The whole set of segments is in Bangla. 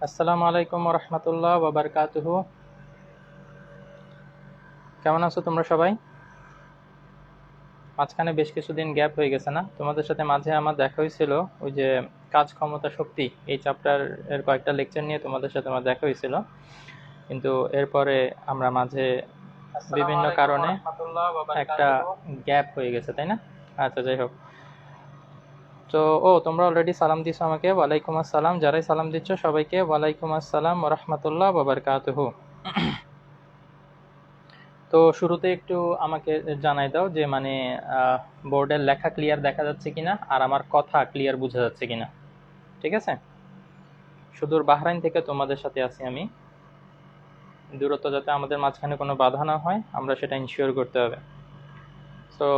আসসালামু আলাইকুম রহমতুল্লাহ বাবারকাতুহু। কেমন আছো তোমরা সবাই? মাঝখানে বেশ কিছুদিন গ্যাপ হয়ে গেছে না? তোমাদের সাথে মাঝে আমার দেখা হয়েছিল ওই যে কাজ ক্ষমতা শক্তি এই চ্যাপ্টার এর কয়েকটা লেকচার নিয়ে তোমাদের সাথে আমার দেখা হয়েছিল, কিন্তু এরপরে আমরা মাঝে বিভিন্ন কারণে একটা গ্যাপ হয়ে গেছে, তাই না? আচ্ছা, যাই হোক। তো তোমরা অলরেডি সালাম দিছো আমাকে, ওয়ালাইকুম আসসালাম। যারাই সালাম দিচ্ছ সবাইকে ওয়ালাইকুম আসসালাম রহমতুল্লাহ বাবারকাতুহু। তো শুরুতে একটু আমাকে জানাই দাও যে মানে বোর্ডের লেখা ক্লিয়ার দেখা যাচ্ছে কিনা আর আমার কথা ক্লিয়ার বোঝা যাচ্ছে কিনা। ঠিক আছে? সুদূর বাহরাইন থেকে তোমাদের সাথে আছি আমি। দূরত্ব যাতে আমাদের মাঝখানে কোনো বাধা না হয় আমরা সেটা ইনশিওর করতে হবে। তো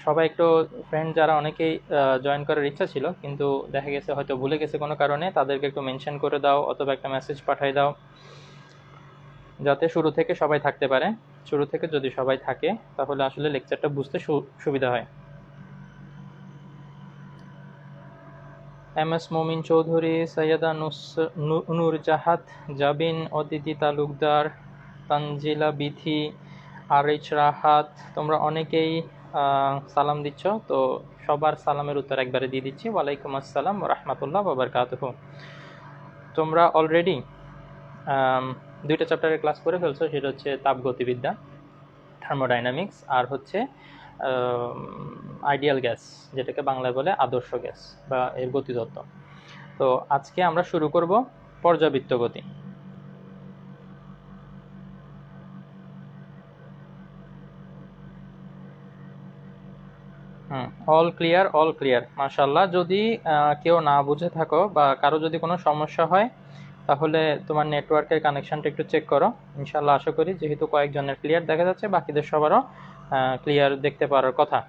সবাই একটু ফ্রেন্ড যারা অনেকেই জয়েন করার ইচ্ছা ছিল কিন্তু দেখা গেছে হয়তো ভুলে গেছে কোনো কারণে, তাদেরকে একটু মেনশন করে দাও অথবা একটা মেসেজ পাঠিয়ে দাও যাতে শুরু থেকে সবাই থাকতে পারে। শুরু থেকে যদি সবাই থাকে তাহলে আসলে লেকচারটা বুঝতে সুবিধা হয়। এম এস মমিন চৌধুরী, সৈয়দা নূরজাহাত জাবিন, অদিতি তালুকদার, তানজিলা বিথি, আরিচ রাহাত, তোমরা অনেকেই সালাম দিচ্ছ। তো সবার সালামের উত্তর একবারে দিয়ে দিচ্ছি, ওয়ালাইকুম আসসালাম রহমতুল্লাহ বাবরকাতুহু। তোমরা অলরেডি দুইটা চ্যাপ্টারের ক্লাস করে ফেলছো, সেটা হচ্ছে তাপগতিবিদ্যা, থার্মোডাইনামিক্স, আর হচ্ছে আইডিয়াল গ্যাস, যেটাকে বাংলায় বলে আদর্শ গ্যাস বা এর গতিতত্ত্ব। তো আজকে আমরা শুরু করব পর্যাবৃত্ত গতি। অল ক্লিয়ার, অল ক্লিয়ার, মাশাল্লাহ। যদি কেউ না বুঝে থাকো বা কারো যদি কোনো সমস্যা হয় তাহলে তোমার নেটওয়ার্কের কানেকশনটা একটু চেক করো। ইনশাল্লাহ আশা করি যেহেতু কয়েকজনের ক্লিয়ার দেখা যাচ্ছে বাকিদের সবারও ক্লিয়ার দেখতে পারার কথা।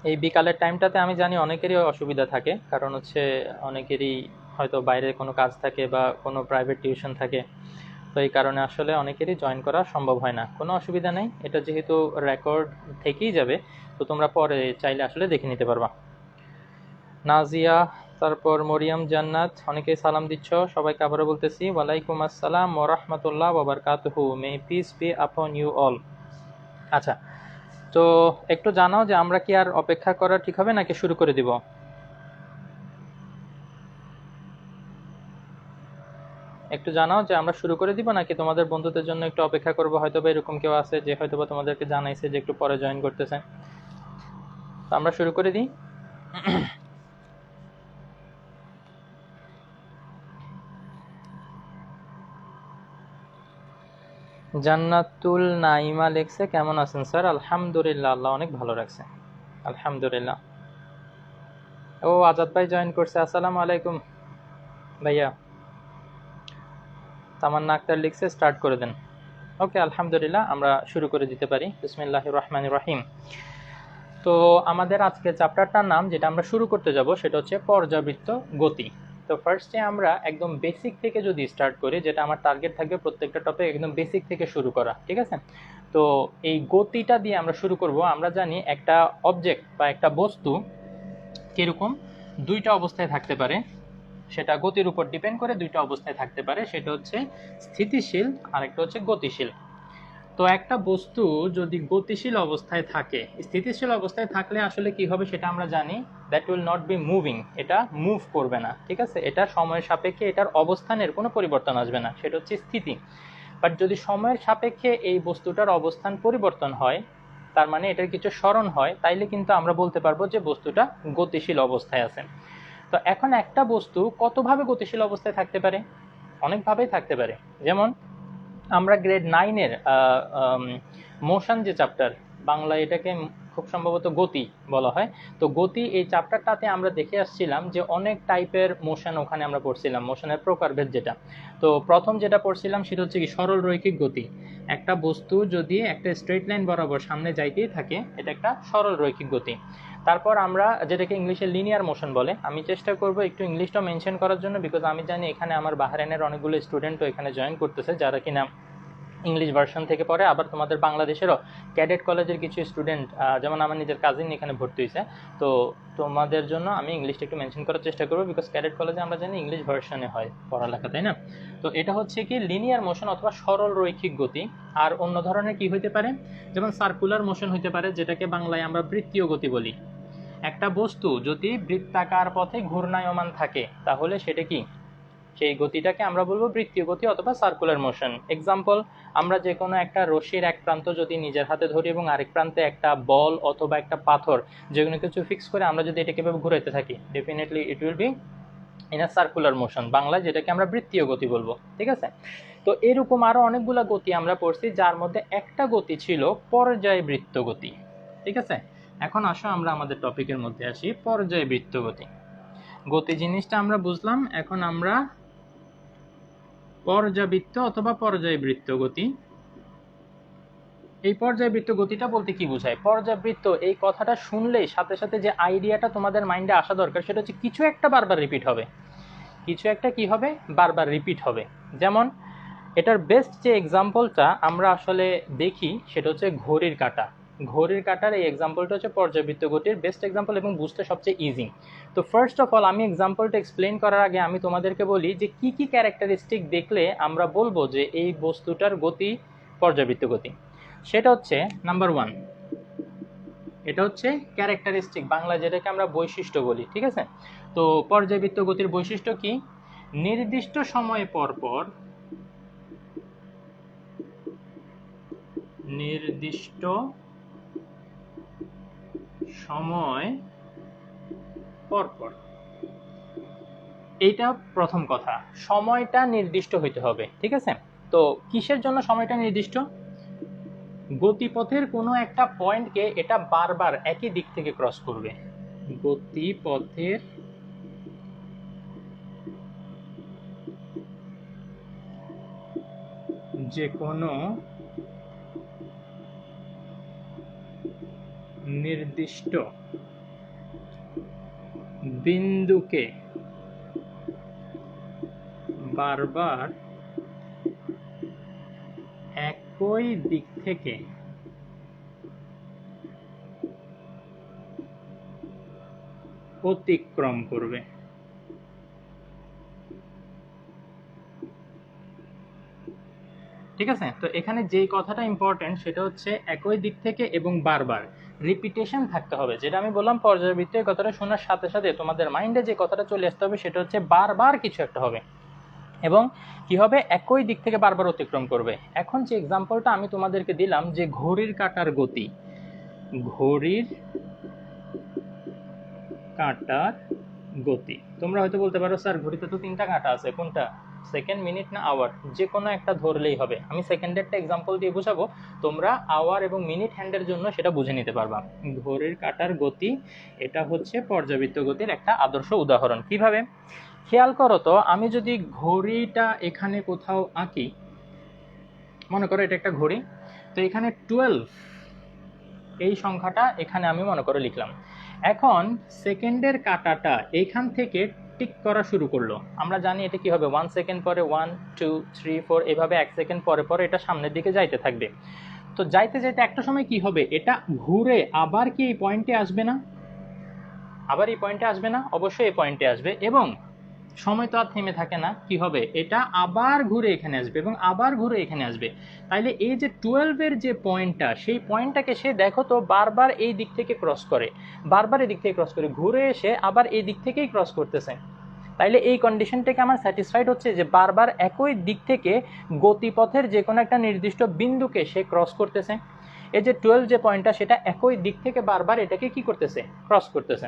এই বিকালের টাইমটাতে আমি জানি অনেকেরই অসুবিধা থাকে, কারণ হচ্ছে অনেকেরই হয়তো বাইরে কোনো কাজ থাকে বা কোনো প্রাইভেট টিউশন থাকে। তো এই কারণে আসলে অনেকেরই জয়েন করা সম্ভব হয় না। কোনো অসুবিধা নেই, এটা যেহেতু রেকর্ড থেকেই যাবে তো তোমরা পরে চাইলে আসলে দেখে নিতে পারবা। নাজিয়া, তারপর মরিয়াম জান্নাত, অনেকেই সালাম দিচ্ছ। সবাইকে আবারও বলতেছি ওয়ালাইকুম আসসালাম ওয়া রাহমাতুল্লাহ ওয়া বারাকাতুহু, may peace be upon you all. আচ্ছা, তো একটু জানাও যে আমরা কি আর অপেক্ষা করা ঠিক হবে নাকি শুরু করে দিব? একটু জানাও যে আমরা শুরু করে দিব নাকি তোমাদের বন্ধুদের জন্য একটু অপেক্ষা করবো। হয়তো বা এরকম কেউ আছে যে হয়তো বা তোমাদেরকে জানাইছে যে একটু পরে জয়েন করতেছে। তো আমরা শুরু করে দিই। জান্নাতুল নাইমা লেখছে, কেমন আছেন স্যার? আলহামদুলিল্লাহ, আল্লাহ অনেক ভালো রাখছে, আলহামদুলিল্লাহ। আজাদ ভাই জয়েন করছে, আসসালামু আলাইকুম ভাইয়া। তামান্না আক্তার লিখছে স্টার্ট করে দেন। ওকে, আলহামদুলিল্লাহ, আমরা শুরু করে দিতে পারি। বিসমিল্লাহির রহমানির রহিম। তো আমাদের আজকে চ্যাপ্টারটার নাম যেটা আমরা শুরু করতে যাব সেটা হচ্ছে পর্যাবৃত্ত গতি। তো ফার্স্টে আমরা একদম বেসিক থেকে যদি স্টার্ট করি, যেটা আমার টার্গেট থাকবে প্রত্যেকটা টপিক একদম বেসিক থেকে শুরু করা, ঠিক আছে? তো এই গতিটা দিয়ে আমরা শুরু করব। আমরা জানি একটা অবজেক্ট বা একটা বস্তু কিরকম দুইটা অবস্থায় থাকতে পারে, সেটা গতির উপর ডিপেন্ড করে দুইটা অবস্থায় থাকতে পারে, সেটা হচ্ছে স্থিতিশীল আর একটা হচ্ছে গতিশীল। তো একটা বস্তু যদি গতিশীল অবস্থায় থাকে, স্থিতিশীল অবস্থায় থাকলে আসলে কি হবে সেটা আমরা জানি, that will not be moving, এটা মুভ করবে না, ঠিক আছে? এটা সময়ের সাপেক্ষে এটার অবস্থানের কোনো পরিবর্তন আসবে না, সেটা হচ্ছে স্থিতি। বাট যদি সময়ের সাপেক্ষে এই বস্তুটার অবস্থান পরিবর্তন হয়, তার মানে এটার কিছু স্মরণ হয়, তাইলে কিন্তু আমরা বলতে পারবো যে বস্তুটা গতিশীল অবস্থায় আছে। তো এখন একটা বস্তু কতভাবে গতিশীল অবস্থায় থাকতে পারে? অনেকভাবেই থাকতে পারে। যেমন আমরা গ্রেড 9-এর মোশন যে চ্যাপ্টার, বাংলা এটাকে খুব সম্ভবত গতি বলা হয়। তো গতি এই চ্যাপ্টারটাতে আমরা দেখে আসছিলাম যে অনেক টাইপের মোশন ওখানে আমরা পড়ছিলাম, মোশনের প্রকারভেদ যেটা। তো প্রথম যেটা পড়ছিলাম সেটা হচ্ছে কি সরল রৈখিক গতি। একটা বস্তু যদি একটা স্ট্রেট লাইন বরাবর সামনে যাইতেই থাকে, এটা একটা সরল রৈখিক গতি। তারপর আমরা যেটাকে ইংলিশে লিনিয়ার মোশন বলে, আমি চেষ্টা করব একটু ইংলিশটা মেনশন করার জন্য, বিকজ আমি জানি এখানে আমার বাহরাইনের অনেকগুলো স্টুডেন্টও এখানে জয়েন করতেছে যারা কিনা ইংলিশ ভার্সন থেকে পড়ে, আবার তোমাদের বাংলাদেশেরও ক্যাডেট কলেজের কিছু স্টুডেন্ট, যেমন আমার নিজের কাজিন এখানে ভর্তি হয়েছে, তো তোমাদের জন্য আমি ইংলিশটা একটু মেনশন করার চেষ্টা করবো, বিকজ ক্যাডেট কলেজে আমরা জানি ইংলিশ ভার্সনে হয় পড়ালেখা, তাই না? তো এটা হচ্ছে কি লিনিয়ার মোশন অথবা সরল রৈখিক গতি। আর অন্য ধরনের কি হইতে পারে, যেমন সার্কুলার মোশন হইতে পারে, যেটাকে বাংলায় আমরা বৃত্তীয় গতি বলি। একটা বস্তু যদি বৃত্তাকার পথে ঘূর্ণায়মান থাকে তাহলে সেটা কি, সেই গতিটাকে আমরা বলবো বৃত্তীয় গতি অথবা সার্কুলার মোশন। এক্সাম্পল, আমরা যে কোনো একটা রশির এক প্রান্ত যদি নিজের হাতে ধরি এবং আরেক প্রান্তে একটা বল অথবা একটা পাথর যে কোনো কিছু ফিক্স করে আমরা যদি এটাকে ঘুরাইতে থাকি, definitely it will be in a circular motion, বাংলায় যেটাকে আমরা বৃত্তীয় গতি বলবো। ঠিক আছে, তো এরকম আরো অনেকগুলো গতি আমরা পড়ছি, যার মধ্যে একটা গতি ছিল পর্যায়বৃত্ত গতি। ঠিক আছে, এখন আসো আমরা আমাদের টপিকের মধ্যে আসি, পর্যায়বৃত্ত গতি। গতি জিনিসটা আমরা বুঝলাম, এখন আমরা পর্যাবৃত্ত অথবা পর্যায়বৃত্ত গতি। এই পর্যায়বৃত্ত গতিটা বলতে কি বোঝায়? পর্যাবৃত্ত এই কথাটা শুনলেই সাথে সাথে যে আইডিয়াটা তোমাদের মাইন্ডে আসা দরকার সেটা হচ্ছে কিছু একটা বারবার রিপিট হবে, কিছু একটা কি হবে, বারবার রিপিট হবে। যেমন এটার বেস্ট যে এক্সাম্পলটা আমরা আসলে দেখি সেটা হচ্ছে ঘড়ির কাঁটা। ঘড়ির কাঁটার এই এক্সাম্পলটা হচ্ছে পর্যাবৃত্ত গতির বেস্ট এক্সাম্পল এবং বুঝতে সবচেয়ে ইজি। তো ফার্স্ট অফ অল আমি এক্সাম্পলটা এক্সপ্লেন করার আগে আমি তোমাদেরকে বলি যে কি কি ক্যারেক্টারিস্টিক দেখলে আমরা বলবো যে এই বস্তুটার গতি পর্যাবৃত্ত গতি। সেটা হচ্ছে নাম্বার 1, এটা হচ্ছে ক্যারেক্টারিস্টিক, বাংলা যেটাকে আমরা বৈশিষ্ট্য বলি। ঠিক আছে, তো পর্যাবৃত্ত গতির বৈশিষ্ট্য কি, নির্দিষ্ট সময় পর পর, নির্দিষ্ট সময় পর পর, এইটা প্রথম কথা, সময়টা নির্দিষ্ট হইতে হবে। ঠিক আছে, তো কিসের জন্য সময়টা নির্দিষ্ট? গতিপথের কোনো একটা পয়েন্টকে এটা বারবার একই দিক থেকে ক্রস করবে, গতিপথের যে কোনো নির্দিষ্ট বিন্দুকে বারবার একই দিক থেকে অতিক্রম করবে। ঠিক আছে, তো এখানে যেই কথাটা ইম্পর্টেন্ট সেটা হচ্ছে একই দিক থেকে এবং বারবার রিপিটেশন থাকতে হবে। যেটা আমি বললাম পর্যায়বৃত্ত, এই কথাটা শোনার সাথে সাথে তোমাদের মাইন্ডে যে কথাটা চলে আসতে হবে সেটা হচ্ছে বারবার কিছু একটা হবে এবং কি হবে, একই দিক থেকে বারবার অতিক্রম করবে। এখন যে এক্সাম্পলটা আমি তোমাদেরকে দিলাম যে ঘড়ির কাঁটার গতি, ঘড়ির কাঁটার গতি, তোমরা হয়তো বলতে পারো স্যার ঘড়িতে তো 3টা কাঁটা আছে, কোনটা, সেকেন্ড, মিনিট না আওয়ার, যে কোনো একটা ধরলেই হবে। আমি সেকেন্ডেরটা এক্সাম্পল দিয়ে বুঝাবো, তোমরা আওয়ার এবং মিনিট হ্যান্ডের জন্য সেটা বুঝে নিতে পারবা। ঘড়ির কাঁটার গতি এটা হচ্ছে পর্যাবৃত্ত গতির একটা আদর্শ উদাহরণ। কিভাবে, খেয়াল করো তো, আমি যদি ঘড়িটা এখানে কোথাও আঁকি, মনে করো এটা একটা ঘড়ি, তো এখানে 12 এই সংখ্যাটা এখানে আমি মনে করে লিখলাম। এখন সেকেন্ডের কাঁটাটা এখান থেকে টিক করা শুরু করলো, আমরা জানি এটা কি হবে, 1 সেকেন্ড পরে 1 2 3 4 এভাবে 1 সেকেন্ড পরে পরে এটা সামনের দিকে যাইতে থাকবে। তো যাইতে যাইতে একটা সময় কি হবে, এটা ঘুরে আবার কি এই পয়েন্টে আসবে না, আবার এই পয়েন্টে আসবে না, অবশ্যই এই পয়েন্টে আসবে এবং সময় তো আর থেমে থাকে না, কি হবে, এটা আবার ঘুরে এখানে আসবে এবং আবার ঘুরে এখানে আসবে। তাইলে এই যে 12-এর যে পয়েন্টটা, সেই পয়েন্টটাকে সে দেখো তো বারবার এই দিক থেকে ক্রস করে, বারবার এই দিক থেকে ক্রস করে, ঘুরে এসে আবার এই দিক থেকেই ক্রস করতেছে। তাইলে এই কন্ডিশনটাকে আমার স্যাটিসফাইড হচ্ছে যে বারবার একই দিক থেকে গতিপথের যে কোনো একটা নির্দিষ্ট বিন্দুকে সে ক্রস করতেছে। এই যে 12 যে পয়েন্টটা সেটা একই দিক থেকে বারবার এটাকে কি করতেছে, ক্রস করতেছে।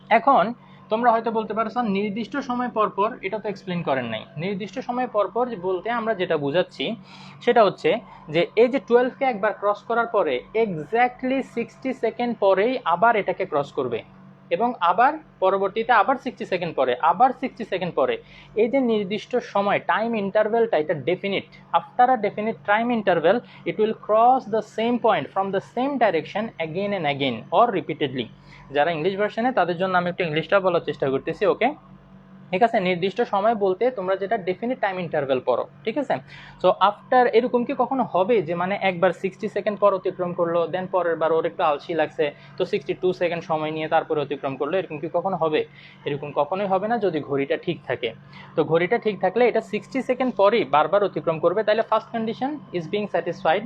এখন তোমরা হয়তো বলতে পারো স্যার নির্দিষ্ট সময় পর পর, এটা তো এক্সপ্লেন করেন নাই। নির্দিষ্ট সময় পর পর বলতে আমরা যেটা বুঝাচ্ছি সেটা হচ্ছে যে এই যে 12কে একবার ক্রস করার পরে এক্স্যাক্টলি 60 সেকেন্ড পরেই আবার এটাকে ক্রস করবে এবং আবার পরবর্তীতে আবার 60 সেকেন্ড পরে, আবার 60 সেকেন্ড পরে। এই যে নির্দিষ্ট সময় টাইম ইন্টারভ্যালটা এটা definite, after a definite time interval it will cross the same point from the same direction again and again or repeatedly. যারা ইংলিশ ভার্সনে তাদের জন্য আমি একটু ইংলিশটা বলার চেষ্টা করতেছি, ওকে। ঠিক আছে, নির্দিষ্ট সময় বলতে তোমরা যেটা ডেফিনিট টাইম ইন্টারভ্যাল পড়ো, ঠিক আছে। সো আফটার এরকম কি কখনো হবে যে মানে একবার 60 সেকেন্ড পর অতিক্রম করলো, দেন পরের বার ওর একটু আলসি লাগছে তো 62 সেকেন্ড সময় নিয়ে তারপরে অতিক্রম করলো, এরকম কি কখনো হবে? এরকম কখনোই হবে না যদি ঘড়িটা ঠিক থাকে। তো ঘড়িটা ঠিক থাকলে এটা 60 সেকেন্ড পরই বারবার অতিক্রম করবে, তাহলে first condition is being satisfied.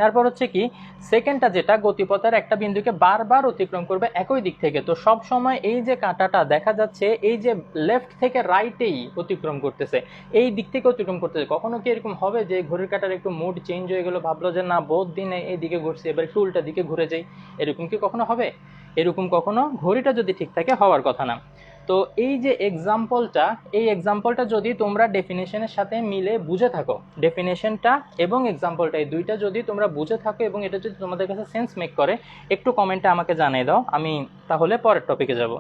তারপর হচ্ছে কি, সেকেন্ডটা যেটা গতিপথের একটা বিন্দুকে বারবার অতিক্রম করবে একই দিক থেকে, তো সব সময় এই যে কাঁটাটা দেখা যাচ্ছে এই যে লেফট থেকে রাইটেই অতিক্রম করতেছে, এই দিক থেকে অতিক্রম করতেছে। কখনো কি এরকম হবে যে ঘড়ির কাঁটার একটু মুড চেঞ্জ হয়ে গেলো, ভাবলো যে না বহুত দিনে এই দিকে ঘুরছে এবার একটু উল্টা দিকে ঘুরে যাই, এরকম কি কখনো হবে? এরকম কখনো ঘড়িটা যদি ঠিক থাকে হওয়ার কথা না। তো এই যে এক্সাম্পলটা, এই এক্সাম্পলটা যদি তোমরা ডেফিনেশনের সাথে মিলে বুঝে থাকো, ডেফিনেশনটা এবং এক্সাম্পলটা এই দুইটা যদি তোমরা বুঝে থাকো এবং এটা যদি তোমাদের কাছে সেন্স মেক করে, একটু কমেন্টে আমাকে জানিয়ে দাও, আমি তাহলে পরের টপিকে যাব।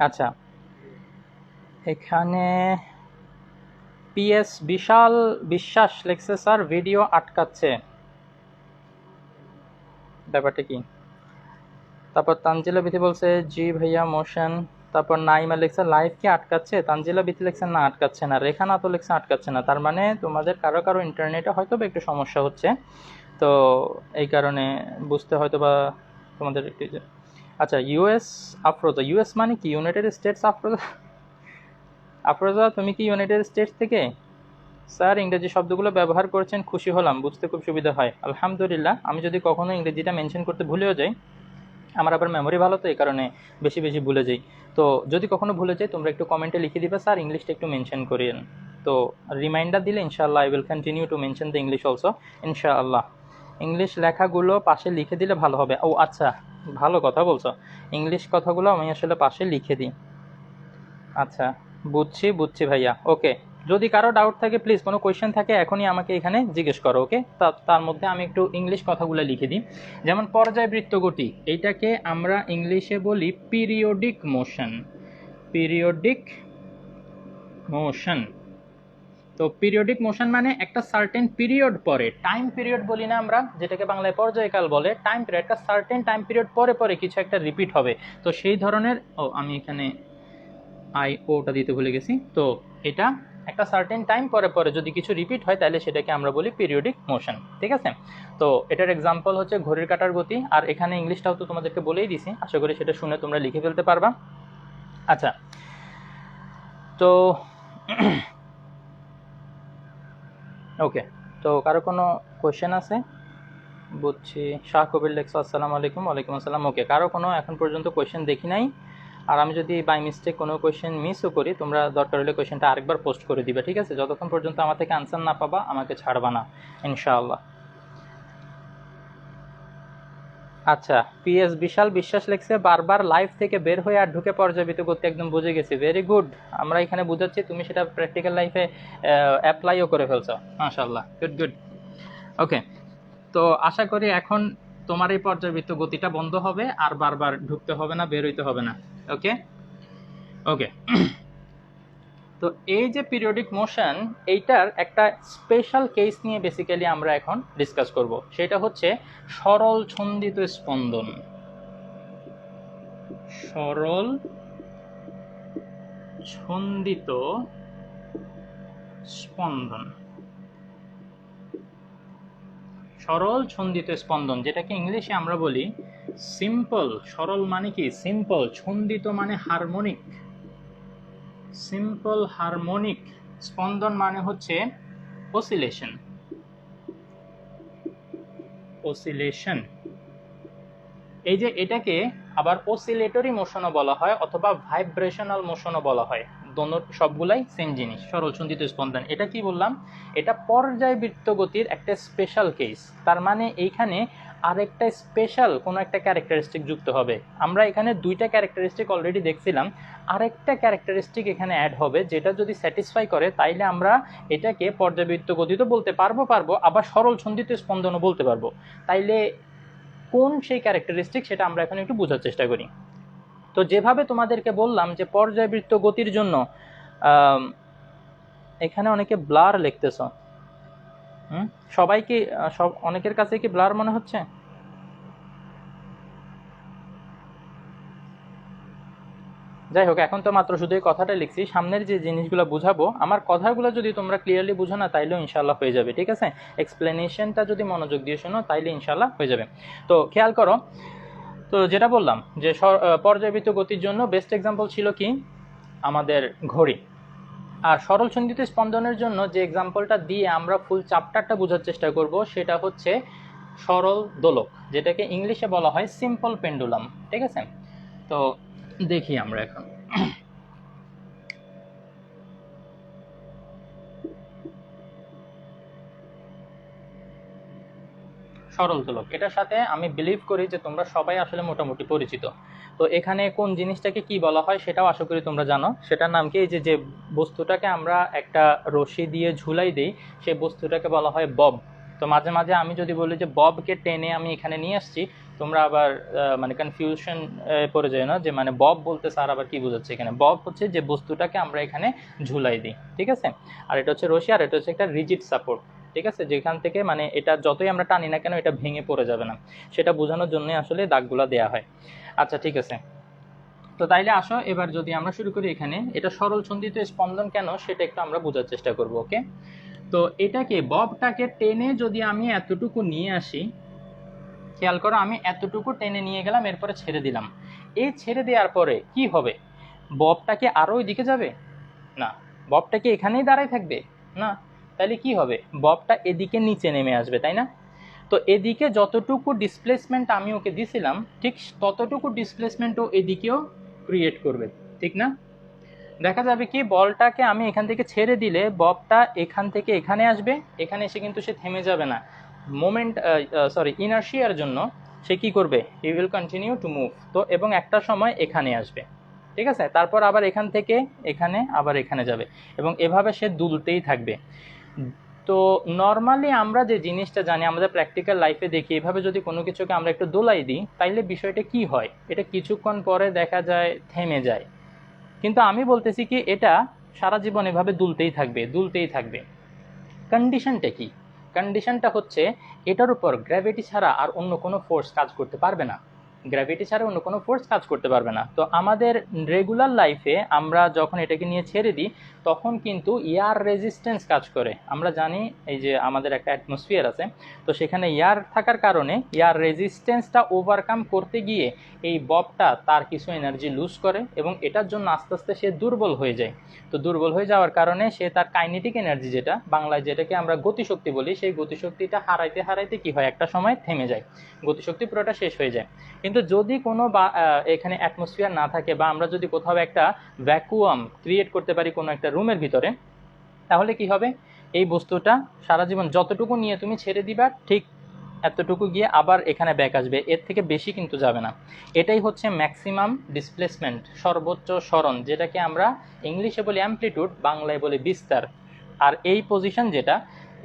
আচ্ছা, এখানে পিএস বিশাল বিশ্বাস লেখছে স্যার ভিডিও আটকাচ্ছে, ব্যাপারটা কি? তারপর তানজিলা বিথি বলছে জি ভাইয়া মোশন। তারপর নাইমা লেখছে লাইভ কি আটকাচ্ছে? তানজিলা বিথি লেখছে না আটকাচ্ছে না, রেখা না তো লেখছে আটকাচ্ছে না, তার মানে তোমাদের কারো কারো ইন্টারনেটে হয়তো বা একটু সমস্যা হচ্ছে, তো এই কারণে বুঝতে হয়তো বা তোমাদের একটু আচ্ছা ইউএস আফরোজা, ইউএস মানে কি ইউনাইটেড স্টেটস? আফরোজা, আফরোজা তুমি কি ইউনাইটেড স্টেটস থেকে? স্যার ইংরেজি শব্দগুলো ব্যবহার করছেন, খুশি হলাম, বুঝতে খুব সুবিধা হয়। আলহামদুলিল্লাহ, আমি যদি কখনো ইংরেজিটা মেনশন করতে ভুলেও যাই, আমার আবার মেমোরি ভালো তো এই কারণে বেশি বেশি ভুলে যাই, তো যদি কখনো ভুলে যাই তোমরা একটু কমেন্টে লিখে দিবে স্যার ইংলিশটা একটু মেনশন করিয়েন, তো রিমাইন্ডার দিলে ইনশাআল্লাহ I will continue to mention the English also ইনশাআল্লাহ। ইংলিশ লেখাগুলো পাশে লিখে দিলে ভালো হবে। ও আচ্ছা, ভালো কথা বলছো, ইংলিশ কথাগুলো আমি আসলে পাশে লিখে দিই। আচ্ছা, বুঝছি বুঝছি ভাইয়া, ওকে। যদি কারো ডাউট থাকে প্লিজ, কোনো কোয়েশ্চেন থাকে এখনই আমাকে এখানে জিজ্ঞেস করো, ওকে। তার মধ্যে আমি একটু ইংলিশ কথাগুলো লিখে দিই। যেমন পর্যায়বৃত্ত গতি, এইটাকে আমরা ইংলিশে বলি পিরিয়ডিক মোশন, পিরিয়ডিক মোশন। তো পিরিয়ডিক মোশন মানে একটা সার্টেন পিরিয়ড পরে, টাইম পিরিয়ড বলি না আমরা, যেটাকে বাংলায় পর্যায়কাল বলে, টাইম পিরিয়ড, একটা সার্টেন টাইম পিরিয়ড পরে পরে কিছু একটা রিপিট হবে, তো সেই ধরনের। ও আমি এখানে ওটা দিতে ভুলে গেছি, তো এটা একটা সার্টেন টাইম পরে পরে যদি কিছু রিপিট হয় তাহলে সেটাকে আমরা বলি পিরিয়ডিক মোশন, ঠিক আছে। তো এটার এক্সাম্পল হচ্ছে ঘড়ির কাঁটার গতি, আর এখানে ইংলিশটাও তো তোমাদেরকে বলেই দিছি, আশা করি সেটা শুনে তোমরা লিখে ফেলতে পারবা। আচ্ছা, তো ওকে, তো কারো কোনো কোয়েশ্চেন আছে? বুঝছি, শাহ কবির লেখস আসসালামু আলাইকুম। ওয়ালাইকুম আসসালাম। ওকে, কারো কোনো এখন পর্যন্ত কোয়েশ্চেন দেখি নাই, আর আমি যদি বাই মিস্টেক কোনো কোয়েশ্চেন মিসও করি তোমরা দরকার হলে কোয়েশ্চেনটা আরেকবার পোস্ট করে দিবে, ঠিক আছে। যতক্ষণ পর্যন্ত আমার থেকে আনসার না পাবা আমাকে ছাড়বা না ইনশাআল্লাহ। আচ্ছা, পিএস বিশাল বিশ্বাস লেখছে বারবার লাইভ থেকে বের হয়ে আর ঢুকে পর্যাবৃত্ত করতে, একদম বুঝে গেছি, ভেরি গুড। আমরা এখানে বুঝাচ্ছি, তুমি সেটা প্র্যাকটিক্যাল লাইফে অ্যাপ্লাইও করে ফেলছো, মাশাআল্লাহ, গুড গুড। ওকে, তো আশা করি এখন তোমার এই পর্যাবৃত্ত গতিটা বন্ধ হবে আর বারবার ঢুকতে হবে না, বের হইতে হবে না, ওকে ওকে। তো এই যে পিরিয়ডিক মোশন, এইটার একটা স্পেশাল কেস নিয়ে বেসিক্যালি আমরা এখন ডিসকাস করব, সেটা হচ্ছে সরল ছন্দিত স্পন্দন, সরল ছন্দিত স্পন্দন, সরল ছন্দিত স্পন্দন, যেটাকে ইংলিশে আমরা বলি সিম্পল। সরল মানে কি সিম্পল, ছন্দিত মানে হারমোনিক, সিম্পল হারমোনিক, স্পন্দন মানে হচ্ছে অসিলেশন, অসিলেশন। এই যে এটাকে আবার অসিলেটরি মোশনও বলা হয় অথবা ভাইব্রেশনাল মোশনও বলা হয়, দোনো সবগুলাই সেম জিনিস, সরল ছন্দিত স্পন্দন। এটা কি বললাম, এটা পর্যায়বৃত্ত গতির একটা স্পেশাল কেস, তার মানে এইখানে আরেকটা স্পেশাল কোনো একটা ক্যারেক্টারিস্টিক যুক্ত হবে। আমরা এখানে দুইটা ক্যারেক্টারিস্টিক অলরেডি দেখছিলাম, আরেকটা ক্যারেক্টারিস্টিক এখানে অ্যাড হবে, যেটা যদি স্যাটিসফাই করে তাইলে আমরা এটাকে পর্যায়বৃত্ত গতি তো বলতে পারবো, আবার সরল ছন্দিত স্পন্দনও বলতে পারবো। তাইলে কোন সেই ক্যারেক্টারিস্টিক সেটা আমরা এখন একটু বোঝার চেষ্টা করি। তো যেভাবে তোমাদেরকে বললাম যে পর্যায়বৃত্ত গতির জন্য এখানে অনেকে ব্লার লিখতেছ, সবাই কি, সব অনেকের কাছে কি ব্লার মনে হচ্ছে? যাই হোক, এখন তো মাত্র শুধু এই কথাটা লিখছি, সামনের যে জিনিসগুলো বুঝাবো আমার কথাগুলো যদি তোমরা ক্লিয়ারলি বুঝো না তাইলেও ইনশাল্লাহ হয়ে যাবে, ঠিক আছে। এক্সপ্লেনেশনটা যদি মনোযোগ দিয়ে শোনো তাইলে ইনশাল্লাহ হয়ে যাবে। তো খেয়াল করো, তো যেটা বললাম যে পর্যায়বৃত্ত গতির জন্য বেস্ট এক্সাম্পল ছিল কি আমাদের ঘড়ি। আর সরল সন্ধিত স্পন্দনের জন্য যে এক্সাম্পলটা দিয়ে আমরা ফুল চ্যাপ্টারটা বোঝার চেষ্টা করব সেটা হচ্ছে সরল দোলক, যেটাকে ইংলিশে বলা হয় সিম্পল পেন্ডুলাম, ঠিক আছে। তো দেখি আমরা এখন সরল দোলক, এটার সাথে আমি বিলিভ করি যে তোমরা সবাই আসলে মোটামুটি পরিচিত। তো এখানে কোন জিনিসটাকে কি বলা হয় সেটাও আশা করি তোমরা জানো। সেটার নাম কি, এই যে বস্তুটাকে আমরা একটা রশি দিয়ে ঝুলাই দিই সেই বস্তুটাকে বলা হয় বব। তো মাঝে মাঝে আমি যদি বলি যে ববকে টেনে আমি এখানে নিয়ে আসছি, তোমরা আবার মানে কনফিউশন পড়ে যায় না যে মানে বব বলতে স্যার আবার কি বোঝাচ্ছে এখানে। বব হচ্ছে যে বস্তুটাকে আমরা এখানে ঝুলাই দিই, ঠিক আছে। আর এটা হচ্ছে রশি, আর এটা হচ্ছে একটা রিজিড সাপোর্ট, ঠিক আছে, যেখান থেকে মানে এটা যতই আমরা টানি না কেন এটা ভেঙে পড়ে যাবে না, সেটা বোঝানোর জন্যই আসলে দাগগুলো দেওয়া হয়। আচ্ছা ঠিক আছে, তো তাইলে আসো এবার যদি আমরা শুরু করি। এখানে এটা সরল সন্ধিত স্পন্দন কেন সেটা একটু আমরা বোঝার চেষ্টা করব, ওকে। তো এটাকে ববটাকে টেনে যদি আমি এতটুকু নিয়ে আসি, খেয়াল করো আমি এতটুকু টেনে নিয়ে গেলাম, এরপরে ছেড়ে দিলাম। এই ছেড়ে দেওয়ার পরে কি হবে, ববটা কি আরো ওইদিকে যাবে? না। ববটা কি এখানেই দাঁড়ায় থাকবে? না। তাহলে কি হবে, ববটা এদিকে নিচে নেমে আসবে, তাই না? তো এদিকে যতটুকু ডিসপ্লেসমেন্ট আমি ওকে দিছিলাম ঠিক ততটুকু ডিসপ্লেসমেন্টও এদিকেও ক্রিয়েট করবে, ঠিক না? দেখা যাবে কি বলটাকে আমি এখান থেকে ছেড়ে দিলে ববটা এখান থেকে এখানে আসবে, এখানে এসে কিন্তু সে থেমে যাবে না। মোমেন্ট ইনার্শিয়ার জন্য সে কি করবে, he will continue to move. তো এবং একটা সময় এখানে আসবে, ঠিক আছে, তারপর আবার এখান থেকে এখানে আবার এখানে যাবে এবং এভাবে সে দুলতেই থাকবে। তো নর্মালি আমরা যে জিনিসটা জানি আমাদের প্র্যাকটিক্যাল লাইফে দেখি, এভাবে যদি কোনো কিছুকে আমরা একটু দোলাই দিই তাইলে বিষয়টা কি হয়, এটা কিছুক্ষণ পরে দেখা যায় থেমে যায়। কিন্তু আমি বলতেছি কি এটা সারা জীবন এভাবে দুলতেই থাকবে দুলতেই থাকবে। কন্ডিশনটা কি, কন্ডিশনটা হচ্ছে এটার উপর গ্র্যাভিটি ছাড়া আর অন্য কোনো ফোর্স কাজ করতে পারবে না, গ্র্যাভিটি ছাড়া অন্য কোনো ফোর্স কাজ করতে পারবে না। তো আমাদের রেগুলার লাইফে আমরা যখন এটাকে নিয়ে ছেড়ে দিই তখন কিন্তু এয়ার রেজিস্ট্যান্স কাজ করে। আমরা জানি এই যে আমাদের একটা অ্যাটমসফিয়ার আছে, তো সেখানে এয়ার থাকার কারণে এয়ার রেজিস্ট্যান্সটা ওভারকাম করতে গিয়ে এই ববটা তার কিছু এনার্জি লুজ করে এবং এটার জন্য আস্তে আস্তে সে দুর্বল হয়ে যায়। তো দুর্বল হয়ে যাওয়ার কারণে সে তার কাইনেটিক এনার্জি, যেটা বাংলায় যেটাকে আমরা গতিশক্তি বলি, সেই গতিশক্তিটা হারাইতে হারাইতে কি হয়, একটা সময় থেমে যায়, গতিশক্তি পুরোটা শেষ হয়ে যায়। কিন্তু যদি কোনো এখানে অ্যাটমসফিয়ার না থাকে বা আমরা যদি কোথাও একটা ভ্যাকুয়াম ক্রিয়েট করতে পারি কোনো একটা রুমের ভিতরে, তাহলে কি হবে, এই বস্তুটা সারা জীবন যতটুকু নিয়ে তুমি ছেড়ে দিবা ঠিক এতটুকু গিয়ে আবার এখানে ব্যাক আসবে, এর থেকে বেশি কিন্তু যাবে না। এটাই হচ্ছে ম্যাক্সিমাম ডিসপ্লেসমেন্ট, সর্বোচ্চ সরণ, যেটাকে আমরা ইংলিশে বলি অ্যামপ্লিটিউড, বাংলায় বলি বিস্তার। আর এই পজিশন যেটা,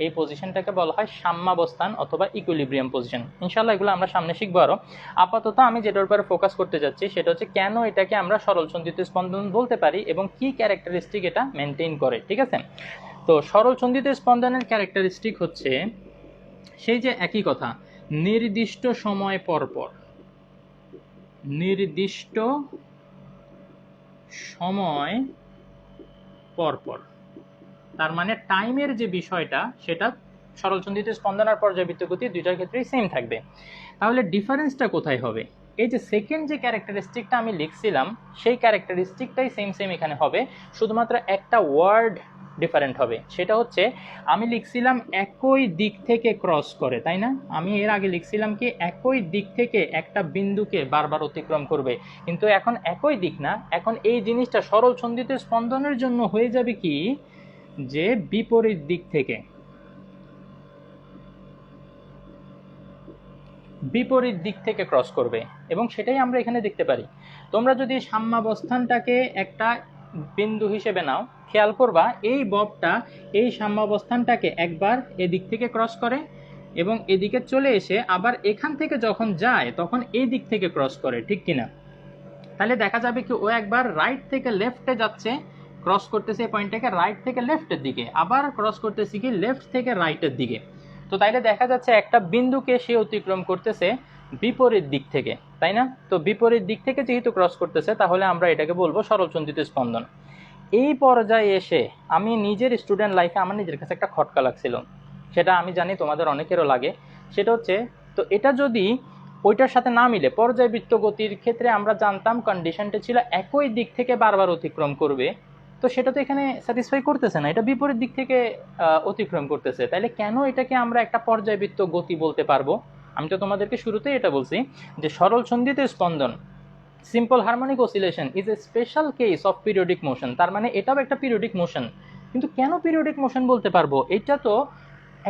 এই পজিশনটাকে বলা হয় সাম্যাবস্থান অথবা ইকুইলিব্রিয়াম পজিশন। ইনশাআল্লাহ এগুলো আমরা সামনে শিখবো আরও। আপাতত আমি যেটার উপরে ফোকাস করতে যাচ্ছি সেটা হচ্ছে কেন এটাকে আমরা সরল সন্ধিত স্পন্দন বলতে পারি এবং কি ক্যারেক্টারিস্টিক এটা মেনটেন করে, ঠিক আছে। তো সরল সন্ধিত স্পন্দনের ক্যারেক্টারিস্টিক হচ্ছে সেই যে একই কথা, নির্দিষ্ট সময় পরপর, নির্দিষ্ট সময় পরপর, তার মানে টাইমের যে বিষয়টা সেটা সরল সন্ধিত স্পন্দন আর পর্যায়বৃত্ত গতি দুইটার ক্ষেত্রেই সেম থাকবে। তাহলে ডিফারেন্সটা কোথায় হবে, এই যে সেকেন্ড যে ক্যারেক্টারিস্টিকটা আমি লিখছিলাম সেই ক্যারেক্টারিস্টিকটাই সেম সেম এখানে হবে, শুধুমাত্র একটা ওয়ার্ড ডিফারেন্ট হবে। সেটা হচ্ছে আমি লিখছিলাম একই দিক থেকে ক্রস করে, তাই না? আমি এর আগে লিখছিলাম কি একই দিক থেকে একটা বিন্দুকে বারবার অতিক্রম করবে, কিন্তু এখন একই দিক না, এখন এই জিনিসটা সরল সন্ধিত স্পন্দনের জন্য হয়ে যাবে কি যে বিপরীত দিক থেকে, বিপরীত দিক থেকে ক্রস করবে এবং সেটাই আমরা এখানে দেখতে পারি। তোমরা যদি সাম্যাবস্থানটাকে একটা বিন্দু হিসেবে নাও, খেয়াল করবা এই ববটা এই সাম্যাবস্থানটাকে একবার এদিক থেকে ক্রস করে এবং এদিকে চলে এসে আবার এখান থেকে যখন যায় তখন এই দিক থেকে ক্রস করে, ঠিক কিনা? তাহলে দেখা যাবে কি ও একবার রাইট থেকে লেফটে যাচ্ছে, ক্রস করতেছে এই পয়েন্টটাকে রাইট থেকে লেফটের দিকে, আবার ক্রস করতেছে কি লেফট থেকে রাইটের দিকে। তো তাইলে দেখা যাচ্ছে একটা বিন্দুকে সে অতিক্রম করতেছে বিপরীত দিক থেকে, তাই না? তো বিপরীত দিক থেকে যেহেতু ক্রস করতেছে তাহলে আমরা এটাকে বলবো সরলচন্দিত স্পন্দন। এই পর্যায়ে এসে আমি নিজের স্টুডেন্ট লাইফে আমার নিজের কাছে একটা খটকা লাগছিল, সেটা আমি জানি তোমাদের অনেকেরও লাগে। সেটা হচ্ছে, তো এটা যদি ওইটার সাথে না মিলে, পর্যায়বৃত্ত গতির ক্ষেত্রে আমরা জানতাম কন্ডিশনটা ছিল একই দিক থেকে বারবার অতিক্রম করবে, তো সেটা তো এখানে স্যাটিসফাই করতেছে না, এটা বিপরীত দিক থেকে অতিক্রম করতেছে। তাইলে কেন এটাকে আমরা একটা পর্যায়বৃত্ত গতি বলতে পারবো? আমি তো তোমাদেরকে শুরুতেই এটা বলছি যে সরলচন্দিত স্পন্দন, simple harmonic oscillation is a special case of periodic motion. তার মানে এটাও একটা পিরিয়ডিক মোশন। কিন্তু কেন পিরিয়ডিক মোশন বলতে পারবো? এটা তো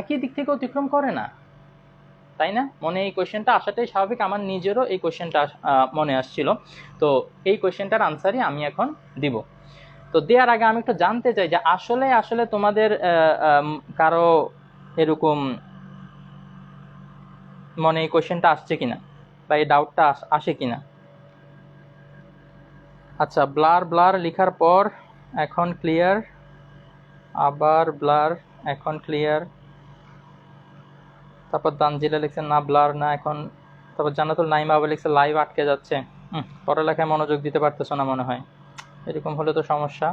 একই দিক থেকে অতিক্রম করে না, তাই না? মনে এই কোয়েশ্চেনটা আসাটাই স্বাভাবিক, আমার নিজেরও এই কোয়েশ্চেনটা মনে আসছিল। তো এই কোয়েশ্চেনটার আনসারই আমি এখন দিব। তো দেওয়ার আগে আমি একটু জানতে চাই যে আসলে আসলে তোমাদের কারো এরকম মনে এই কোয়েশ্চেনটা আসছে কিনা বা এই ডাউটটা আসে কিনা। আচ্ছা, ব্লার ব্লার লেখার পর এখন ক্লিয়ার, আবার ব্লার, এখন ক্লিয়ার। তারপর তানজিলা লিখছে না ব্লার না এখন। তারপর জান্নাতুল নাইমা আবার লিখছে লাইভ আটকে যাচ্ছে। পড়ালেখায় মনোযোগ দিতে পারতেছো না মনে হয়, এরকম হলে তো সমস্যা।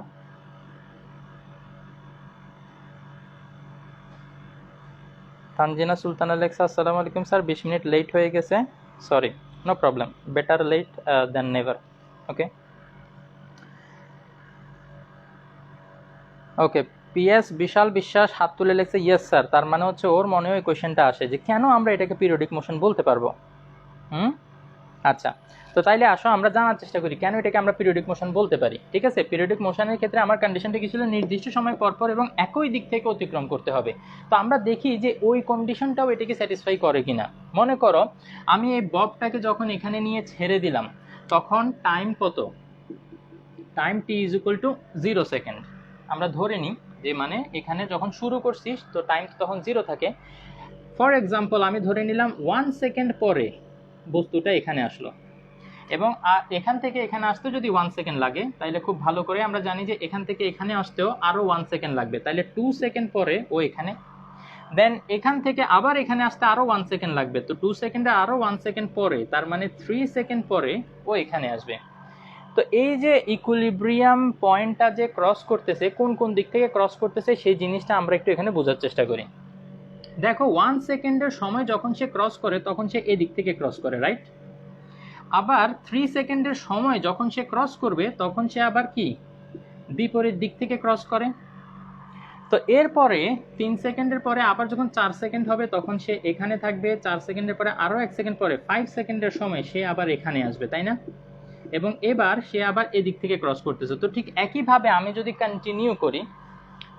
তানজিনা সুলতানা লেখছে আসসালামু আলাইকুম স্যার, 20 মিনিট লেট হয়ে গেছে, sorry, no problem, better late than never. Okay okay. পিএস বিশাল বিশ্বাস হাত তুলে লেখছে ইয়েস স্যার। তার মানে হচ্ছে ওর মনে ওই কোয়েশ্চেনটা আসে যে কেন আমরা এটাকে পিরিয়ডিক মোশন বলতে পারবো। আচ্ছা, তো তাইলে আসো আমরা জানার চেষ্টা করি কেন এটাকে আমরা পিরিয়ডিক মোশন বলতে পারি। ঠিক আছে, পিরিয়ডিক মোশনের ক্ষেত্রে আমার কন্ডিশনটা কি ছিল, নির্দিষ্ট সময় পরপর এবং একই দিক থেকে অতিক্রম করতে হবে। তো আমরা দেখি যে ওই কন্ডিশনটাও এটাকে স্যাটিসফাই করে কিনা। মনে করো আমি এই ববটাকে যখন এখানে নিয়ে ছেড়ে দিলাম, তখন টাইম কত, time T is equal two 0 second. আমরা ধরে নিই যে মানে এখানে যখন শুরু করছিস তো টাইম তখন 0 থাকে। ফর এক্সাম্পল আমি ধরে নিলাম 1 সেকেন্ড পরে বস্তুটা এখানে আসলো, এবং এখান থেকে এখানে আসতে যদি 1 সেকেন্ড লাগে, তাইলে খুব ভালো করে আমরা জানি যে এখান থেকে এখানে আসতেও আরও 1 সেকেন্ড লাগবে, তাইলে 2 সেকেন্ড পরে ও এখানে, দেন এখান থেকে আবার এখানে আসতে আরও 1 সেকেন্ড লাগবে, তো 2 সেকেন্ডে আরও 1 সেকেন্ড পরে, তার মানে 3 সেকেন্ড পরে ও এখানে আসবে। তো এই যে ইকুইলিব্রিয়াম পয়েন্টটা যে ক্রস করতেছে, কোন কোন দিক থেকে ক্রস করতেছে সেই জিনিসটা আমরা একটু এখানে বোঝার চেষ্টা করি। দেখো 1 সেকেন্ডের সময় যখন সে ক্রস করে তখন সে এদিক থেকে ক্রস করে, রাইট? আবার 3 সেকেন্ডের সময় যখন সে ক্রস করবে তখন সে আবার কি বিপরীত দিক থেকে ক্রস করে। তো এরপরে 3 সেকেন্ডের পরে আবার যখন 4 সেকেন্ড হবে তখন সে এখানে থাকবে, 4 সেকেন্ডের পরে আরও 1 সেকেন্ড পরে 5 সেকেন্ডের সময় সে আবার এখানে আসবে, তাই না? এবং এবার সে আবার এদিক থেকে ক্রস করতেছে। তো ঠিক একইভাবে আমি যদি কন্টিনিউ করি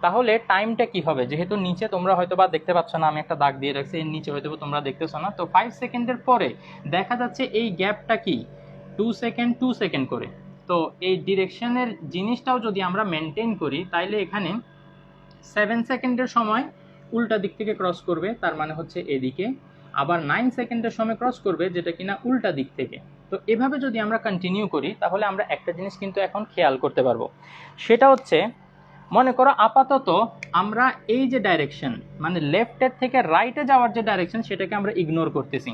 তাহলে টাইমটা কি হবে, যেহেতু নিচে তোমরা হয়তো বা দেখতে পাচ্ছ না, আমি একটা দাগ দিয়ে রাখছি, এর নিচে হয়তো তোমরা দেখতেছো না। তো 5 সেকেন্ডের পরে দেখা যাচ্ছে এই গ্যাপটা কি 2 সেকেন্ড 2 সেকেন্ড করে। তো এই ডিরেকশনের জিনিসটাও যদি আমরা মেনটেন করি তাইলে এখানে 7 সেকেন্ডের সময় উল্টা দিক থেকে ক্রস করবে, তার মানে হচ্ছে এদিকে। আবার 9 সেকেন্ডের সময় ক্রস করবে যেটা কিনা উল্টা দিক থেকে। তো এভাবে যদি আমরা কন্টিনিউ করি তাহলে আমরা একটা জিনিস কিন্তু এখন খেয়াল করতে পারবো, সেটা হচ্ছে মনে করো আপাতত আমরা এই যে ডাইরেকশন মানে লেফটের থেকে রাইটে যাওয়ার যে ডাইরেকশন সেটাকে আমরা ইগনোর করতেছি,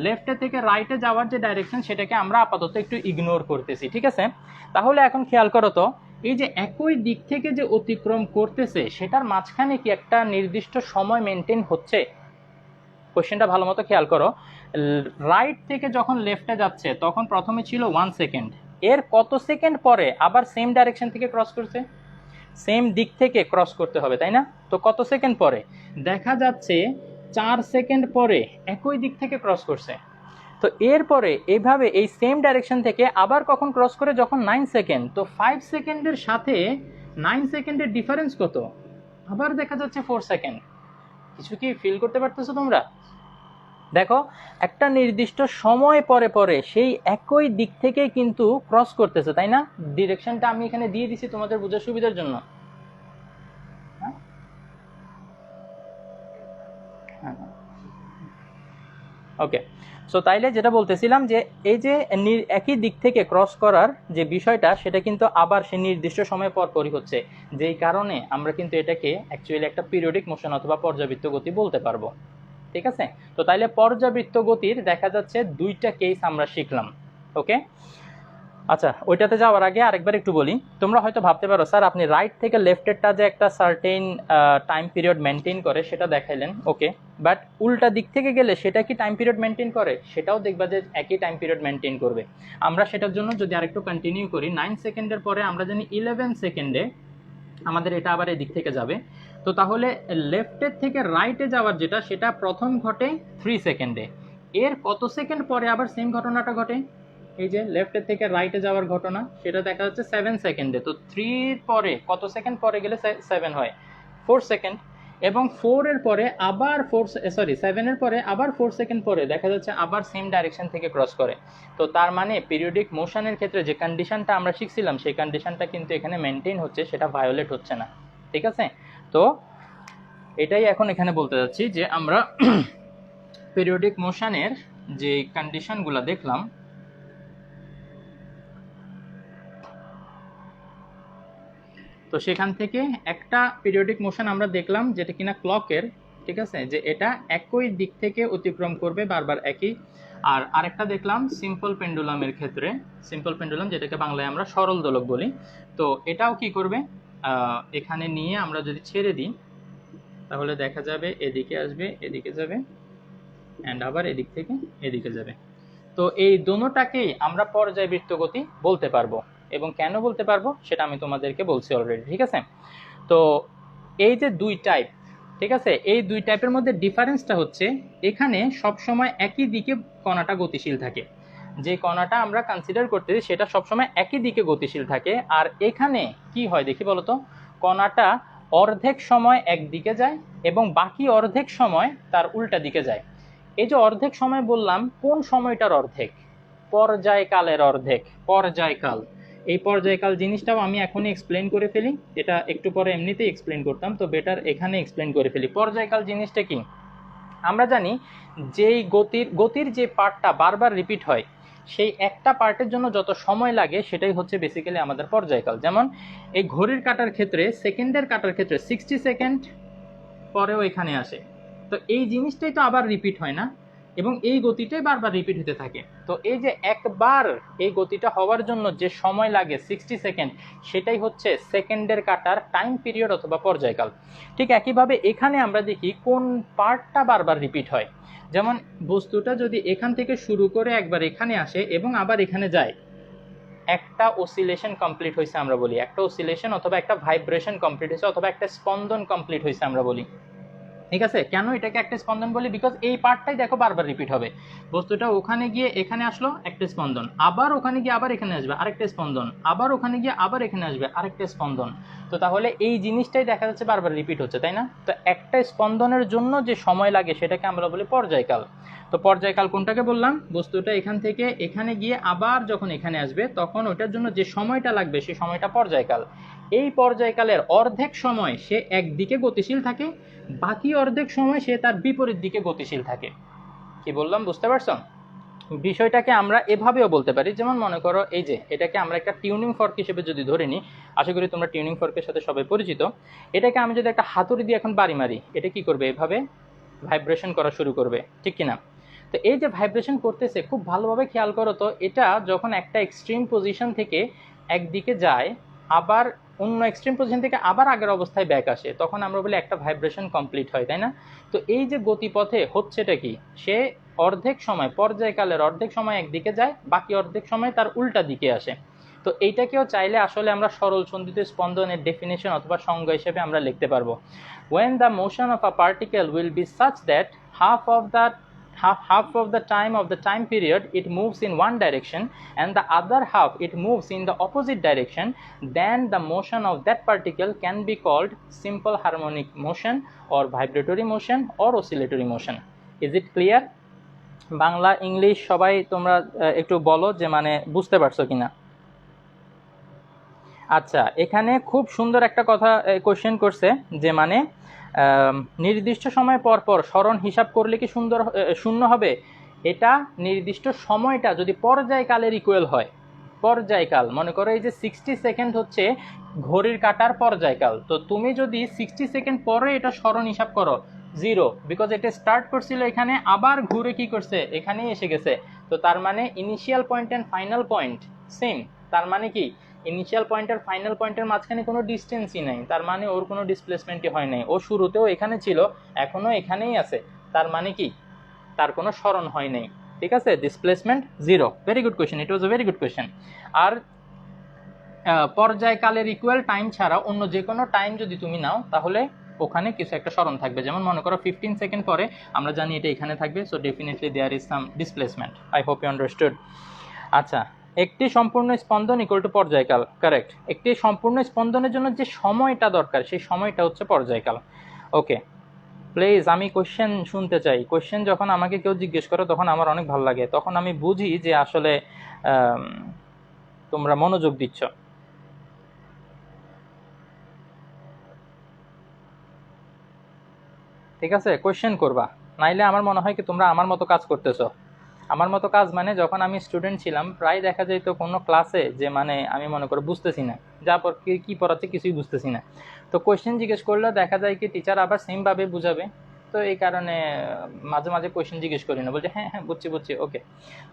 লেফটে থেকে রাইটে যাওয়ার যে ডাইরেকশন সেটাকে আমরা আপাতত একটু ইগনোর করতেছি, ঠিক আছে? তাহলে এখন খেয়াল করো তো এই যে একই দিক থেকে যে অতিক্রম করতেছে সেটার মাঝখানে কি একটা নির্দিষ্ট সময় মেনটেন হচ্ছে? কোশ্চেনটা ভালো মতো খেয়াল করো। রাইট থেকে যখন লেফটে যাচ্ছে তখন প্রথমে ছিল 1 সেকেন্ড, এর কত সেকেন্ড পরে আবার সেম ডাইরেকশন থেকে ক্রস করছে, সেম দিক থেকে ক্রস করতে হবে, তাই না? তো কত সেকেন্ড পরে দেখা যাচ্ছে 4 সেকেন্ড পরে একই দিক থেকে ক্রস করছে। তো এরপরে এইভাবে এই সেম ডাইরেকশন থেকে আবার কখন ক্রস করে, যখন 9 সেকেন্ড। তো 5 সেকেন্ডের সাথে 9 সেকেন্ডের ডিফারেন্স কত, আবার দেখা যাচ্ছে 4 সেকেন্ড। কিছু কি ফিল করতে পারতেছো তোমরা? দেখো একটা নির্দিষ্ট সময় পরে পরে সেই একই দিক থেকে কিন্তু ক্রস করতেছে, তাই না? ডিরেকশনটা আমি এখানে দিয়ে দিছি তোমাদের বোঝার সুবিধার জন্য। ওকে, সো তাইলে যেটা বলতেছিলাম যে এই যে একই দিক থেকে ক্রস করার যে বিষয়টা সেটা কিন্তু আবার সে নির্দিষ্ট সময় পর পরই হচ্ছে, যেই কারণে আমরা কিন্তু এটাকে অ্যাকচুয়ালি একটা পিরিয়ডিক মোশন অথবা পর্যাবৃত্ত গতি বলতে পারবো। ঠিক আছে? তো তাইলে পর্যাবৃত্ত গতির দেখা যাচ্ছে দুইটা কেস আমরা শিখলাম। ওকে, আচ্ছা, ওইটাতে যাওয়ার আগে আরেকবার একটু বলি। তোমরা হয়তো ভাবতে পারো স্যার আপনি রাইট থেকে লেফটেরটা যে একটা সার্টেন টাইম পিরিয়ড মেনটেন করে সেটা দেখাইলেন, ওকে, বাট উল্টা দিক থেকে গেলে সেটা কি টাইম পিরিয়ড মেনটেন করে? সেটাও দেখবা যে একই টাইম পিরিয়ড মেনটেন করবে। আমরা সেটার জন্য যদি আরেকটু কন্টিনিউ করি, 9 সেকেন্ডের পরে আমরা জানি 11 সেকেন্ডে আমাদের এটা আবার এদিক থেকে যাবে। তো তাহলে লেফটের থেকে রাইটে যাওয়ার যেটা, সেটা প্রথম ঘটে 3 সেকেন্ডে। এর কত সেকেন্ড পরে আবার সেম ঘটনাটা ঘটে? এই যে লেফটের থেকে রাইটে যাওয়ার ঘটনা, সেটা দেখা যাচ্ছে 7 সেকেন্ডে। তো 3 পরে কত সেকেন্ড পরে গেলে 7 হয়? 4 সেকেন্ড। এবং 4 এর পরে আবার 7 এর পরে আবার 4 সেকেন্ড পরে দেখা যাচ্ছে আবার সেম ডাইরেকশন থেকে ক্রস করে। তো তার মানে পিরিয়ডিক মোশনের ক্ষেত্রে যে কন্ডিশনটা আমরা শিখছিলাম সেই কন্ডিশনটা কিন্তু এখানে মেনটেন হচ্ছে, সেটা ভায়োলেট হচ্ছে না। ঠিক আছে? তো এটাই এখন এখানে বলতে যাচ্ছি যে আমরা পিরিয়ডিক মোশনের যে কন্ডিশনগুলো দেখলাম, তো সেখান থেকে একটা পিরিয়ডিক মোশন আমরা দেখলাম যেটা কিনা ক্লকের, ঠিক আছে, যে এটা একই দিক থেকে অতিক্রম করবে বারবার একই। আর আরেকটা দেখলাম সিম্পল পেন্ডুলামের ক্ষেত্রে, সিম্পল পেন্ডুলাম যেটাকে বাংলায় আমরা সরল দোলক বলি। তো এটাও কি করবে, এখানে নিয়ে আমরা যদি ছেড়ে দিই তাহলে দেখা যাবে এদিকে আসবে, এদিকে যাবে, অ্যান্ড আবার এদিক থেকে এদিকে যাবে। তো এই দোনোটাকেই আমরা পর্যায়বৃত্ত গতি বলতে পারবো, এবং কেন বলতে পারবো সেটা আমি তোমাদেরকে বলছি অলরেডি। ঠিক আছে? তো এই যে দুই টাইপ, ঠিক আছে, এই দুই টাইপের মধ্যে ডিফারেন্সটা হচ্ছে এখানে সবসময় একই দিকে কণাটা গতিশীল থাকে। যে কণাটা আমরা কনসিডার করতেছি সেটা সবসময় একই দিকে গতিশীল থাকে। আর এখানে কি হয় দেখি বলতো, কণাটা অর্ধেক সময় একদিকে যায় এবং বাকি অর্ধেক সময় তার উল্টা দিকে যায়। এই যে অর্ধেক সময় বললাম, কোন সময়টার অর্ধেক? পর্যায়কালের অর্ধেক, পর্যায়কাল। এই পর্যায়কাল জিনিসটাও আমি এখনই এক্সপ্লেন করে ফেলি, এটা একটু পরে এমনিতেই এক্সপ্লেন করতাম, তো বেটার এখানে এক্সপ্লেন করে ফেলি। পর্যায়কাল জিনিসটা কি? আমরা জানি যেই গতির যে পার্টটা বারবার রিপিট হয় সেই একটা পার্টের জন্য যত সময় লাগে সেটাই হচ্ছে বেসিক্যালি আমাদের পর্যায়কাল। যেমন এই ঘড়ির কাঁটার ক্ষেত্রে, সেকেন্ডের কাঁটার ক্ষেত্রে 60 সেকেন্ড পরেও এখানে আসে। তো এই জিনিসটাই তো আবার রিপিট হয় না, এবং এই গতিটাই বারবার রিপিট হতে থাকে। তো এই যে একবার এই গতিটা হওয়ার জন্য যে সময় লাগে 60 সেকেন্ড, সেটাই হচ্ছে সেকেন্ডের কাটার টাইম পিরিয়ড অথবা পর্যায়কাল। ঠিক একইভাবে এখানে আমরা দেখি কোন পার্টটা বারবার রিপিট হয়। যেমন বস্তুটা যদি এখান থেকে শুরু করে একবার এখানে আসে এবং আবার এখানে যায়, একটা অসিলেশন কমপ্লিট হয়েছে আমরা বলি, একটা অসিলেশন অথবা একটা ভাইব্রেশন কমপ্লিট হয়েছে, অথবা একটা স্পন্দন কমপ্লিট হয়েছে আমরা বলি। ঠিক আছে? কেন এটাকে একটা স্পন্দন বলি? বিকজ এই পার্টটাই দেখো বারবার রিপিট হবে। বস্তুটা ওখানে গিয়ে এখানে আসলো, একটা স্পন্দন, আবার ওখানে গিয়ে আবার এখানে আসবে আরেকটা স্পন্দন, আবার ওখানে গিয়ে আবার এখানে আসবে আরেকটা স্পন্দন। তো তাহলে এই জিনিসটাই দেখা যাচ্ছে বারবার রিপিট হচ্ছে, তাই না? তো একটা স্পন্দনের জন্য যে সময় লাগে সেটাকে আমরা বলি পর্যায়কাল। তো পর্যায়কাল কোনটাকে বললাম? বস্তুটা এখান থেকে এখানে গিয়ে আবার যখন এখানে আসবে তখন ওটার জন্য যে সময়টা লাগবে সেই সময়টা পর্যায়কাল। এই পর্যায়কালের অর্ধেক সময় সে একদিকে গতিশীল থাকে, বাকি অর্ধেক সময় সে তার বিপরীত দিকে গতিশীল থাকে। কি বললাম বুঝতে পারছো? বিষয়টাকে আমরা এভাবেও বলতে পারি, যেমন মনে করো এই যে এটাকে আমরা একটা টিউনিং ফর্ক হিসেবে যদি ধরে নিই, আশা করি তোমরা টিউনিং ফর্কের সাথে সবাই পরিচিত। এটাকে আমি যদি একটা হাতুড়ি দিয়ে এখন বাড়ি মারি, এটা কি করবে? এভাবে ভাইব্রেশন করা শুরু করবে, ঠিক কিনা? তো এই যে ভাইব্রেশন করতেছে, খুব ভালোভাবে খেয়াল করো তো, এটা যখন একটা এক্সট্রিম পজিশন থেকে একদিকে যায়, আবার অন্য এক্সট্রিম পজিশন থেকে আবার আগের অবস্থায় ব্যাক আসে, তখন আমরা বলি একটা ভাইব্রেশন কমপ্লিট হয়, তাই না? তো এই যে গতিপথে হচ্ছেটা কি, সে অর্ধেক সময়, পর্যায়কালের অর্ধেক সময় একদিকে যায়, বাকি অর্ধেক সময় তার উল্টা দিকে আসে। তো এইটাকেও চাইলে আসলে আমরা সরল সন্ধিত স্পন্দনের ডেফিনেশন অথবা সংজ্ঞা হিসেবে আমরা লিখতে পারবো। when the motion of a particle will be such that half of the time of the time period it moves in one direction and the other half it moves in the opposite direction, then the motion of that particle can be called simple harmonic motion or vibratory motion or oscillatory motion. Is it clear? Bangla English সবাই তোমরা একটু বলো যে মানে বুঝতে পারছো কিনা। আচ্ছা, এখানে খুব সুন্দর একটা কথা কোশ্চেন করছে যে মানে নির্দিষ্ট সময় পর পর স্মরণ হিসাব করলে কি শূন্য হবে? এটা নির্দিষ্ট সময়টা যদি পর্যায়কালের ইকুয়াল হয়, পর্যায়কাল মনে করো এই যে 60 সেকেন্ড হচ্ছে ঘড়ির কাঁটার পর্যায়কাল, তো তুমি যদি 60 সেকেন্ড পরে এটা স্মরণ হিসাব করো জিরো, বিকজ এটা স্টার্ট করছিল এখানে, আবার ঘুরে কি করছে এখানেই এসে গেছে। তো তার মানে initial point and final point same. তার মানে কি ইনিশিয়াল পয়েন্ট আর ফাইনাল পয়েন্টের মাঝখানে কোনো ডিস্টেন্সই নাই, তার মানে ওর কোনো ডিসপ্লেসমেন্টই হয় নাই। ও শুরুতেও এখানে ছিল, এখনো এখানেই আছে, তার মানে কি তার কোনো সরণ হয় নাই। ঠিক আছে, displacement zero. Very good question, it was a very good question. আর পর্যায়কালের ইকুয়াল টাইম ছাড়া অন্য যে কোনো টাইম যদি তুমি নাও তাহলে ওখানে কিছু একটা সরণ থাকবে। যেমন মনে করো 15 সেকেন্ড পরে আমরা জানি এটা এখানে থাকবে, so definitely there is some displacement. I hope you understood. আচ্ছা, একটি সম্পূর্ণ স্পন্দন ইকুয়াল টু পর্যায়কাল, কারেক্ট। একটি সম্পূর্ণ স্পন্দনের জন্য যে সময়টা দরকার সেই সময়টা হচ্ছে পর্যায়কাল। ওকে, প্লিজ আমি কোয়েশ্চেন শুনতে চাই। কোয়েশ্চেন যখন আমাকে কেউ জিজ্ঞেস করে তখন আমার অনেক ভালো লাগে, তখন আমি বুঝি যে আসলে তোমরা মনোযোগ দিচ্ছ। ঠিক আছে, কোয়েশ্চেন করবা, নাইলে আমার মনে হয় কি তোমরা আমার মতো কাজ করতেছো। আমার মতো কাজ মানে যখন আমি স্টুডেন্ট ছিলাম প্রায় দেখা যেত কোনো ক্লাসে যে মানে আমি মনে করো বুঝতেছি না, যা কি পড়াচ্ছে কিছুই বুঝতেছি না, তো কোয়েশ্চেন জিজ্ঞেস করলে দেখা যায় কি টিচার আবার সেমভাবে বুঝাবে। তো এই কারণে মাঝে মাঝে কোয়েশ্চেন জিজ্ঞেস করি না, বলছে হ্যাঁ হ্যাঁ বুঝছি বুঝছি ওকে।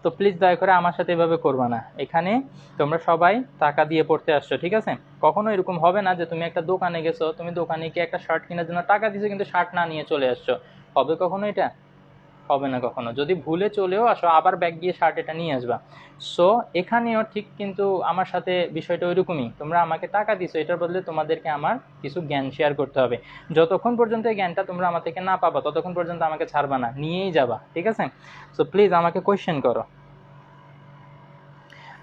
তো প্লিজ দয়া করে আমার সাথে এভাবে করবা না। এখানে তোমরা সবাই টাকা দিয়ে পড়তে আসছো, ঠিক আছে? কখনো এরকম হবে না যে তুমি একটা দোকানে গেছো, তুমি দোকানে গিয়ে একটা শার্ট কেনার জন্য টাকা দিয়েছো কিন্তু শার্ট না নিয়ে চলে আসছো। হবে কখনো এটা? হবে না কখনো। যদি ভুলে চলেও আসো আবার ব্যাগ গিয়ে শার্ট এটা নিয়ে আসবা। সো এখানেও ঠিক কিন্তু আমার সাথে বিষয়টা ওইরকমই, তোমরা আমাকে টাকা দিছো, এটার বদলে তোমাদেরকে আমার কিছু জ্ঞান শেয়ার করতে হবে। যতক্ষণ পর্যন্ত এই জ্ঞানটা তোমরা আমার থেকে না পাবা ততক্ষণ পর্যন্ত আমাকে ছাড়বা না, নিয়েই যাবা, ঠিক আছে? সো প্লিজ আমাকে কোয়েশ্চেন করো।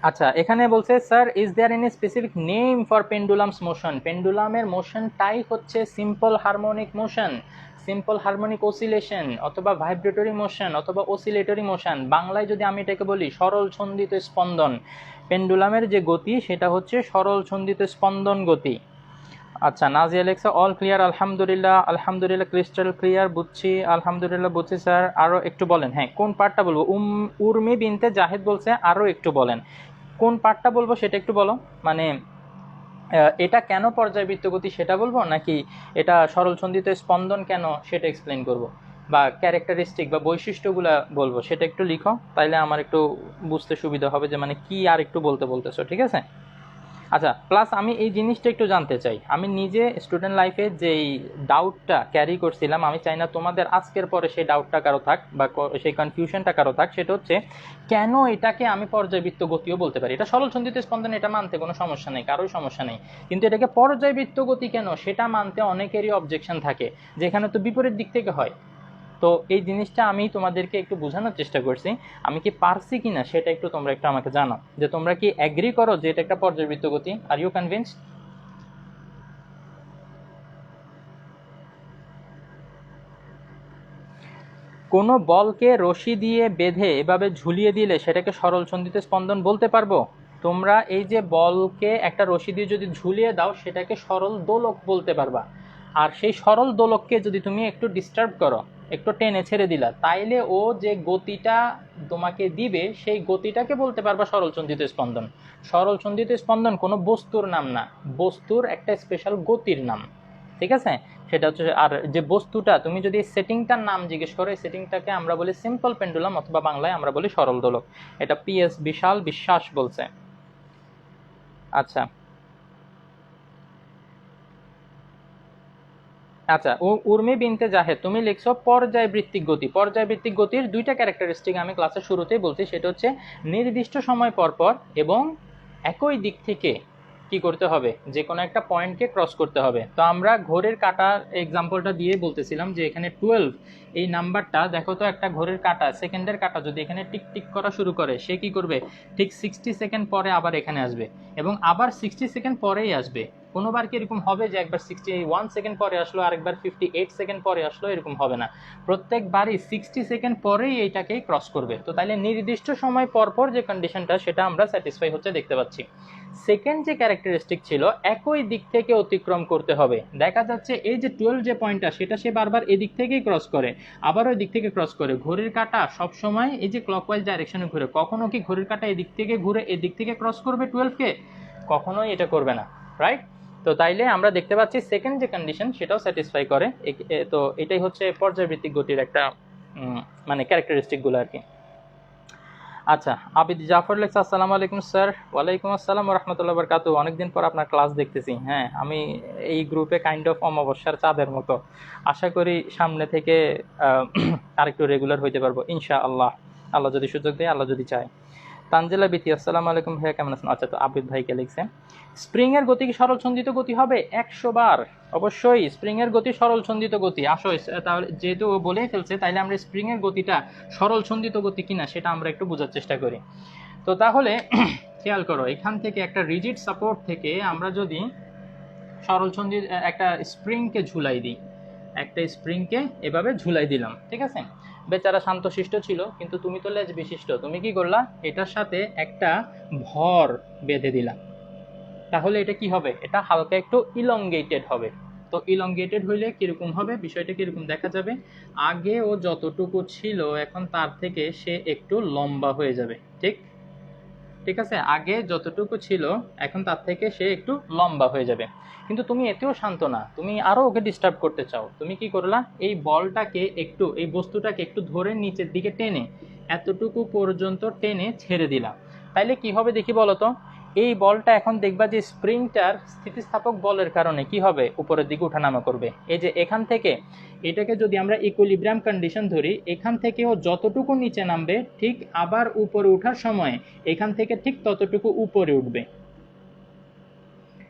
আচ্ছা, এখানে বলছে sir is there any specific name for pendulums motion? পেন্ডুলামের মোশন টাইপ হচ্ছে simple harmonic motion, simple harmonic oscillation, অথবা ভাইব্রেটরি মোশন, অথবা অসিলেটরি মোশন। বাংলায় যদি আমি এটাকে বলি সরল ছন্দিত স্পন্দন। পেন্ডুলামের যে গতি সেটা হচ্ছে সরল ছন্দিত স্পন্দন গতি। আচ্ছা, নাজিয়া লেখা অল ক্লিয়ার, আলহামদুলিল্লাহ। আলহামদুলিল্লাহ ক্রিস্টাল ক্লিয়ার, বুঝছি, আলহামদুলিল্লাহ বুঝছি স্যার। আরও একটু বলেন। হ্যাঁ, কোন পার্টটা বলবো? উর্মি বিনতে জাহেদ বলছে আরও একটু বলেন। কোন পার্টটা বলবো সেটা একটু বলো। মানে এটা কেন পর্যায়বৃত্ত গতি সেটা বলবো, নাকি এটা সরল ছন্দিত স্পন্দন কেন সেটা এক্সপ্লেন করব, বা ক্যারেক্টারিস্টিক বা বৈশিষ্ট্যগুলো বলবো সেটা একটু লিখো, তাইলে আমার একটু বুঝতে সুবিধা হবে যে মানে কি আর একটু বলতেছো, ঠিক আছে? আচ্ছা, প্লাস আমি এই জিনিসটা একটু জানতে চাই, আমি নিজে স্টুডেন্ট লাইফে যেই ডাউটটা ক্যারি করছিলাম, আমি চাই না তোমাদের আজকের পরে সেই ডাউটটা কারো থাক বা সেই কনফিউশনটা কারো থাক। সেটা হচ্ছে কেন এটাকে আমি পর্যায়বৃত্ত গতিও বলতে পারি? এটা সরল ছন্দিত স্পন্দন, এটা মানতে কোনো সমস্যা নেই, কারোই সমস্যা নেই, কিন্তু এটাকে পর্যায়বৃত্ত গতি কেন সেটা মানতে অনেকেরই অবজেকশন থাকে, যেখানে তো বিপরীত দিক থেকে হয়। তো এই জিনিসটা আমি তোমাদেরকে একটু বোঝানোর চেষ্টা করছি, আমি কি পারছি কিনা সেটা একটু তোমরা একটু আমাকে জানাও, যে তোমরা কি এগ্রি করো যে এটা একটা পর্যায়বৃত্ত গতি? Are you convinced? কোনো বলকে রশি দিয়ে বেঁধে এভাবে ঝুলিয়ে দিলে সেটাকে সরল ছন্দিত স্পন্দন বলতে পারবো? তোমরা এই যে বলকে একটা রশি দিয়ে যদি ঝুলিয়ে দাও সেটাকে সরল দোলক বলতে পারবা। আর সেই সরল দোলককে যদি তুমি একটু ডিস্টার্ব করো, একটু টেনে ছেড়ে দিলা, তাইলে ও যে গতিটা তোমাকে দিবে সেই গতিটাকে বলতে পারবা সরল ছন্দিত স্পন্দন। সরল ছন্দিত স্পন্দন কোনো বস্তুর নাম না, বস্তুর একটা স্পেশাল গতির নাম, ঠিক আছে? সেটা হচ্ছে, আর যে বস্তুটা তুমি যদি সেটিংটার নাম জিজ্ঞেস করো, এই সেটিংটাকে আমরা বলি সিম্পল পেন্ডুলাম, অথবা বাংলায় আমরা বলি সরল দোলক। এটা পিএস বিশাল বিশ্বাস বলছে। আচ্ছা আচ্ছা, উর্মি বিনতে জাহেদ তুমি লিখছো পর্যায়বৃত্তিক গতি। পর্যায়বৃত্তিক গতির দুইটা ক্যারেক্টারিস্টিক আমি ক্লাসের শুরুতেই বলছি, সেটা হচ্ছে নির্দিষ্ট সময় পর পর এবং একই দিক থেকে কি করতে হবে, যে কোনো একটা পয়েন্টকে ক্রস করতে হবে। তো আমরা ঘড়ির কাঁটার এক্সাম্পলটা দিয়ে বলতেছিলাম যে এখানে 12 এই নাম্বারটা দেখো তো, একটা ঘড়ির কাঁটা, সেকেন্ডের কাঁটা যদি এখানে টিক টিক করা শুরু করে, সে কি করবে ঠিক 60 সেকেন্ড পরে আবার এখানে আসবে, এবং আবার 60 সেকেন্ড পরেই আসবে। কোনোবার কি এরকম হবে যে একবার 61 সেকেন্ড পরে আসলো, আরেকবার 58 সেকেন্ড পরে আসলো? এরকম হবে না, প্রত্যেকবারই 60 সেকেন্ড পরেই এইটাকেই ক্রস করবে। তো তাইলে নির্দিষ্ট সময় পর পর যে কন্ডিশনটা সেটা আমরা স্যাটিসফাই হচ্ছে দেখতে পাচ্ছি। সেকেন্ড যে ক্যারেক্টারিস্টিক ছিল একই দিক থেকে অতিক্রম করতে হবে, দেখা যাচ্ছে এই যে 12 যে পয়েন্টটা সেটা সে বারবার এদিক থেকেই ক্রস করে, আবার ওই দিক থেকে ক্রস করে। ঘড়ির কাঁটা সবসময় এই যে ক্লকওয়াইজ ডাইরেকশনে ঘুরে, কখনো কি ঘড়ির কাঁটা এদিক থেকে ঘুরে এদিক থেকে ক্রস করবে 12 কে? কখনোই এটা করবে না, রাইট? তো তো তাইলে আমরা দেখতে পাচ্ছি সেকেন্ড যে কন্ডিশন সেটাও স্যাটিসফাই করে। তো এটাই হচ্ছে পর্যায়ভিত্তিক গতির একটা মানে ক্যারেক্টারিস্টিকগুলো আর কি। আচ্ছা, আবিদ জাফর লেখছে আসসালামু আলাইকুম স্যার। ওয়ালাইকুম আসসালাম ওয়া রাহমাতুল্লাহি ওয়া বারাকাতুহু। অনেকদিন পর আপনার ক্লাস দেখতেছি। হ্যাঁ, আমি এই গ্রুপে কাইন্ড অফ অমাবস্যার চাঁদের মতো। আশা করি সামনে থেকে আরেকটু রেগুলার হইতে পারবো ইনশাআল্লাহ, আল্লাহ যদি সুযোগ দেয়, আল্লাহ যদি চায়। তানজিলা বিতি আসসালামু আলাইকুম ভাইয়া, কেমন আছেন? আচ্ছা, তো আবিদ ভাইকে লিখছে স্প্রিং এর গতি কি সরল ছন্দিত গতি হবে? 100 বার অবশ্যই স্প্রিং এর গতি সরল ছন্দিত গতি। আসো তাহলে যেহেতু ও বলেই ফেলছে, তাইলে আমরা স্প্রিং এর গতিটা সরল ছন্দিত গতি কিনা সেটা আমরা একটু বোঝার চেষ্টা করি। তো তাহলে খেয়াল করো, এখান থেকে একটা রিজিড সাপোর্ট থেকে আমরা যদি সরল ছন্দিত একটা স্প্রিংকে ঝুলাই দিই, একটা স্প্রিংকে এভাবে ঝুলাই দিলাম, ঠিক আছে? বেচারা শান্তশিষ্ট ছিল, কিন্তু তুমি তো লেজ বিশিষ্ট, তুমি কি করলা? এটার সাথে একটা ভর বেঁধে দিলা। তাহলে এটা কি হবে? এটা হালকা একটু ইলংগেটেড হবে। তো ইলংগেটেড হইলে কিরকম হবে, বিষয়টা কিরকম দেখা যাবে? আগে ও যতটুকু ছিল এখন তার থেকে সে একটু লম্বা হয়ে যাবে। ঠিক ঠিক আছে, আগে যতটুকু ছিল এখন তার থেকে সে একটু লম্বা হয়ে যাবে। কিন্তু তুমি এতেও শান্ত না, তুমি আরো ওকে ডিস্টার্ব করতে চাও। তুমি কি করলা? এই বলটাকে একটু, এই বস্তুটাকে একটু ধরে নিচের দিকে টেনে এতটুকু পর্যন্ত টেনে ছেড়ে দিলা। তাইলে কি হবে দেখি বলো তো? এই বলটা এখন দেখবা যে স্প্রিংটার স্থিতিস্থাপক বলের কারণে কি হবে? উপরের দিকে ওঠানামা করবে। এই যে এখান থেকে এটাকে যদি আমরা ইকুইলিব্রিয়াম কন্ডিশন ধরি, এখান থেকেও যতটুকু নিচে নামবে ঠিক আবার উপরে ওঠার সময় এখান থেকে ঠিক ততটুকু উপরে উঠবে।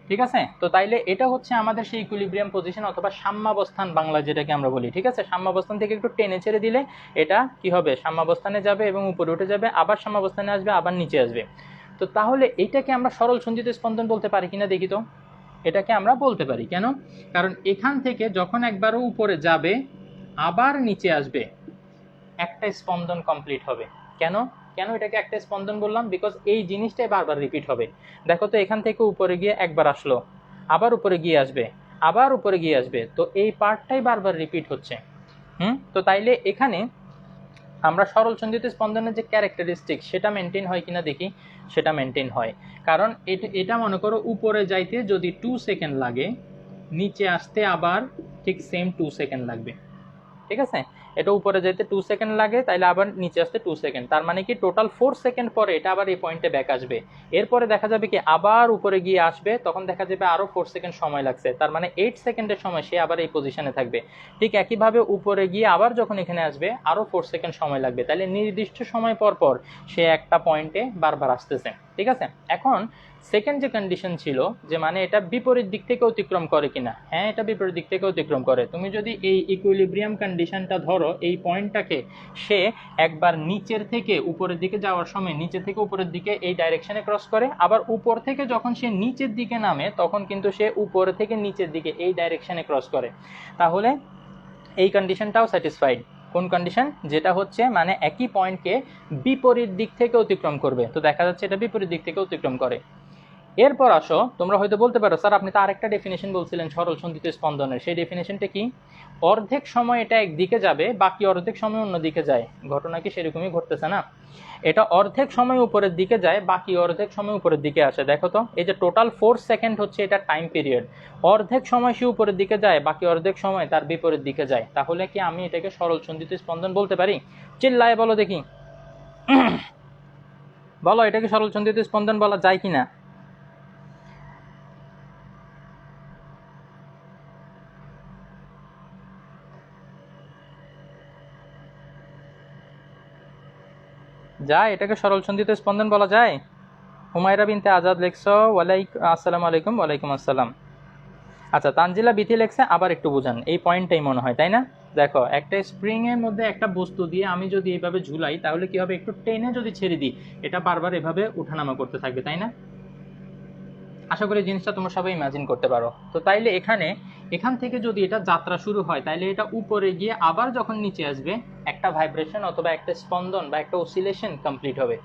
ঠিক আছে? তো তাইলে এটা হচ্ছে আমাদের সেই ইকুইলিব্রিয়াম পজিশন অথবা সাম্যাবস্থান বাংলা যেটাকে আমরা বলি। ঠিক আছে, সাম্যাবস্থান থেকে একটু টেনে ছেড়ে দিলে এটা কি হবে? সাম্যাবস্থানে যাবে এবং উপরে উঠে যাবে, আবার সাম্যাবস্থানে আসবে, আবার নিচে আসবে। তো তাহলে এইটাকে আমরা সরল সঞ্চিত স্পন্দন বলতে পারি কিনা দেখি তো। এটাকে আমরা বলতে পারি। কেন? কারণ এখান থেকে যখন একবারও উপরে যাবে আবার নিচে আসবে, একটা স্পন্দন কমপ্লিট হবে। কেন কেন এটাকে একটা স্পন্দন বললাম? বিকজ এই জিনিসটাই বারবার রিপিট হবে। দেখো তো, এখান থেকে উপরে গিয়ে একবার আসলো, আবার উপরে গিয়ে আসবে, আবার উপরে গিয়ে আসবে, তো এই পার্টটাই বারবার রিপিট হচ্ছে। তো তাইলে এখানে আমরা সরল সঞ্চিত স্পন্দনের যে ক্যারেক্টারিস্টিক সেটা মেনটেন হয় কিনা দেখি। সেটা মেনটেন হয়, কারণ এটা মনে করো উপরে যাইতে যদি 2 সেকেন্ড লাগে, নিচে আসতে আবার ঠিক সেম 2 সেকেন্ড লাগবে। ঠিক আছে, এটা উপরে যেতে 2 সেকেন্ড লাগে, তাইলে আবার নিচে আসতে 2 সেকেন্ড, তার মানে কি টোটাল 4 সেকেন্ড পরে এটা আবার এই পয়েন্টে ব্যাক আসবে। এরপরে দেখা যাবে কি আবার উপরে গিয়ে আসবে, তখন দেখা যাবে আরো 4 সেকেন্ড সময় লাগছে, তার মানে 8 সেকেন্ডের সময় সে আবার এই পজিশনে থাকবে। ঠিক একইভাবে উপরে গিয়ে আবার যখন এখানে আসবে আরো 4 সেকেন্ড সময় লাগবে, তাহলে নির্দিষ্ট সময় পর পর সে একটা পয়েন্টে বারবার আসতেছে। ঠিক আছে, এখন সেকেন্ড যে কন্ডিশন ছিল যে মানে এটা বিপরীত দিক থেকে অতিক্রম করে কিনা, হ্যাঁ এটা বিপরীত দিক থেকে অতিক্রম করে। তুমি যদি এই ইকুইলিব্রিয়াম কন্ডিশনটা ধরো, এই পয়েন্টটাকে সে একবার নিচের থেকে উপরের দিকে যাওয়ার সময় নিচে থেকে উপরের দিকে এই ডাইরেকশনে ক্রস করে, আবার উপর থেকে যখন সে নিচের দিকে নামে তখন কিন্তু সে উপর থেকে নিচের দিকে এই ডাইরেকশনে ক্রস করে। তাহলে এই কন্ডিশনটাও স্যাটিসফাইড। কোন কন্ডিশন? যেটা হচ্ছে মানে একই পয়েন্টকে বিপরীত দিক থেকে অতিক্রম করবে। তো দেখা যাচ্ছে এটা বিপরীত দিক থেকে অতিক্রম করে। এরপর আসো, তোমরা হয়তো বলতে পারো স্যার আপনি তো আরেকটা ডেফিনেশন বলছিলেন সরল সন্ধিত স্পন্দনের, সেই ডেফিনেশনটা কি? অর্ধেক সময় এটা একদিকে যাবে, বাকি অর্ধেক সময় অন্য দিকে যায়। ঘটনা কি সেরকমই ঘটতেছে না? এটা অর্ধেক সময় উপরের দিকে যায়, বাকি অর্ধেক সময় উপরের দিকে আসে। দেখো তো, এই যে টোটাল 4 সেকেন্ড হচ্ছে এটা টাইম পিরিয়ড, অর্ধেক সময় সে উপরের দিকে যায়, বাকি অর্ধেক সময় তার বিপরীত দিকে যায়। তাহলে কি আমি এটাকে সরল সন্ধিত স্পন্দন বলতে পারি? চিল্লায় বলো দেখি, বলো এটাকে সরল সন্ধিত স্পন্দন বলা যায় কিনা? যায়, এটাকে সরল সন্ধিত স্পন্দন বলা যায়। হুমায়রা বিনতে আজাদ লেখছো ওয়ালাইকুম আসসালামু আলাইকুম। ওয়ালাইকুম আসসালাম। আচ্ছা, তানজিলা বিথি লেখছে আবার একটু বুঝান, এই পয়েন্টটাই মনে হয়, তাই না? দেখো, একটা স্প্রিং এর মধ্যে একটা বস্তু দিয়ে আমি যদি এইভাবে ঝুলাই তাহলে কি হবে? একটু টেনে যদি ছেড়ে দিই এটা বারবার এভাবে উঠানামা করতে থাকবে, তাই না? আশা করি জিনিসটা তোমরা সবাই ইমাজিন করতে পারো। তো তাইলে এখান থেকে যদি এটা যাত্রা শুরু হয় তাইলে এটা উপরে গিয়ে আবার যখন নিচে আসবে একটা ভাইব্রেশন অথবা একটা স্পন্দন বা একটা অসিলেশন কমপ্লিট হবে,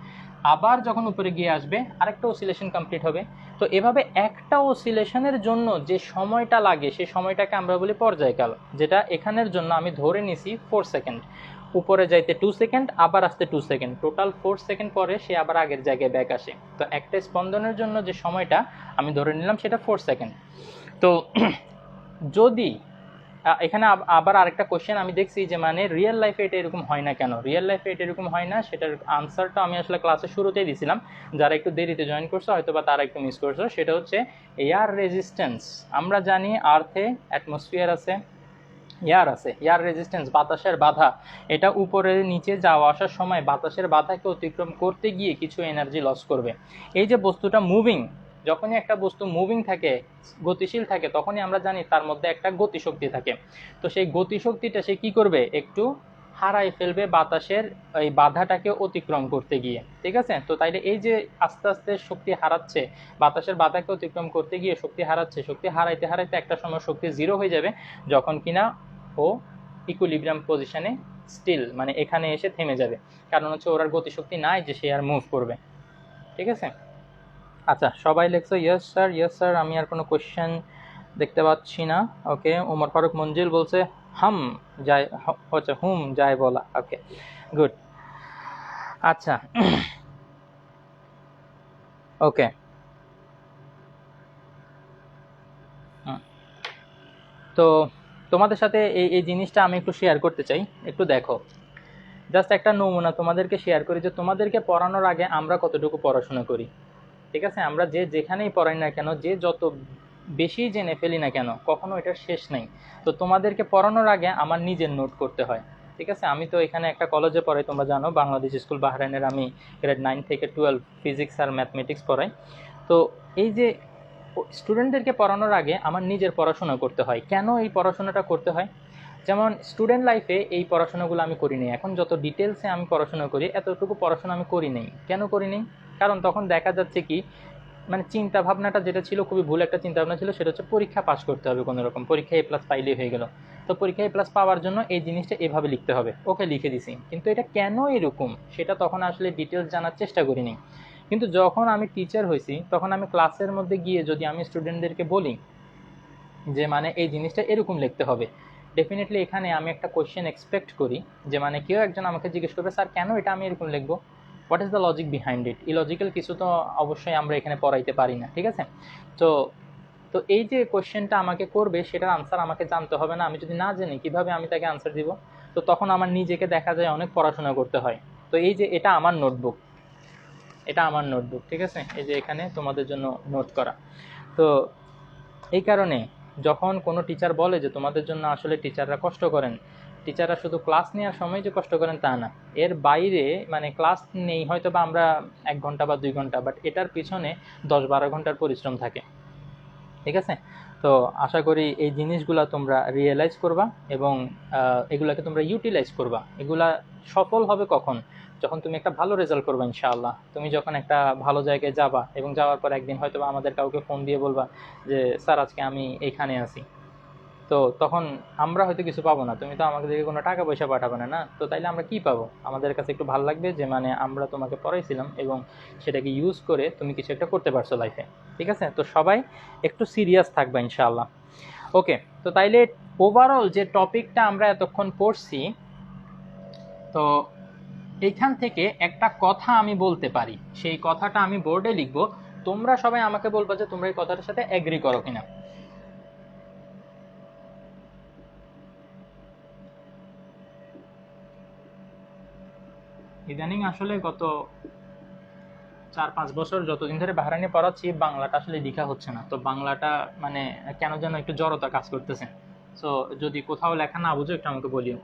আবার যখন উপরে গিয়ে আসবে আরেকটা অসিলেশন কমপ্লিট হবে। তো এভাবে একটা অসিলেশনের জন্য যে সময়টা লাগে সেই সময়টাকে আমরা বলি পর্যায়কাল, যেটা এখানের জন্য আমি ধরে নিছি 4 সেকেন্ড। উপরে যাইতে 2 সেকেন্ড, আবার আসতে 2 সেকেন্ড, টোটাল 4 সেকেন্ড পরে সে আবার আগের জায়গায় ব্যাক আসে। তো একটা স্পন্দনের জন্য যে সময়টা আমি ধরে নিলাম সেটা 4 সেকেন্ড। তো যদি এখানে আবার আরেকটা কোশ্চেন আমি দেখছি যে মানে রিয়েল লাইফে এটা এরকম হয় না কেন, রিয়েল লাইফে এটা এরকম হয় না, সেটার আনসারটা আমি আসলে ক্লাসের শুরুতেই দিয়েছিলাম। যারা একটু দেরিতে জয়েন করছো হয়তো বা তারা একটু মিস করছো। সেটা হচ্ছে এয়ার রেজিস্ট্যান্স। আমরা জানি আর্থে অ্যাটমসফিয়ার আছে, এয়ার আছে, এয়ার রেজিস্ট্যান্স বাতাসের বাধা, এটা উপরে নিচে যাওয়া আসার সময় বাতাসের বাধাকে অতিক্রম করতে গিয়ে কিছু এনার্জি লস করবে। এই যে বস্তুটা মুভিং, যখনই একটা বস্তু মুভিং থাকে, গতিশীল থাকে, তখনই আমরা জানি তার মধ্যে একটা গতিশক্তি থাকে। তো সেই গতিশক্তিটা সে কি করবে, একটু হারাই ফেলবে বাতাসের এই বাধাটাকে অতিক্রম করতে গিয়ে। ঠিক আছে, তো তাইলে এই যে আস্তে আস্তে শক্তি হারাচ্ছে, বাতাসের বাধাকে অতিক্রম করতে গিয়ে শক্তি হারাচ্ছে, শক্তি হারাইতে হারাইতে একটা সময় শক্তি জিরো হয়ে যাবে, যখন কিনা ও ইকুইলিব্রিয়াম পজিশনে স্টিল, মানে এখানে এসে থেমে যাবে। কারণ হচ্ছে ওর আর গতিশক্তি নাই যে সে আর মুভ করবে। ঠিক আছে, আচ্ছা সবাই লিখছো ইয়েস স্যার, ইয়েস স্যার, আমি আর কোনো কোশ্চেন দেখতে পাচ্ছি না। ওকে, ওমর ফারুক মঞ্জিল বলছে হাম যায়, হচ্ছে হুম যায় বলা। Okay good. আচ্ছা ওকে, তো তোমাদের সাথে এই জিনিসটা আমি একটু শেয়ার করতে চাই। একটু দেখো, জাস্ট একটা নমুনা তোমাদেরকে শেয়ার করি যে তোমাদেরকে পড়ানোর আগে আমরা কতটুকু পড়াশোনা করি। ঠিক আছে, আমরা যে যেখানেই পড়াই না কেন, যে যত বেশি জেনে ফেলি না কেন, কখনো এটার শেষ নেই। তো তোমাদেরকে পড়ানোর আগে আমার নিজের নোট করতে হয়। ঠিক আছে, আমি তো এখানে একটা কলেজে পড়াই, তোমরা জানো, বাংলাদেশ স্কুল বাহরাইনের। আমি গ্রেড 9 থেকে 12 ফিজিক্স আর ম্যাথমেটিক্স পড়াই। তো এই যে স্টুডেন্টদেরকে পড়ানোর আগে আমার নিজের পড়াশোনা করতে হয়। কেন এই পড়াশোনাটা করতে হয়? যেমন স্টুডেন্ট লাইফে এই পড়াশোনাগুলো আমি করি নি, এখন যত ডিটেলসে আমি পড়াশোনা করি এতটুকু পড়াশোনা আমি করি নেই। কেন করি নেই? কারণ তখন দেখা যাচ্ছে কি, মানে চিন্তা ভাবনাটা যেটা ছিল খুবই ভুল একটা চিন্তা ভাবনা ছিল, সেটা হচ্ছে পরীক্ষা পাস করতে হবে কোনো রকম, পরীক্ষা A+ পাইলেই হয়ে গেল। তো পরীক্ষা A+ পাওয়ার জন্য এই জিনিসটা এভাবে লিখতে হবে, ওকে লিখে দিছি। কিন্তু এটা কেন এরকম সেটা তখন আসলে ডিটেলস জানার চেষ্টা করিনি। কিন্তু যখন আমি টিচার হয়েছি, তখন আমি ক্লাসের মধ্যে গিয়ে যদি আমি স্টুডেন্টদেরকে বলি যে মানে এই জিনিসটা এরকম লিখতে হবে, ডেফিনেটলি এখানে আমি একটা কোয়েশ্চেন এক্সপেক্ট করি যে মানে কেউ একজন আমাকে জিজ্ঞেস করবে, স্যার কেন এটা আমি এরকম লিখবো, what is the logic behind it. Illogical কিছু তো অবশ্যই আমরা এখানে পড়াইতে পারি না। ঠিক আছে, তো তো এই যে কোয়েশ্চেনটা আমাকে করবে সেটার আনসার আমাকে জানতে হবে না? আমি যদি না জানি কিভাবে আমি তাকে আনসার দিব? তো তখন আমার নিজেকে দেখা যায় অনেক পড়াশোনা করতে হয়। তো এই যে এটা আমার নোটবুক, এটা আমার নোটবুক। ঠিক আছে, এই যে এখানে তোমাদের জন্য নোট করা। তো এই কারণে যখন কোনো টিচার বলে যে তোমাদের জন্য আসলে টিচাররা কষ্ট করেন, টিচাররা শুধু ক্লাস নেওয়ার সময় যে কষ্ট করেন তা না, এর বাইরে মানে ক্লাস নেই হয়তো বা আমরা 1 ঘন্টা বা 2 ঘন্টা, বাট এটার পিছনে 10-12 ঘন্টার পরিশ্রম থাকে। ঠিক আছে, তো আশা করি এই জিনিসগুলা তোমরা রিয়েলাইজ করবা এবং এগুলাকে তোমরা ইউটিলাইজ করবা। এগুলা সফল হবে কখন? যখন তুমি একটা ভালো রেজাল্ট করবা ইনশাআল্লাহ। তুমি যখন একটা ভালো জায়গায় যাবা এবং যাওয়ার পর একদিন হয়তো আমাদের কাউকে ফোন দিয়ে বলবা যে স্যার আজকে আমি এইখানে আছি, তো তখন আমরা হয়তো কিছু পাবো না, তুমি তো আমাদেরকে কোনো টাকা পয়সা পাঠাবে না, না তো তাইলে আমরা কি পাবো? আমাদের কাছে একটু ভালো লাগবে যে মানে আমরা তোমাকে পড়াইছিলাম এবং সেটাকে ইউজ করে তুমি কিছু একটা করতে পারছো লাইফে। ঠিক আছে, তো সবাই একটু সিরিয়াস থাকবে ইনশাআল্লাহ। ওকে, তো তাইলে ওভারঅল যে টপিকটা আমরা এতক্ষণ পড়ছি, তো এইখান থেকে একটা কথা আমি বলতে পারি, সেই কথাটা আমি বোর্ডে লিখবো, তোমরা সবাই আমাকে বলবা যে তোমরা এই কথাটার সাথে এগ্রি করো কিনা। ইদানিং আসলে গত 4-5 বছর যতদিন ধরে বাহরাইনে পড়াচ্ছি, বাংলাটা আসলে লেখা হচ্ছে না। তো বাংলাটা মানে কেন যেন একটু জড়তা কাজ করতেছে। সো যদি কোথাও লেখা না বুঝো একটু আমাকে বলিও।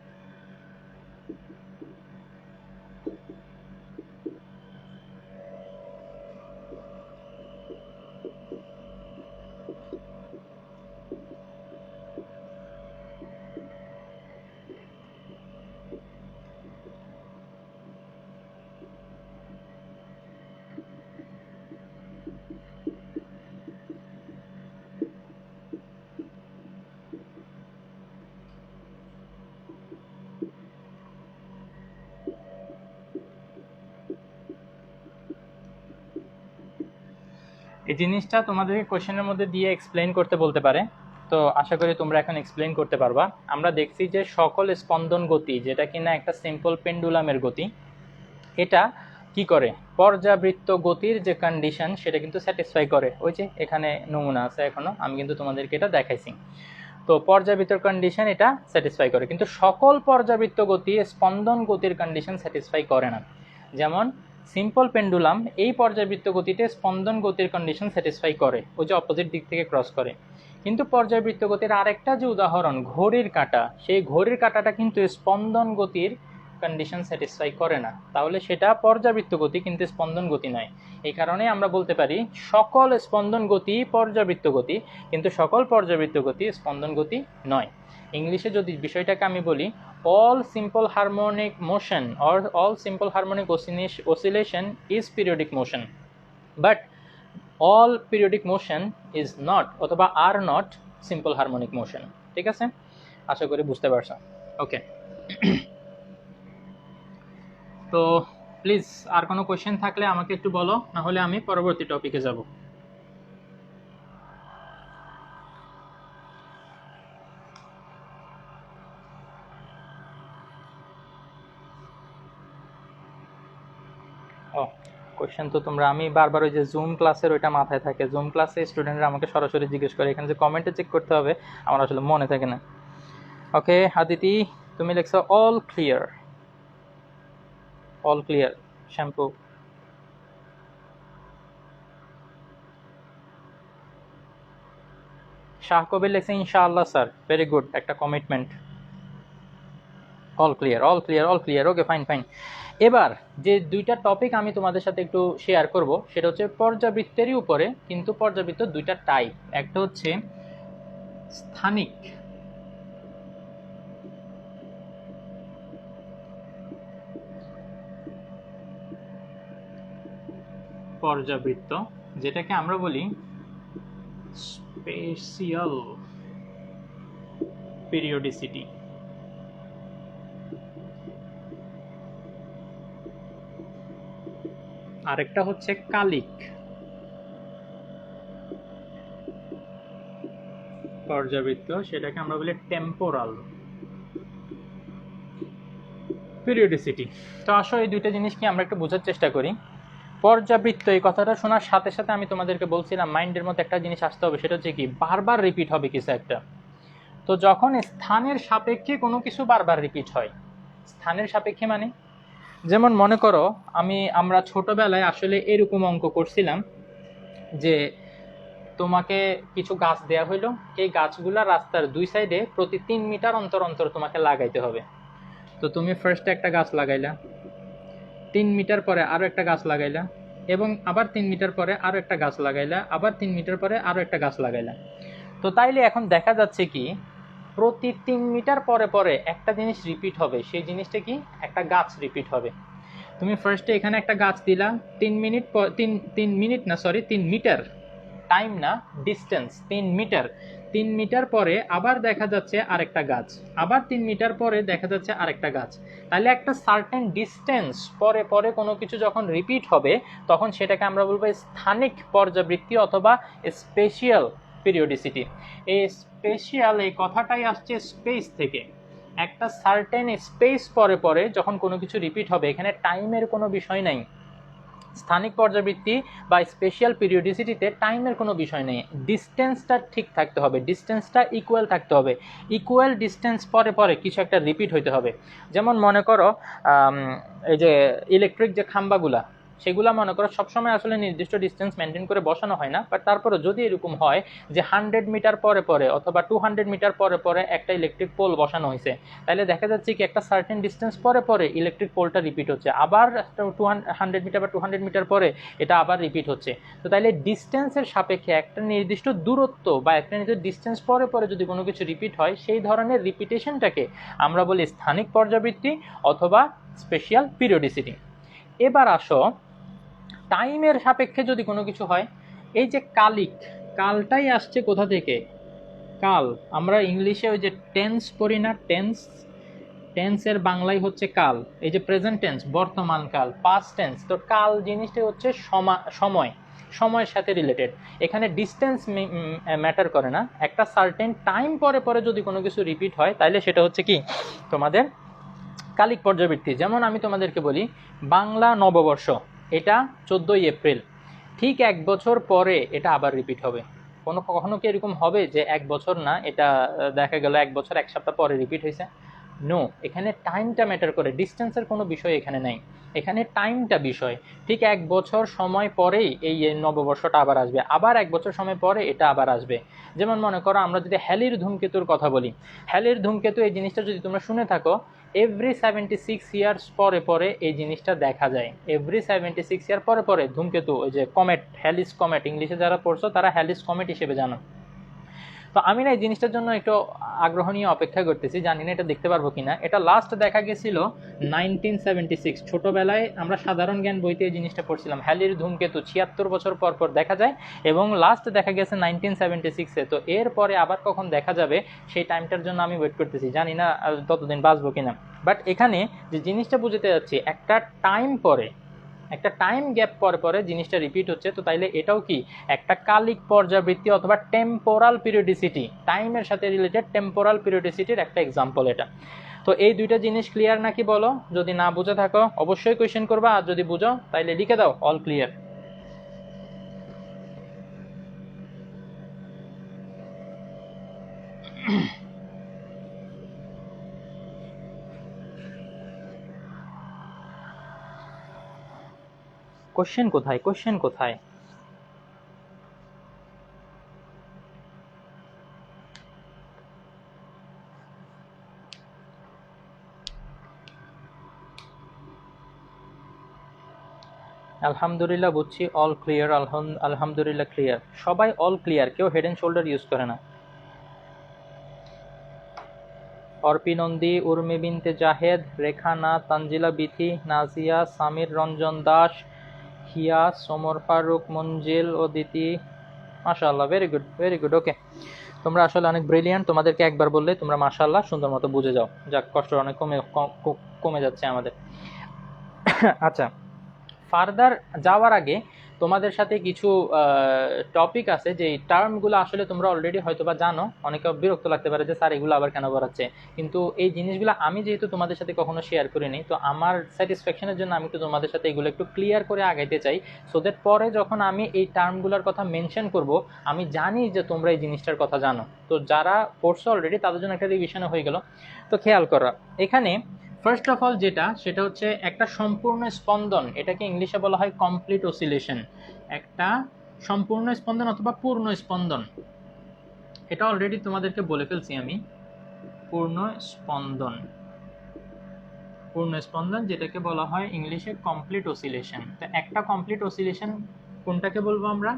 এই জিনিসটা তোমাদেরকে কোশ্চেনের মধ্যে দিয়ে এক্সপ্লেইন করতে বলতে পারে। তো আশা করি তোমরা এখন এক্সপ্লেইন করতে পারবা। আমরা দেখছি যে সকল স্পন্দন গতি, যেটা কিনা একটা সিম্পল পেন্ডুলামের গতি, এটা কি করে, পর্যাবৃত্ত গতির যে কন্ডিশন সেটা কিন্তু স্যাটিসফাই করে। ওই যে এখানে নমুনা আছে, এখনো আমি কিন্তু তোমাদেরকে এটা দেখাইছি। তো পর্যাবৃত্ত কন্ডিশন এটা স্যাটিসফাই করে, কিন্তু সকল পর্যাবৃত্ত গতি স্পন্দন গতির কন্ডিশন স্যাটিসফাই করে না। যেমন সিম্পল পেন্ডুলাম এই পর্যাবৃত্ত গতিতে স্পন্দন গতির কন্ডিশন স্যাটিসফাই করে, ওই যে অপোজিট দিক থেকে ক্রস করে। কিন্তু পর্যাবৃত্ত গতির আরেকটা যে উদাহরণ ঘড়ির কাঁটা, সেই ঘড়ির কাঁটাটা কিন্তু স্পন্দন গতির কন্ডিশন স্যাটিসফাই করে না, তাহলে সেটা পর্যাবৃত্ত গতি কিন্তু স্পন্দন গতি নয়। এই কারণে আমরা বলতে পারি সকল স্পন্দন গতি পর্যাবৃত্ত গতি, কিন্তু সকল পর্যাবৃত্ত গতি স্পন্দন গতি নয়। ইংলিশে যদি বিষয়টাকে আমি বলি, all simple harmonic motion or all simple harmonic oscillation is periodic motion, but all periodic motion is not অথবা are not simple harmonic motion। ঠিক আছে, আশা করি বুঝতে পারছো। ওকে, তো প্লিজ আর কোনো কোয়েশ্চেন থাকলে আমাকে একটু বলো, না হলে আমি পরবর্তী টপিকে যাব। ও কোয়েশ্চেন তো তোমরা, আমি বারবার ওই যে জুম ক্লাসের ওইটা মাথায় থাকে, জুম ক্লাসে স্টুডেন্টরা আমাকে সরাসরি জিজ্ঞেস করে, এখানে যে কমেন্টে চেক করতে হবে আমার আসলে মনে থাকে না। ওকে আদিতি, তুমি লিখছো all clear, all clear shampoo. Shah Kabir লিখছে ইনশাআল্লাহ স্যার, ভেরি গুড, একটা commitment. All clear, all clear, all clear, okay fine fine. এবার যে দুইটা টপিক আমি তোমাদের সাথে একটু শেয়ার করব সেটা হচ্ছে পর্যাবৃত্তেরই উপরে, কিন্তু পর্যাবৃত্ত দুইটা টাইপ, একটা হচ্ছে স্থানিক পর্যাবৃত্ত, যেটাকে আমরা বলি স্পেশিয়াল পিরিয়ডিসিটি। আরেকটা হচ্ছে কালিক পর্যাবৃত্ত, সেটাকে আমরা বলি টেম্পোরাল পিরিয়ডিসিটি। তো আসো এই দুইটা জিনিস কি আমরা একটু বোঝার চেষ্টা করি। পর্যাবৃত্ত এই কথাটা শোনার সাথে সাথে আমি তোমাদেরকে বলছিলাম মাইন্ডের মধ্যে একটা জিনিস আসতে হবে, সেটা হচ্ছে কি বারবার রিপিট হবে কিছু একটা। তো যখন স্থানের সাপেক্ষে কোনো কিছু বারবার রিপিট হয়, স্থানের সাপেক্ষে মানে যেমন মনে করো আমরা ছোটবেলায় আসলে এরকম অঙ্ক করছিলাম যে তোমাকে কিছু গাছ দেয়া হইলো, এই গাছগুলা রাস্তার দুই সাইডে প্রতি 3 মিটার অন্তর অন্তর তোমাকে লাগাইতে হবে। তো তুমি ফার্স্টে একটা গাছ লাগাইলা, 3 মিটার পরে আরো একটা গাছ লাগাইলা, এবং আবার 3 মিটার পরে আরো একটা গাছ লাগাইলা, আবার 3 মিটার পরে আরো একটা গাছ লাগাইলা। তো তাইলে এখন দেখা যাচ্ছে কি প্রতি 3 মিটার পরে পরে একটা জিনিস রিপিট হবে, সেই জিনিসটা কি একটা গাছ রিপিট হবে। তুমি ফার্স্টে এখানে একটা গাছ দিলা, 3 মিটার, টাইম না ডিস্টেন্স, 3 মিটার পরে আবার দেখা যাচ্ছে আরেকটা গাছ, আবার 3 মিটার পরে দেখা যাচ্ছে আরেকটা গাছ। তাহলে একটা সার্টেন ডিস্টেন্স পরে পরে কোনো কিছু যখন রিপিট হবে তখন সেটাকে আমরা বলবো স্থানিক পর্যাবৃত্তি অথবা স্পেশিয়াল পিরিয়ডিসিটি। এই স্পেশিয়াল এই কথাটাই আসছে স্পেস থেকে। একটা সার্টেন স্পেস পরে পরে যখন কোনো কিছু রিপিট হবে, এখানে টাইমের কোনো বিষয় নাই। স্থানিক পর্যাবৃত্তি বা স্পেশাল পিরিয়ডিসিটিতে টাইমের কোনো বিষয় নেই, ডিস্টেন্সটা ঠিক থাকতে হবে, ডিস্টেন্সটা ইকুয়াল থাকতে হবে, ইকুয়াল ডিস্টেন্স পরে পরে কিছু একটা রিপিট হইতে হবে। যেমন মনে করো এই যে ইলেকট্রিক যে খাম্বাগুলা, সেগুলা মনে করো সবসময় আসলে নির্দিষ্ট ডিস্টেন্স মেনটেন করে বসানো হয় না, বাট তারপরে যদি এরকম হয় যে 100 মিটার পরে পরে অথবা 200 মিটার পরে পরে একটা ইলেকট্রিক পোল বসানো হয়েছে, তাহলে দেখা যাচ্ছে কি একটা সার্টেন ডিস্টেন্স পরে পরে ইলেকট্রিক পোলটা রিপিট হচ্ছে, আবার 100 মিটার বা 200 মিটার পরে এটা আবার রিপিট হচ্ছে। তো তাইলে ডিস্টেন্সের সাপেক্ষে একটা নির্দিষ্ট দূরত্ব বা একটা নির্দিষ্ট ডিস্টেন্স পরে পরে যদি কোনো কিছু রিপিট হয়, সেই ধরনের রিপিটেশনটাকে আমরা বলি স্থানিক পর্যাবৃত্তি অথবা স্পেশাল পিরিয়ডিসিটি। এবার আসো টাইমের সাপেক্ষে যদি কোনো কিছু হয়, এই যে কালিক, কালটাই আসছে কোথা থেকে? কাল আমরা ইংলিশে ওই যে টেন্স পড়ি না, টেন্সের বাংলায় হচ্ছে কাল। এই যে প্রেজেন্ট টেন্স বর্তমান কাল, পাস্ট টেন্স। তো কাল জিনিসটা হচ্ছে সময়, সময়ের সাথে রিলেটেড। এখানে ডিস্টেন্স ম্যাটার করে না, একটা সার্টেন টাইম পরে পরে যদি কোনো কিছু রিপিট হয় তাহলে সেটা হচ্ছে কি তোমাদের কালিক পর্যাবৃত্তি, যেমন আমি তোমাদেরকে বলি বাংলা নববর্ষ এটা 14ই এপ্রিল, ঠিক 1 বছর পরে এটা আবার রিপিট হবে। কখনো কি এরকম হবে যে 1 বছর না, এটা দেখা গেল 1 বছর 1 সপ্তাহ পরে রিপিট হয়েছে? নো, এখানে টাইমটা ম্যাটার করে, ডিস্টেন্সের কোনো বিষয় এখানে নাই, এখানে টাইমটা বিষয়। ঠিক 1 বছর সময় পরেই এই নববর্ষটা আবার আসবে, আবার 1 বছর সময় পরে এটা আবার আসবে। যেমন মনে করো আমরা যদি হ্যালির ধূমকেতুর কথা বলি, হ্যালির ধূমকেতু এই জিনিসটা যদি তোমরা শুনে থাকো, এভরি 76 ইয়ার্স পরে পরে এই জিনিসটা দেখা যায়। এভরি 76 ইয়ার পরে পরে ধূমকেতু, ওই যে কমেট, হ্যালিস কমেট, ইংলিশে যারা পড়ছো তারা হ্যালিস কমেট হিসেবে জানো। তো আমি না এই জিনিসটার জন্য একটু আগ্রহ নিয়ে অপেক্ষা করতেছি, জানি না এটা দেখতে পারবো কিনা। এটা লাস্ট দেখা গেছিল 1976, ছোটবেলায় আমরা সাধারণ জ্ঞান বইতে এই জিনিসটা পড়ছিলাম, হ্যালির ধূমকেতু 76 বছর পর পর দেখা যায় এবং লাস্ট দেখা গেছে 1976-এ। তো এরপরে আবার কখন দেখা যাবে সেই টাইমটার জন্য আমি ওয়েট করতেছি, জানি না ততদিন বাঁচবো কিনা। বাট এখানে যে জিনিসটা বুঝতে যাচ্ছি, একটা টাইম পরে, একটা টাইম গ্যাপ পরে পরে জিনিসটা রিপিট হচ্ছে, তো তাইলে এটাও কি একটা কালিক পর্যাবৃত্তি অথবা টেম্পোরাল পিরিয়ডিসিটি, টাইমের সাথে রিলেটেড টেম্পোরাল পিরিয়ডিসিটির একটা এক্সাম্পল এটা। তো এই দুইটা জিনিস ক্লিয়ার নাকি বলো? যদি না বুঝে থাকো অবশ্যই কোয়েশ্চেন করবা, আর যদি বুঝো তাইলে লিখে দাও অল ক্লিয়ার। কোশ্চেন কোথায়, কোশ্চেন কোথায়? আলহামদুলিল্লাহ বুঝছি, অল ক্লিয়ার, আলহামদুলিল্লাহ ক্লিয়ার, সবাই অল ক্লিয়ার, কেউ হেড অ্যান্ড শোল্ডার ইউজ করে না। অর্পি নন্দী, উর্মি বিনতে জাহেদ, রেখানা, তানজিলা বিথি, নাজিয়া, সামির রঞ্জন দাস, হিয়া, সোমর ফারুক, মঞ্জিল, অদিতি, মাশাআল্লাহ, ভেরি গুড ভেরি গুড। ওকে, তোমরা আসলে অনেক ব্রিলিয়ান্ট, তোমাদেরকে একবার বললে তোমরা মাশাআল্লাহ সুন্দর মতো বুঝে যাও, যাক কষ্ট অনেক কমে যাচ্ছে আমাদের। আচ্ছা, ফার্দার যাওয়ার আগে তোমাদের সাথে কিছু টপিক আছে, যে টার্মগুলো আসলে তোমরা অলরেডি হয়তো বা জানো, অনেকে বিরক্ত লাগতে পারে যে স্যার এগুলো আবার কেন পড়াচ্ছে, কিন্তু এই জিনিসগুলো আমি যেহেতু তোমাদের সাথে কখনো শেয়ার করিনি, তো আমার স্যাটিসফ্যাকশনের জন্য আমি একটু তোমাদের সাথে এগুলো একটু ক্লিয়ার করে আগাইতে চাই, সো দ্যাট পরে যখন আমি এই টার্মগুলোর কথা মেনশন করব, আমি জানি যে তোমরা এই জিনিসটার কথা জানো। তো যারা পড়ছো অলরেডি তাদের জন্য একটা রিভিশন হয়ে গেল। তো খেয়াল করো, এখানে ফার্স্ট অফ অল যেটা, সেটা হচ্ছে একটা সম্পূর্ণ স্পন্দন, এটাকে ইংলিশে বলা হয় কমপ্লিট অসিলেশন। একটা সম্পূর্ণ স্পন্দন অথবা পূর্ণ স্পন্দন, এটা অলরেডি তোমাদেরকে বলে ফেলছি আমি, পূর্ণ স্পন্দন, পূর্ণ স্পন্দন যেটাকে বলা হয় ইংলিশে কমপ্লিট অসিলেশন। তো একটা কমপ্লিট অসিলেশন কোনটাকে বলবো আমরা?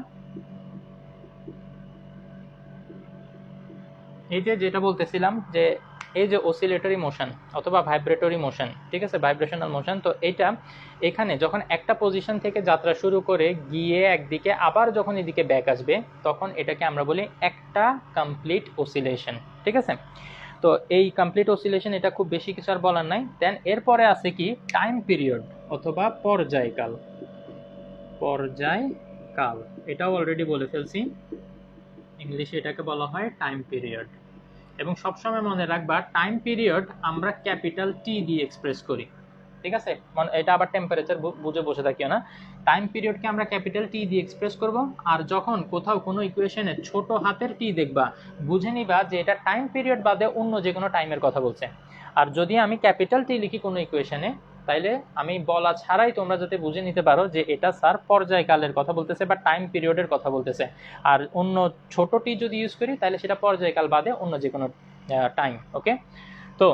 এই যে যেটা বলতেছিলাম যে এই যে অসিলেটরি মোশন অথবা ভাইব্রেটরি মোশন, ঠিক আছে, ভাইব্রেশনাল মোশন। তো এইটা এখানে যখন একটা পজিশন থেকে যাত্রা শুরু করে গিয়ে একদিকে আবার যখন এদিকে ব্যাক আসবে, তখন এটাকে আমরা বলি একটা কমপ্লিট অসিলেশন, ঠিক আছে। তো এই কমপ্লিট অসিলেশন, এটা খুব বেশি কিছু আর বলার নাই। দেন এরপরে আছে কি টাইম পিরিয়ড অথবা পর্যায়কাল, পর্যায়কাল এটাও অলরেডি বলে ফেলছি, ইংলিশে এটাকে বলা হয় টাইম পিরিয়ড। এবং সবসময় মনে রাখবা টাইম পিরিয়ড আমরা ক্যাপিটাল টি দিয়ে এক্সপ্রেস করি, ঠিক আছে, মানে এটা আবার টেম্পারেচার বুঝে বসে থাকিও না, টাইম পিরিয়ডকে আমরা ক্যাপিটাল টি দিয়ে এক্সপ্রেস করব। আর যখন কোথাও কোনো ইকুয়েশনে ছোট হাতের টি দেখবা, বুঝে নিবা যে এটা টাইম পিরিয়ড বাদে অন্য যে কোনো টাইমের কথা বলছে। আর যদি আমি ক্যাপিটাল টি লিখি কোনো ইকুয়েশনে, তাইলে আমি বলা ছাড়াই তোমরা যাতে বুঝে নিতে পারো যে এটা স্যার পর্যায়কালের কথা বলতেছে বা টাইম পিরিয়ডের কথা বলতেছে। আর অন্য ছোট টি যদি ইউজ করি তাহলে সেটা পর্যায়কাল বাদে অন্য যে কোনো টাইম। ওকে, তো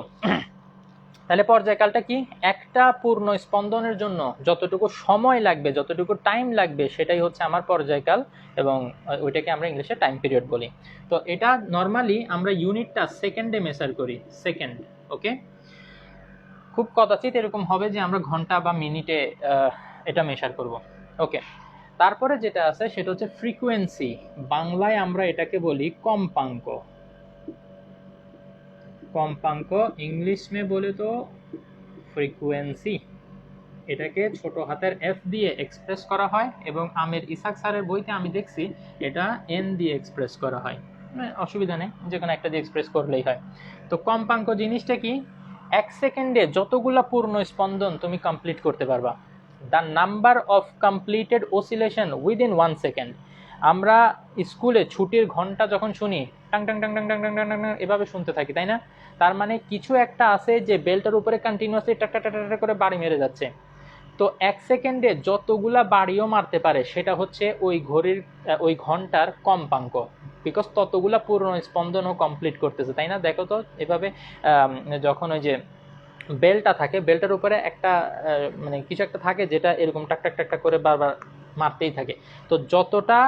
তাহলে পর্যায়কালটা কি? একটা পূর্ণ স্পন্দনের জন্য যতটুকু সময় লাগবে, যতটুকু টাইম লাগবে, সেটাই হচ্ছে আমার পর্যায়কাল, এবং ওইটাকে আমরা ইংলিশে টাইম পিরিয়ড বলি। তো এটা নর্মালি আমরা ইউনিটটা সেকেন্ডে মেজার করি, সেকেন্ড। ওকে, খুব কদাচিৎ এরকম হবে যে আমরা ঘন্টা বা মিনিটে এটা মেজার করব। ওকে, তারপরে যেটা আছে সেটা হচ্ছে ফ্রিকোয়েন্সি, বাংলায় আমরা এটাকে বলি কম্পাঙ্ক। কম্পাঙ্ক इंग्लिश में बोले तो ফ্রিকোয়েন্সি, এটাকে ছোট হাতের এফ দিয়ে এক্সপ্রেস করা হয়, এবং আমির ইসাক স্যারের বইতে আমি দেখছি এটা এন দিয়ে এক্সপ্রেস করা হয়, অসুবিধা নেই, যে কোনো একটা দিয়ে এক্সপ্রেস করলেই হয়। তো কম্পাঙ্ক জিনিসটা কি? 1 সেকেন্ডে যতগুলা পূর্ণ স্পন্দন তুমি কমপ্লিট করতে পারবা। The number of completed oscillation within 1 second. আমরা স্কুলে ছুটির ঘন্টা যখন শুনি tongue tongue tongue tongue tongue tongue tongue tongue এভাবে শুনতে থাকি, তাই না? তার মানে কিছু একটা আছে যে বেলটার উপরে কন্টিনিউয়াসলি টাক টাক টাক করে বাড়ি মেরে যাচ্ছে। তো 1 সেকেন্ডে যতগুলা বাড়িও মারতে পারে সেটা হচ্ছে ওই ঘড়ির ওই ঘন্টার কম্পাঙ্ক, বিকজ ততগুলা পূর্ণ স্পন্দনও কমপ্লিট করতেছে, তাই না? দেখো তো এভাবে যখন ওই যে বেলটা থাকে, বেলটার উপরে একটা মানে কিছু একটা থাকে যেটা এরকম টাক টাক টাক টাক করে বারবার মারতেই থাকে। তো যতটা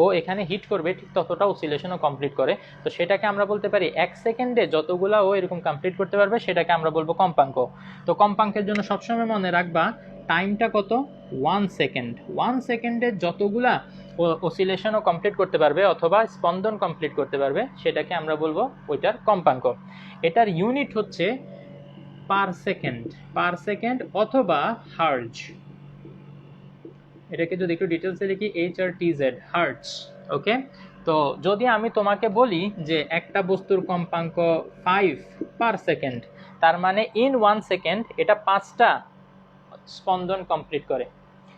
ও এখানে হিট করবে ঠিক ততটা অসিলেশনও কমপ্লিট করে। তো সেটাকে আমরা বলতে পারি 1 সেকেন্ডে যতগুলা ও এরকম কমপ্লিট করতে পারবে সেটাকে আমরা বলবো কম্পাঙ্ক। তো কম্পাঙ্কের জন্য সবসময় মনে রাখবা টাইমটা কত, 1 সেকেন্ড। 1 সেকেন্ডে যতগুলা অসিলেশনও কমপ্লিট করতে পারবে অথবা স্পন্দন কমপ্লিট করতে পারবে সেটাকে আমরা বলবো ওইটার কম্পাঙ্ক। এটার ইউনিট হচ্ছে পার সেকেন্ড অথবা হার্জ। এটাকে যদি একটু ডিটেলসে লিখি HRTZ, হার্টজ। ওকে, তো যদি আমি তোমাকে বলি যে একটা বস্তুর কম্পাঙ্ক 5 পার সেকেন্ড, তার মানে ইন 1 সেকেন্ড এটা 5টা স্পন্দন কমপ্লিট করে।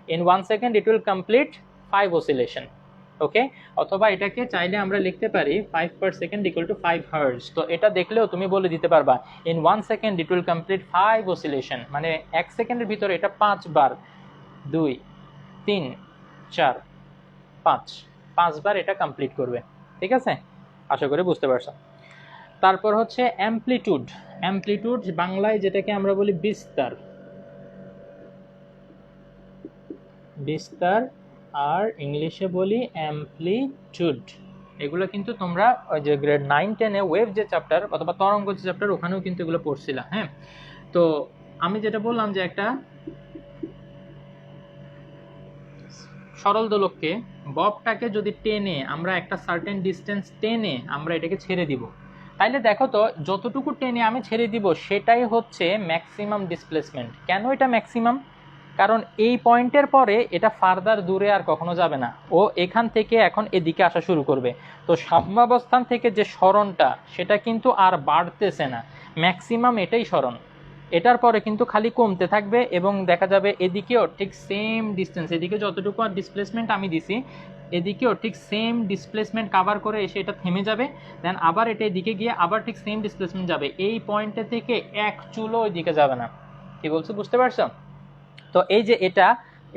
In 1 second it will complete 5 oscillation. Okay, অথবা এটাকে চাইলে আমরা লিখতে পারি 5 per second equal to 5 hertz. তো এটা দেখলেও তুমি বলে দিতে পারবা in 1 second it will complete 5 oscillation, মানে 1 সেকেন্ডের ভিতরে এটা 5 বার, 2 3 4 5 বার এটা কমপ্লিট করবে। ঠিক আছে, আশা করি বুঝতে পারছো। তারপর হচ্ছে অ্যামপ্লিটিউড। অ্যামপ্লিটিউড বাংলায় যেটাকে আমরা বলি বিস্তার, বিস্তার, আর ইংলিশে বলি অ্যামপ্লিটিউড। এগুলো কিন্তু তোমরা ওই যে গ্রেড 9-10-এ ওয়েভ যে চ্যাপ্টার অথবা তরঙ্গ যে চ্যাপ্টার ওখানেও কিন্তু এগুলো পড়ছিলাম। হ্যাঁ, তো আমি যেটা বললাম যে একটা সরল দোলককে, ববটাকে যদি টেনে আমরা একটা সার্টেন ডিস্টেন্স টেনে আমরা এটাকে ছেড়ে দিব, তাইলে দেখো তো যতটুকু টেনে আমি ছেড়ে দিব সেটাই হচ্ছে ম্যাক্সিমাম ডিসপ্লেসমেন্ট। কেন এটা ম্যাক্সিমাম? কারণ এই পয়েন্টের পরে এটা ফার্দার দূরে আর কখনো যাবে না, ও এখান থেকে এখন এদিকে আসা শুরু করবে। তো সাম্যাবস্থান থেকে যে সরণটা সেটা কিন্তু আর বাড়তেছে না, ম্যাক্সিমাম এটাই সরণ। এটার পরে কিন্তু খালি কমতে থাকবে এবং দেখা যাবে এদিকেও ঠিক সেম ডিস্টেন্স, এদিকে যতটুকু আর ডিসপ্লেসমেন্ট আমি দিছি এদিকেও ঠিক সেম ডিসপ্লেসমেন্ট কাভার করে এসে এটা থেমে যাবে, দেন আবার এটা এদিকে গিয়ে আবার ঠিক সেম ডিসপ্লেসমেন্ট যাবে। এই পয়েন্টে থেকে এক চুলও ওইদিকে যাবে না। কি বলছো, বুঝতে পারছো? তো এই যে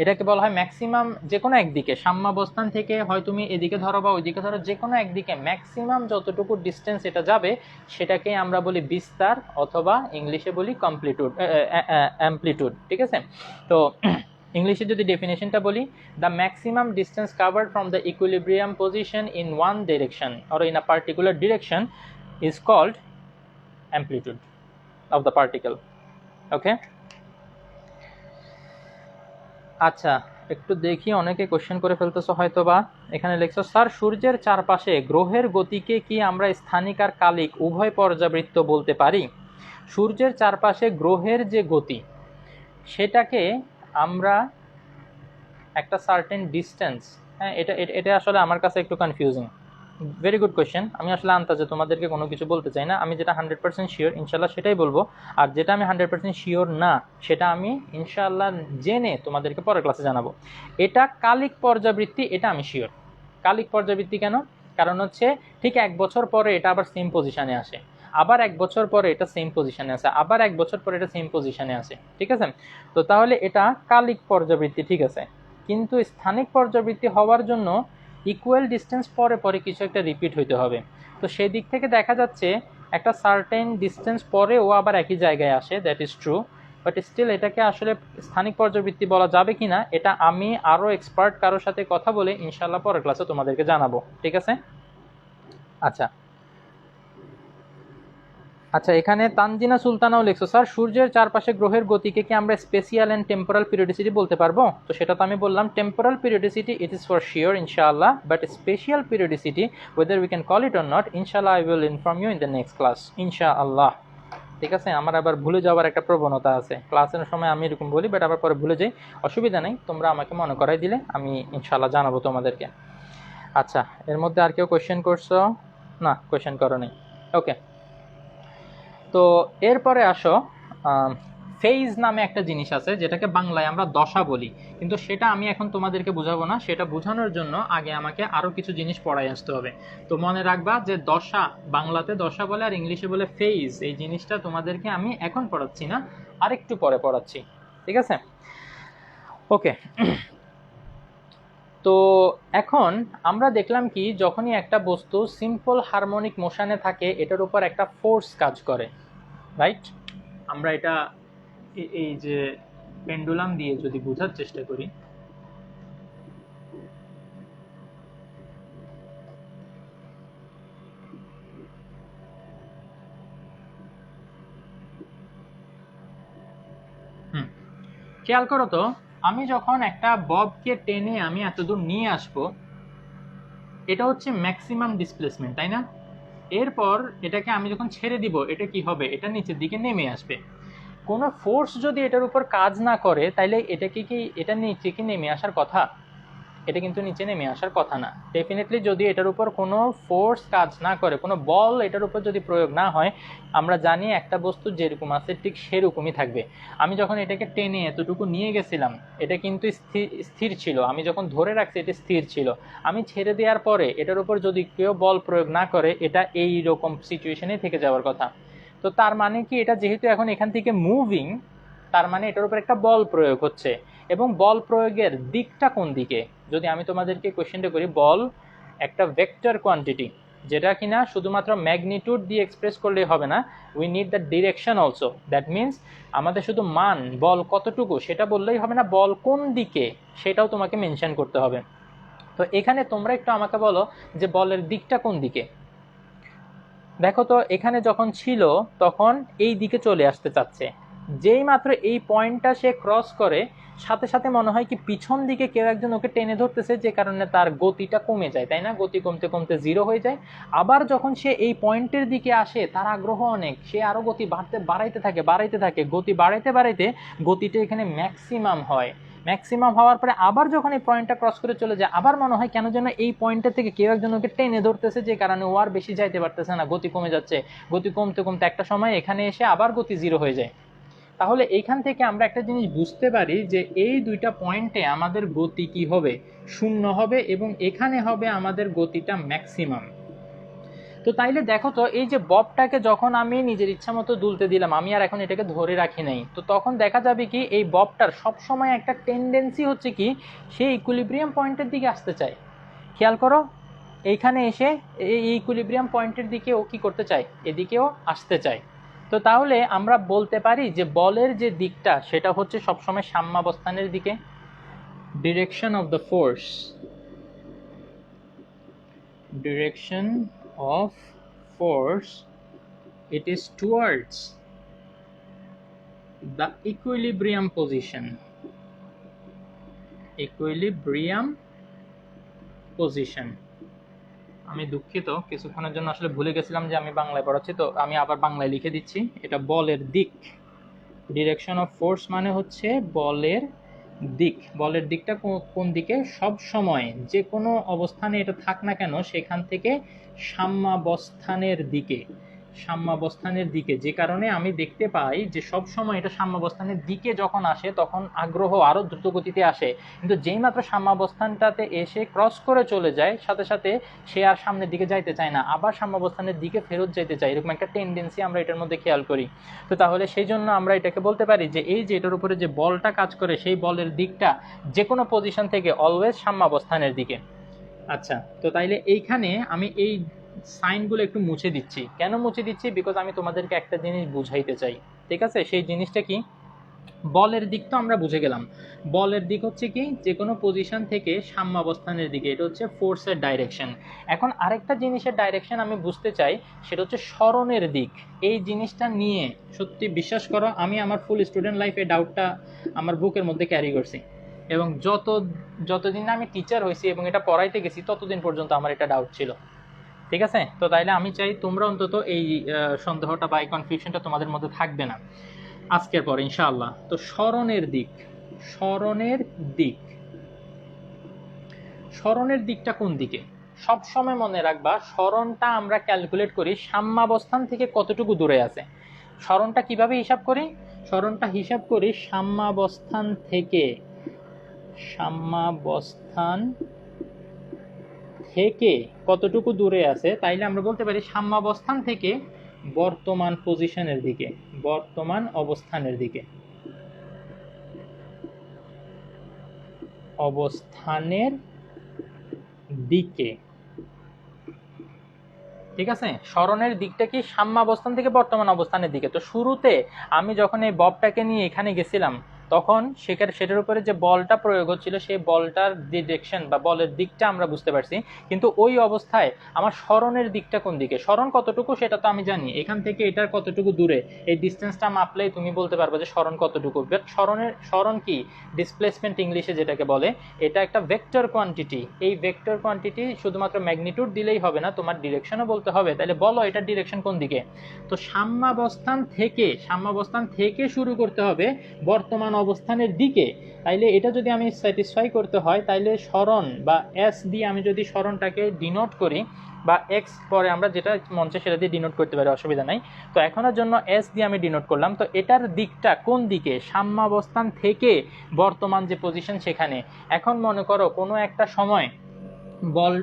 এটাকে বলা হয় ম্যাক্সিমাম। যে কোনো একদিকে সাম্যাবস্থান থেকে হয় তুমি এদিকে ধরো বা ওইদিকে ধরো, যে কোনো একদিকে ম্যাক্সিমাম যতটুকু ডিস্টেন্স এটা যাবে সেটাকে আমরা বলি বিস্তার অথবা ইংলিশে বলি কমপ্লিটিউড, অ্যামপ্লিটিউড। ঠিক আছে, তো ইংলিশে যদি ডেফিনেশনটা বলি, the maximum distance covered from the equilibrium position in one direction or in a particular direction is called amplitude of the particle. Okay, আচ্ছা একটু দেখি, অনেকে কোশ্চেন করে ফেলতেছো হয়তো বা। এখানে লিখছো স্যার সূর্যের চারপাশে গ্রহের গতিকে কি আমরা স্থানিক আর কালিক উভয় পর্যাবৃত্ত বলতে পারি? সূর্যের চারপাশে গ্রহের যে গতি সেটাকে আমরা একটা সার্টেন ডিস্টেন্স, হ্যাঁ এটা এটা আসলে আমার কাছে একটু কনফিউজিং। Very good question. আমি আসলে আন্তাজে তোমাদেরকে কোনো কিছু বলতে চাই না, আমি যেটা 100% শিওর ইনশাল্লাহ সেটাই বলবো, আর যেটা আমি 100% শিওর না সেটা আমি ইনশাল্লাহ জেনে তোমাদেরকে পরের ক্লাসে জানাবো। এটা কালিক পর্যাবৃত্তি, এটা আমি শিওর। কালিক পর্যাবৃত্তি কেন? কারণ হচ্ছে ঠিক 1 বছর পরে এটা আবার সেম পজিশনে আসে, আবার 1 বছর পরে এটা সেম পজিশনে আসে, আবার 1 বছর পরে এটা সেম পজিশনে আসে। ঠিক আছে, তো তাহলে এটা কালিক পর্যাবৃত্তি। ঠিক আছে, কিন্তু স্থানিক পর্যাবৃত্তি হওয়ার জন্য ইকুয়াল ডিস্টেন্স পরে পরে কিছু একটা রিপিট হইতে হবে। তো সেই দিক থেকে দেখা যাচ্ছে একটা সার্টেন ডিস্টেন্স পরে ও আবার একই জায়গায় আসে, that is true, but still এটাকে আসলে স্থানিক পর্যাবৃত্তি বলা যাবে কিনা এটা আমি আরও এক্সপার্ট কারোর সাথে কথা বলে ইনশাল্লাহ পরের ক্লাসে তোমাদেরকে জানাবো। ঠিক আছে, আচ্ছা আচ্ছা এখানে তানজিনা সুলতানাও লিখছো স্যার সূর্যের চারপাশে গ্রহের গতিকে কি আমরা স্পেশিয়াল অ্যান্ড টেম্পোরাল পিরিয়ডিসিটি বলতে পারবো? তো সেটা তো আমি বললাম temporal periodicity it is for sure ইনশাআল্লাহ, but special periodicity whether we can call it or not ইনশাআল্লাহ I will inform you in the next class ইনশাআল্লাহ। ঠিক আছে, আমার আবার ভুলে যাওয়ার একটা প্রবণতা আছে, ক্লাসের সময় আমি এরকম বলি বাট আবার পরে ভুলে যাই, অসুবিধা নেই, তোমরা আমাকে মনে করাই দিলে আমি ইনশাআল্লাহ জানাবো তোমাদেরকে। আচ্ছা এর মধ্যে আর কেউ কোয়েশ্চেন করছো? না কোয়েশ্চেন করো নি। ওকে, তো এরপরে আসো, ফেজ নামে একটা জিনিস আছে যেটাকে বাংলায় আমরা দশা বলি, কিন্তু সেটা আমি এখন তোমাদেরকে বুঝাবো না। সেটা বোঝানোর জন্য আগে আমাকে আরো কিছু জিনিস পড়াই আসতে হবে। তো মনে রাখবা যে দশা, বাংলাতে দশা বলে আর ইংলিশে বলে ফেজ, এই জিনিসটা তোমাদেরকে আমি এখন পড়াচ্ছি না, আরেকটু পরে পড়াচ্ছি, ঠিক আছে? ওকে। তো এখন আমরা দেখলাম কি, যখনই একটা বস্তু সিম্পল হারমোনিক মোশনে থাকে এটার উপর একটা ফোর্স কাজ করে, রাইট? আমরা এটা এই যে পেন্ডুলাম দিয়ে যদি বোঝার চেষ্টা করি, খেয়াল করো তো, আমি যখন একটা ববকে টেনে আমি এতদূর নিয়ে আসবো, এটা হচ্ছে ম্যাক্সিমাম ডিসপ্লেসমেন্ট, তাই না? এরপর এটাকে আমি যখন ছেড়ে দিব, এটা কি হবে? এটা নিচের দিকে নেমে আসবে। কোনো ফোর্স যদি এটার উপর কাজ না করে তাইলে এটা নিচে কি নেমে আসার কথা? এটা কিন্তু নিচে নেমে আসার কথা না। ডেফিনেটলি যদি এটার উপর কোনো ফোর্স কাজ না করে, কোনো বল এটার উপর যদি প্রয়োগ না হয়, আমরা জানি একটা বস্তু যেরকম আছে ঠিক সেরকমই থাকবে। আমি যখন এটাকে টেনে এতটুকু নিয়ে গেছিলাম, এটা কিন্তু স্থির ছিল। আমি যখন ধরে রাখছি এটা স্থির ছিল। আমি ছেড়ে দেওয়ার পরে এটার উপর যদি কেউ বল প্রয়োগ না করে, এটা এই রকম সিচুয়েশনেই থেকে যাওয়ার কথা। তো তার মানে কি, এটা যেহেতু এখন এখান থেকে মুভিং, তার মানে এটার উপর একটা বল প্রয়োগ হচ্ছে। এবং বল প্রয়োগের দিকটা কোন দিকে? যদি আমি তোমাদেরকে কোয়েশ্চেনটা করি, বল একটা ভেক্টর কোয়ান্টিটি, যেটা কিনা শুধুমাত্র ম্যাগনিটিউড দিয়ে এক্সপ্রেস করলেই হবে না, we need the direction also. That means আমাদের শুধু মান, বল কতটুকু সেটা বললেই হবে না, বল কোন দিকে সেটাও তোমাকে মেনশন করতে হবে। তো এখানে তোমরা একটু আমাকে বলো যে বলের দিকটা কোন দিকে। দেখো তো, এখানে যখন ছিল তখন এই দিকে চলে আসতে চাচ্ছে, যেই মাত্র এই পয়েন্টটা সে ক্রস করে, সাথে সাথে মনে হয় কি পিছন দিকে কেউ একজন ওকে টেনে ধরতেছে, যে কারণে তার গতিটা কমে যায়, তাই না? গতি কমতে কমতে জিরো হয়ে যায়। আবার যখন সে এই পয়েন্টের দিকে আসে, তার আগ্রহ অনেক, সে আরো গতি বাড়াইতে থাকে, গতি বাড়াইতে বাড়াইতে গতিটা এখানে ম্যাক্সিমাম হয়। ম্যাক্সিমাম হওয়ার পরে আবার যখন এই পয়েন্টটা ক্রস করে চলে যায়, আবার মনে হয় কেন যেন এই পয়েন্টটা থেকে কেউ একজন ওকে টেনে ধরতেছে, যে কারণে ও আর বেশি যাইতে পারতেছে না, গতি কমে যাচ্ছে। গতি কমতে কমতে একটা সময় এখানে এসে আবার গতি জিরো হয়ে যায়। তাহলে এইখান থেকে আমরা একটা জিনিস বুঝতে পারি যে এই দুইটা পয়েন্টে আমাদের গতি কি হবে? শূন্য হবে, এবং এখানে হবে আমাদের গতিটা ম্যাক্সিমাম। তো তাইলে দেখো তো, এই যে ববটাকে যখন আমি নিজের ইচ্ছা মতো দুলতে দিলাম, আমি আর এখন এটাকে ধরে রাখি নাই, তো তখন দেখা যাবে কি এই ববটার সবসময় একটা টেন্ডেন্সি হচ্ছে কি, সে ইকুইলিব্রিয়াম পয়েন্টের দিকে আসতে চায়। খেয়াল করো, এইখানে এসে এই ইকুইলিব্রিয়াম পয়েন্টের দিকে ও কি করতে চায়? এদিকেও আসতে চায়। তো তাহলে আমরা বলতে পারি যে বলের যে দিকটা সেটা হচ্ছে সবসময় সাম্যাবস্থানের দিকে। Direction of the force, direction of force, it is towards the equilibrium position, equilibrium position। আমি দুঃখিত, কিছুক্ষণের জন্য আসলে ভুলে গেছিলাম যে আমি বাংলায় পড়াচ্ছি, তো আমি আবার বাংলায় লিখে দিচ্ছি। এটা বলের দিক, ডিরেকশন অফ ফোর্স মানে হচ্ছে বলের দিক। বলের দিকটা কোন দিকে? সব সময় যে কোনো অবস্থানে এটা থাক না কেন, সেখান থেকে সাম্যাবস্থানের দিকে, সাম্যাবস্থানের দিকে। যে কারণে আমি দেখতে পাই যে সব সময় এটা সাম্যাবস্থানের দিকে যখন আসে তখন আগ্রহ আরো দ্রুত গতিতে আসে, কিন্তু যেই মাত্র সাম্যাবস্থানটাতে এসে ক্রস করে চলে যায়, সাথে সাথে সে আর সামনের দিকে যাইতে চায় না, আবার সাম্যাবস্থানের দিকে ফেরত যেতে চায়। এরকম একটা টেন্ডেন্সি আমরা এটার মধ্যে খেয়াল করি। তো তাহলে সেই জন্য আমরা এটাকে বলতে পারি যে এই যে এটার উপরে যে বলটা কাজ করে, সেই বলের দিকটা যে কোনো পজিশন থেকে অলওয়েজ সাম্যাবস্থানের দিকে। আচ্ছা, তো তাইলে এইখানে আমি এই সাইনগুলো একটু মুছে দিচ্ছি। কেন মুছে দিচ্ছি? বিকজ আমি তোমাদেরকে একটা জিনিস বুঝাইতে চাই, ঠিক আছে? সেই জিনিসটা কি? বলের দিক তো আমরা বুঝে গেলাম। বলের দিক হচ্ছে কি, যে কোনো পজিশন থেকে সাম্যাবস্থানের দিকে, এটা হচ্ছে ফোর্সের ডাইরেকশন। এখন আরেকটা জিনিসের ডাইরেকশন আমি বুঝতে চাই, সেটা হচ্ছে সরণের দিক। এই জিনিসটা নিয়ে সত্যি বিশ্বাস করো, আমি আমার ফুল স্টুডেন্ট লাইফে ডাউটটা আমার বুকের মধ্যে ক্যারি করছি, এবং যতদিন আমি টিচার হয়েছি এবং এটা পড়াইতে গেছি ততদিন পর্যন্ত আমার এটা ডাউট ছিল, ঠিক আছে? তো তাইলে আমি চাই তোমরা অন্তত এই সন্দেহটা বা এই কনফিউশনটা তোমাদের মধ্যে থাকবে না আজকের পর, ইনশাআল্লাহ। তো সরণের দিক, সরণের দিক, সরণের দিকটা কোন দিকে? সব সময় মনে রাখবা, সরণটা আমরা ক্যালকুলেট করি সাম্যাবস্থান থেকে কতটুকু দূরে আছে। সরণটা কিভাবে হিসাব করি? সরণটা হিসাব করি সাম্যাবস্থান থেকে কতটুকু দূরে আছে। তাইলে আমরা বলতে পারি সাম্যাবস্থান থেকে বর্তমান পজিশনের দিকে, বর্তমান অবস্থানের দিকে, ঠিক আছে। সরণের দিকটা কি সাম্যাবস্থান থেকে বর্তমান অবস্থানের দিকে। তো শুরুতে আমি যখন এই ববটাকে নিয়ে এখানে গেছিলাম তখন সেটার উপরে যে বলটা প্রয়োগ হচ্ছিল সেই বলটার ডিরেকশন বা বলের দিকটা আমরা বুঝতে পারছি, কিন্তু ওই অবস্থায় আমার সরণের দিকটা কোন দিকে, সরণ কতটুকু সেটা তো আমি জানি, এখান থেকে এটার কতটুকু দূরে, এই ডিস্টেন্সটা মাপলেই তুমি বলতে পারবে যে সরণ কতটুকু। বাট সরণ কি ডিসপ্লেসমেন্ট ইংলিশে যেটাকে বলে, এটা একটা ভেক্টর কোয়ান্টিটি। এই ভেক্টর কোয়ান্টিটি শুধুমাত্র ম্যাগনিটিউড দিলেই হবে না, তোমার ডিরেকশনও বলতে হবে। তাহলে বলো এটার ডিরেকশন কোন দিকে। তো সাম্যাবস্থান থেকে শুরু করতে হবে বর্তমান অবস্থানের দিকে। তাইলে এটা যদি আমি স্যাটিসফাই করতে হয়, তাইলে সরণ বা এস দিয়ে আমি যদি সরণটাকে ডিনোট করি, বা এক্স পরে আমরা যেটা মঞ্চে সেটা দিয়ে ডিনোট করতে পারি, অসুবিধা নাই। তো এখনের জন্য এস দিয়ে আমি ডিনোট করলাম। তো এটার দিকটা কোন দিকে, সাম্যাবস্থান থেকে বর্তমান যে পজিশন সেখানে। এখন মনে করো কোনো একটা সময় বল,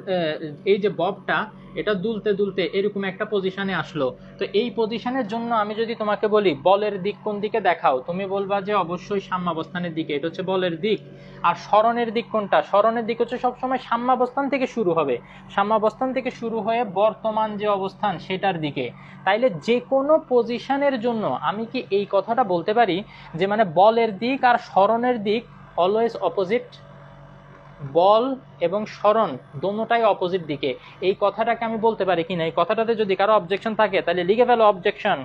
এই যে ববটা এটা দুলতে দুলতে এরকম একটা পজিশনে আসলো। তো এই পজিশনের জন্য আমি যদি তোমাকে বলি বলের দিক কোন দিকে দেখাও, তুমি বলবা যে অবশ্যই সাম্যাবস্থানের দিকে, এটা হচ্ছে বলের দিক। আর সরণের দিক কোনটা, সরণের দিক হচ্ছে সবসময় সাম্যাবস্থান থেকে শুরু হবে, সাম্যাবস্থান থেকে শুরু হয়ে বর্তমান যে অবস্থান সেটার দিকে। তাইলে যে কোনো পজিশনের জন্য আমি কি এই কথাটা বলতে পারি যে মানে বলের দিক আর সরণের দিক অলওয়েজ অপোজিট, বল এবং সরণ দোনোটাই অপোজিট দিকে। এই কথাটাকে আমি বলতে পারি কিনা, এই কথাটাতে যদি কারো অবজেকশন থাকে তাহলে লিখে ফেলো অবজেকশন।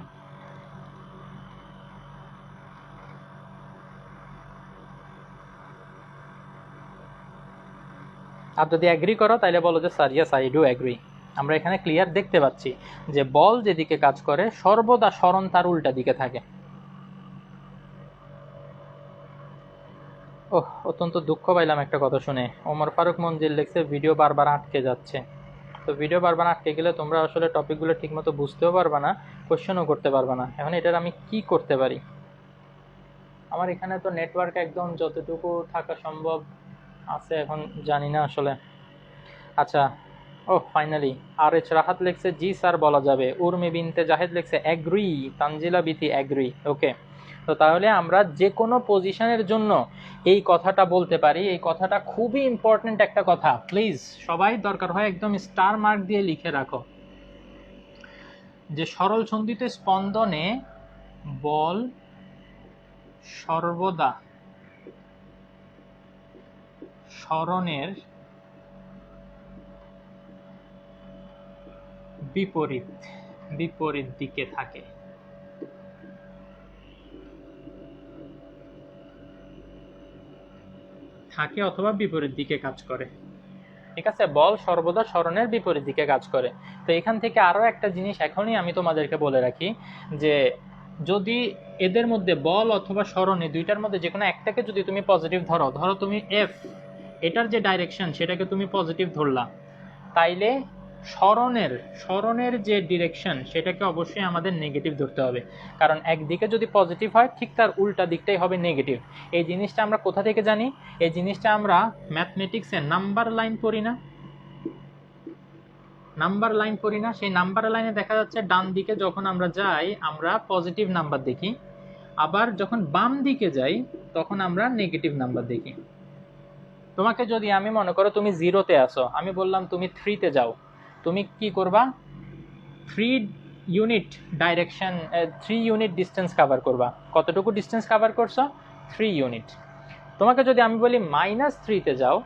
আর যদি অ্যাগ্রি করো তাহলে বলো যে sir yes I do agree. আমরা এখানে ক্লিয়ার দেখতে পাচ্ছি যে বল যেদিকে কাজ করে সর্বদা সরণ তার উল্টা দিকে থাকে। ওহ, অত্যন্ত দুঃখ পাইলাম একটা কথা শুনে। ওমর ফারুক মঞ্জিল লিখছে ভিডিও বারবার আটকে যাচ্ছে। তো ভিডিও বারবার আটকে গেলে তোমরা আসলে টপিকগুলো ঠিকমতো বুঝতেও পারবে না, কোশ্চেনও করতে পারবে না। এখন এটার আমি কি করতে পারি? আমার এখানে তো নেটওয়ার্ক একদম যতটুকু থাকা সম্ভব আছে, এখন জানি না আসলে। আচ্ছা, ও ফাইনালি আর এইচ রাহাত লিখছে জি স্যার বলা যাবে। উর্মি বিনতে জাহেদ লিখছে অ্যাগ্রি, তানজিলা বিথি অ্যাগ্রি। ওকে, তো তাহলে আমরা যে কোনো পজিশনের জন্য এই কথাটা বলতে পারি। এই কথাটা খুবই ইম্পর্টেন্ট একটা কথা, প্লিজ সবাই দরকার হয় একদম স্টার মার্ক দিয়ে লিখে রাখো, যে সরল সন্ধিত স্পন্দনে বল সর্বদা সরণের বিপরীত দিকে থাকে। অথবা বিপরীত দিকে কাজ করে, ঠিক আছে। বল সর্বদা সরণের বিপরীত দিকে কাজ করে। তো এখান থেকে আরো একটা জিনিস এখনই আমি তোমাদেরকে বলে রাখি, যে যদি এদের মধ্যে বল অথবা সরণ এই দুইটার মধ্যে যে কোনো একটাকে যদি তুমি পজিটিভ ধরো, তুমি এফ, এটার যে ডাইরেকশন সেটাকে তুমি পজিটিভ ধরলা, তাইলে সরণের যে ডিরেকশন সেটাকে অবশ্যই আমাদের নেগেটিভ ধরতে হবে। কারণ একদিকে যদি পজিটিভ হয় ঠিক তার উল্টা দিকটাই হবে নেগেটিভ। এই জিনিসটা আমরা কোথা থেকে জানি? এই জিনিসটা আমরা ম্যাথমেটিক্সে নাম্বার লাইন পড়ি না, সেই নাম্বার লাইনে দেখা যাচ্ছে ডান দিকে যখন আমরা যাই আমরা পজিটিভ নাম্বার দেখি, আবার যখন বাম দিকে যাই তখন আমরা নেগেটিভ নাম্বার দেখি। তোমাকে যদি আমি মনে করো তুমি 0-তে আসো, আমি বললাম তুমি 3-তে যাও, তুমি কি করবা? 3 unit direction, 3 unit distance cover করবা। কতটুকু ডিস্টেন্স কভার করছো? 3 ইউনিট। তোমাকে যদি আমি বলি -3-তে যাও,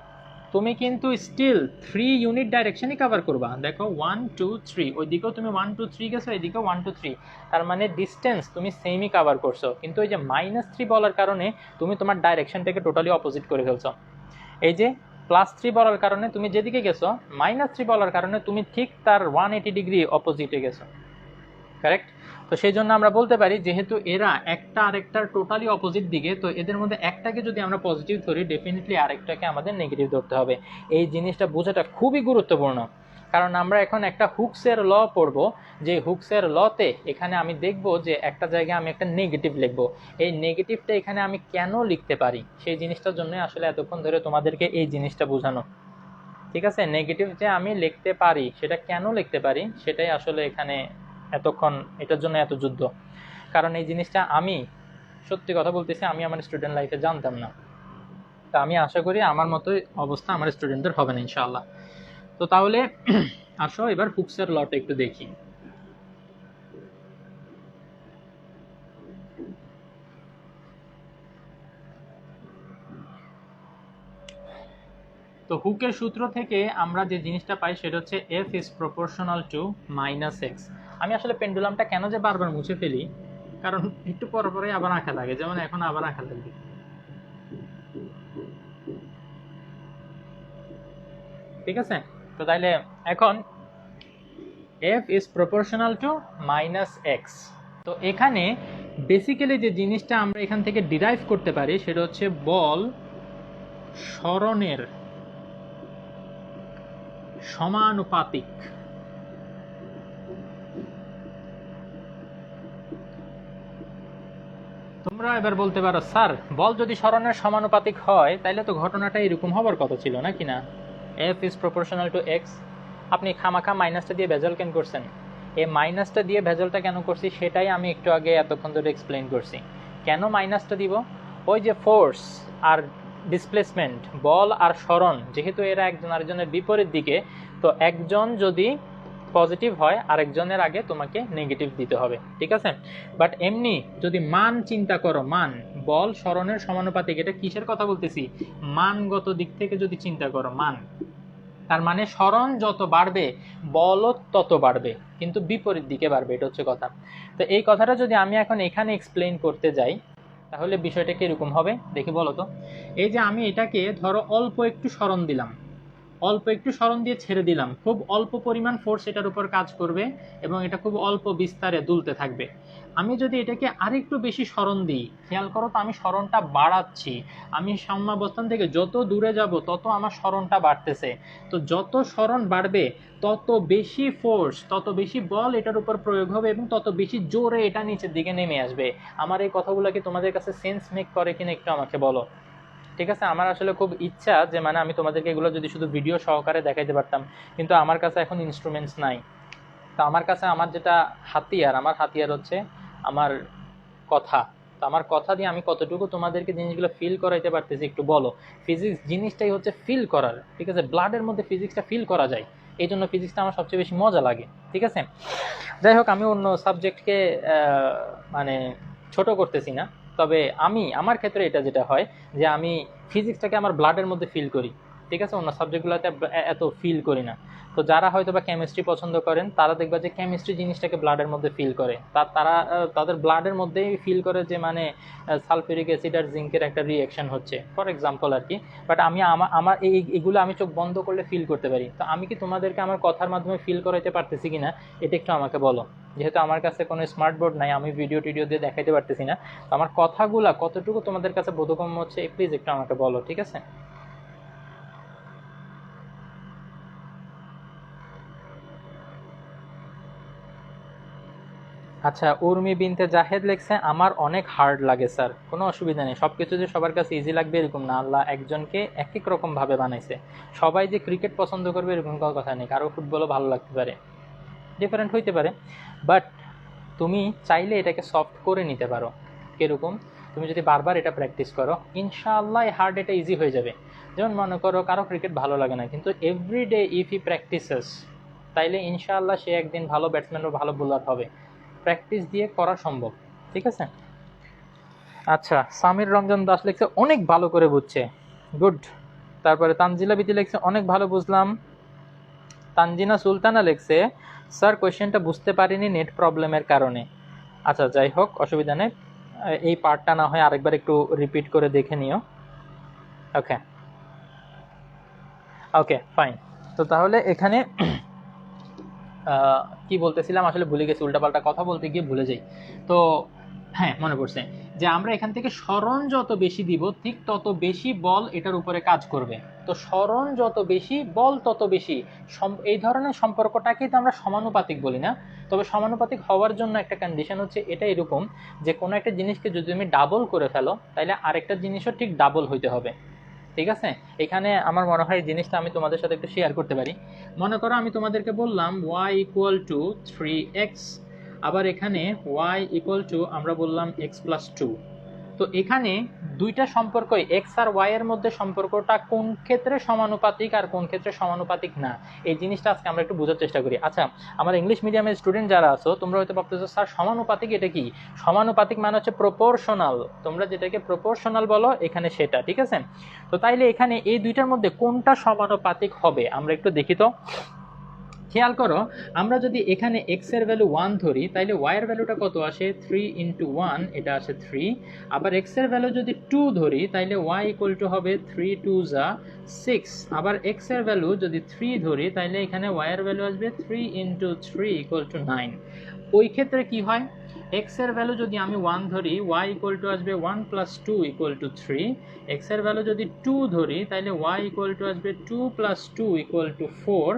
তুমি কিন্তু স্টিল 3 ইউনিট ডাইরেকশনই কভার করবা। দেখো 1 2 3, ওইদিকেও তুমি 1 2 3 গেছো, এদিকেও 1 2 3, তার মানে ডিস্টেন্স তুমি সেমই কভার করছো। কিন্তু ওই যে -3 বলার কারণে তুমি তোমার ডাইরেকশনটাকে টোটালি অপোজিট করে ফেলছো। এই যে +3 বলার কারণে তুমি যেদিকে গেছো, -3 বলার কারণে তুমি ঠিক তার 180 ডিগ্রি অপোজিটে গেছো, কারেক্ট। তো সেই জন্য আমরা বলতে পারি যেহেতু এরা একটা আরেকটার টোটালি অপোজিট দিকে, তো এদের মধ্যে একটাকে যদি আমরা পজিটিভ ধরি ডেফিনেটলি আরেকটাকে আমাদের নেগেটিভ ধরতে হবে। এই জিনিসটা বোঝাটা খুবই গুরুত্বপূর্ণ। কারণ আমরা এখন একটা হুকসের ল পড়বো, যে হুকসের লতে এখানে আমি দেখব যে একটা জায়গায় আমি একটা নেগেটিভ লিখবো, এই নেগেটিভটা এখানে আমি কেন লিখতে পারি সেই জিনিসটার জন্য আসলে এতক্ষণ ধরে তোমাদেরকে এই জিনিসটা বোঝানো। ঠিক আছে, নেগেটিভ যে আমি লিখতে পারি সেটা কেন লিখতে পারি সেটাই আসলে এখানে এতক্ষণ এটার জন্য এত যুদ্ধ। কারণ এই জিনিসটা আমি সত্যি কথা বলতেছি আমি আমার স্টুডেন্ট লাইফে জানতাম না। তা আমি আশা করি আমার মতোই অবস্থা আমার স্টুডেন্টদের হবে না ইনশাআল্লাহ। তো তাহলে আসো এবার হুকসের লটা একটু দেখি। তো হুকের সূত্র থেকে আমরা যে জিনিসটা পাই সেটা হচ্ছে F is proportional to minus x. আমি আসলে পেন্ডুলামটা কেন যে বারবার মুছে ফেলি, কারণ একটু পরে পরে আবার আঁকা লাগে, যেমন এখন আবার আঁকা লাগবে। ঠিক আছে, তো তাইলে এখন F is proportional to minus x. তো এখানে বেসিক্যালি যে জিনিসটা আমরা এখান থেকে ডিরাইভ করতে পারি সেটা হচ্ছে বল সরণের সমানুপাতিক। তোমরা এবার বলতে পারো স্যার বল যদি সরণের সমানুপাতিক হয় তাহলে তো ঘটনাটা এরকম হবার কথা ছিল নাকি না, F is proportional to x. আপনি খামাখা মাইনাসটা দিয়ে ভেজাল কেন করছেন? এই মাইনাসটা দিয়ে ভেজালটা কেন করছি সেটাই আমি একটু আগে এতক্ষণ ধরে এক্সপ্লেইন করছি। কেন মাইনাসটা দিব? ওই যে ফোর্স আর ডিসপ্লেসমেন্ট, বল আর সরণ, যেহেতু এরা একজন আরেকজনের বিপরীত দিকে, তো একজন যদি পজিটিভ হয় আরেকজনের আগে তোমাকে নেগেটিভ দিতে হবে। ঠিক আছে, বাট এমনি যদি মান চিন্তা করো, মান বল সরণের সমানুপাতিক, এটা কিসের কথা বলতেছি? মানগত দিক থেকে যদি চিন্তা করো মান, তার মানে সরণ যত বাড়বে বলও তত বাড়বে, কিন্তু বিপরীত দিকে বাড়বে, এটা হচ্ছে কথা। তো এই কথাটা যদি আমি এখন এখানে এক্সপ্লেইন করতে যাই তাহলে বিষয়টা কিরকম হবে দেখি বলো তো। এই যে আমি এটাকে ধরো অল্প একটু সরণ দিলাম, অল্প একটু সরণ দিয়ে ছেড়ে দিলাম, খুব অল্প পরিমাণ ফোর্স এটার উপর কাজ করবে এবং এটা খুব অল্প বিস্তারে দুলতে থাকবে। আমি যদি এটাকে আরেকটু বেশি সরণ দিই, খেয়াল করো তো আমি সরণটা বাড়াচ্ছি, আমি সাম্যাবস্থান থেকে যত দূরে যাব তত আমার সরণটা বাড়তেছে। তো যত সরণ বাড়বে তত বেশি ফোর্স, তত বেশি বল এটার উপর প্রয়োগ হবে এবং তত বেশি জোরে এটা নিচের দিকে নেমে আসবে। আমার এই কথাগুলো কি তোমাদের কাছে সেন্স মেক করে কিনা একটু আমাকে বলো। ঠিক আছে, আমার আসলে খুব ইচ্ছা যে মানে আমি তোমাদেরকে এগুলো যদি শুধু ভিডিও সহকারে দেখাইতে পারতাম, কিন্তু আমার কাছে এখন ইনস্ট্রুমেন্টস নাই। তো আমার কাছে আমার যেটা হাতিয়ার, আমার হাতিয়ার হচ্ছে আমার কথা। তো আমার কথা দিয়ে আমি কতটুকু তোমাদেরকে জিনিসগুলো ফিল করাইতে পারতেছি একটু বলো। ফিজিক্স জিনিসটাই হচ্ছে ফিল করার, ঠিক আছে, ব্লাডের মধ্যে ফিজিক্সটা ফিল করা যায়, এই জন্য ফিজিক্সটা আমার সবচেয়ে বেশি মজা লাগে। ঠিক আছে, যাই হোক আমি অন্য সাবজেক্টকে মানে ছোট করতেছি না, তবে আমি আমার ক্ষেত্রে এটা যেটা হয় যে আমি ফিজিক্সটাকে আমার ব্লাডের মধ্যে ফিল করি। ঠিক আছে, অন্য সাবজেক্টগুলোতে এত ফিল করি না। তো যারা হয়তো বা কেমিস্ট্রি পছন্দ করেন তারা দেখবা যে কেমিস্ট্রি জিনিসটাকে ব্লাডের মধ্যে ফিল করে, তারা তাদের ব্লাডের মধ্যেই ফিল করে যে মানে সালফিউরিক অ্যাসিড আর জিঙ্কের একটা রিঅ্যাকশন হচ্ছে, ফর এক্সাম্পল আর কি। বাট আমি আমার এগুলো আমি চোখ বন্ধ করলে ফিল করতে পারি। তো আমি কি তোমাদেরকে আমার কথার মাধ্যমে ফিল করাইতে পারতেছি কিনা এটা একটু আমাকে বলো। যেহেতু আমার কাছে কোনো স্মার্ট বোর্ড নাই, আমি ভিডিও টিডিও দিয়ে দেখাইতে পারতেছি না, তো আমার কথাগুলা কতটুকু তোমাদের কাছে বোধগম্য হচ্ছে প্লিজ একটু আমাকে বলো। ঠিক আছে, আচ্ছা উর্মি বিনতে জাহেদ লিখছে আমার অনেক হার্ড লাগে স্যার। কোনো অসুবিধা নেই, সব কিছু যে সবার কাছে ইজি লাগবে এরকম না, আল্লাহ একজনকে এক এক রকম ভাবে বানাইছে। সবাই যে ক্রিকেট পছন্দ করবে এরকম কোনো কথা নেই, কারো ফুটবলও ভালো লাগতে পারে, ডিফারেন্ট হইতে পারে। বাট তুমি চাইলে এটাকে সফট করে নিতে পারো। কিরকম? তুমি যদি বারবার এটা প্র্যাকটিস করো ইনশাআল্লাহ হার্ড এটা ইজি হয়ে যাবে। যেমন মনে করো কারো ক্রিকেট ভালো লাগে না, কিন্তু এভরিডে ইফ হি প্র্যাকটিসেস তাইলে ইনশাআল্লাহ সে একদিন ভালো ব্যাটসম্যান ও ভালো বোলার হবে। প্র্যাকটিস দিয়ে করা সম্ভব। ঠিক আছে, আচ্ছা সামির রমজান দাস লিখছে অনেক ভালো করে বুঝছে, গুড। তারপরে তানজিলা বিতি লিখছে অনেক ভালো বুঝলাম। তানজিনা সুলতানা লিখছে স্যার কোয়েশ্চেনটা বুঝতে পারিনি নেট প্রবলেমের কারণে। আচ্ছা যাই হোক অসুবিধা নেই, এই পার্টটা না হয় আরেকবার একটু রিপিট করে দেখে নিও। ওকে ওকে ফাইন। তো তাহলে এখানে কি বলতেছিলাম আসলে ভুলে গেছি, উল্টাপাল্টা কথা বলতে গিয়ে ভুলে যাই। তো হ্যাঁ মনে পড়ছে যে আমরা এখান থেকে সরণ যত বেশি দিব ঠিক তত বেশি বল এটার উপরে কাজ করবে। তো সরণ যত বেশি বল তত বেশি, এই ধরনের সম্পর্কটাকেই তো আমরা সমানুপাতিক বলি না। তবে সমানুপাতিক হওয়ার জন্য একটা কন্ডিশন হচ্ছে এটা এরকম যে কোনো একটা জিনিসকে যদি তুমি ডাবল করে ফেলো তাহলে আরেকটা জিনিসও ঠিক ডাবল হইতে হবে। ঠিক আছে, এখানে আমার মনে হয় এই জিনিসটা আমি তোমাদের সাথে একটু শেয়ার করতে পারি। মনে করো আমি তোমাদেরকে বললাম y ইকুয়াল টু 3x, আবার এখানে y ইকুয়াল টু আমরা বললাম x প্লাস 2। তো এখানে দুইটা সম্পর্ক x আর y এর মধ্যে সম্পর্কটা কোন ক্ষেত্রে সমানুপাতিক আর কোন ক্ষেত্রে সমানুপাতিক না, এই জিনিসটা আজকে আমরা একটু বোঝার চেষ্টা করি। আচ্ছা, আমার ইংলিশ মিডিয়ামের স্টুডেন্ট যারা আছো তোমরা হয়তো ভাবতেছো স্যার সমানুপাতিক এটা কি? সমানুপাতিক মানে হচ্ছে প্রপোর্শনাল, তোমরা যেটাকে প্রপোর্শনাল বলো এখানে সেটা। ঠিক আছে, তো তাইলে এখানে এই দুইটার মধ্যে কোনটা সমানুপাতিক হবে আমরা একটু দেখি। তো খেয়াল করো, আমরা যদি এখানে x এর ভ্যালু 1 ধরি তাহলে y এর ভ্যালুটা কত আসে? 3 ইন্টু 1, এটা আসে 3। আবার x এর ভ্যালু যদি 2 ধরি তাহলে y ইকুয়াল টু হবে 3 2 যা 6। আবার x এর ভ্যালু যদি 3 ধরি তাহলে এখানে y এর ভ্যালু আসবে 3 ইন্টু 3 ইকুয়াল টু 9। ওই ক্ষেত্রে কি হয়, x এর ভ্যালু যদি আমি 1 ধরি y ইকুয়াল টু আসবে 1 প্লাস 2 ইকুয়াল টু 3। x এর ভ্যালু যদি 2 ধরি তাহলে y ইকুয়াল টু আসবে 2 প্লাস 2 ইকুয়াল টু 4।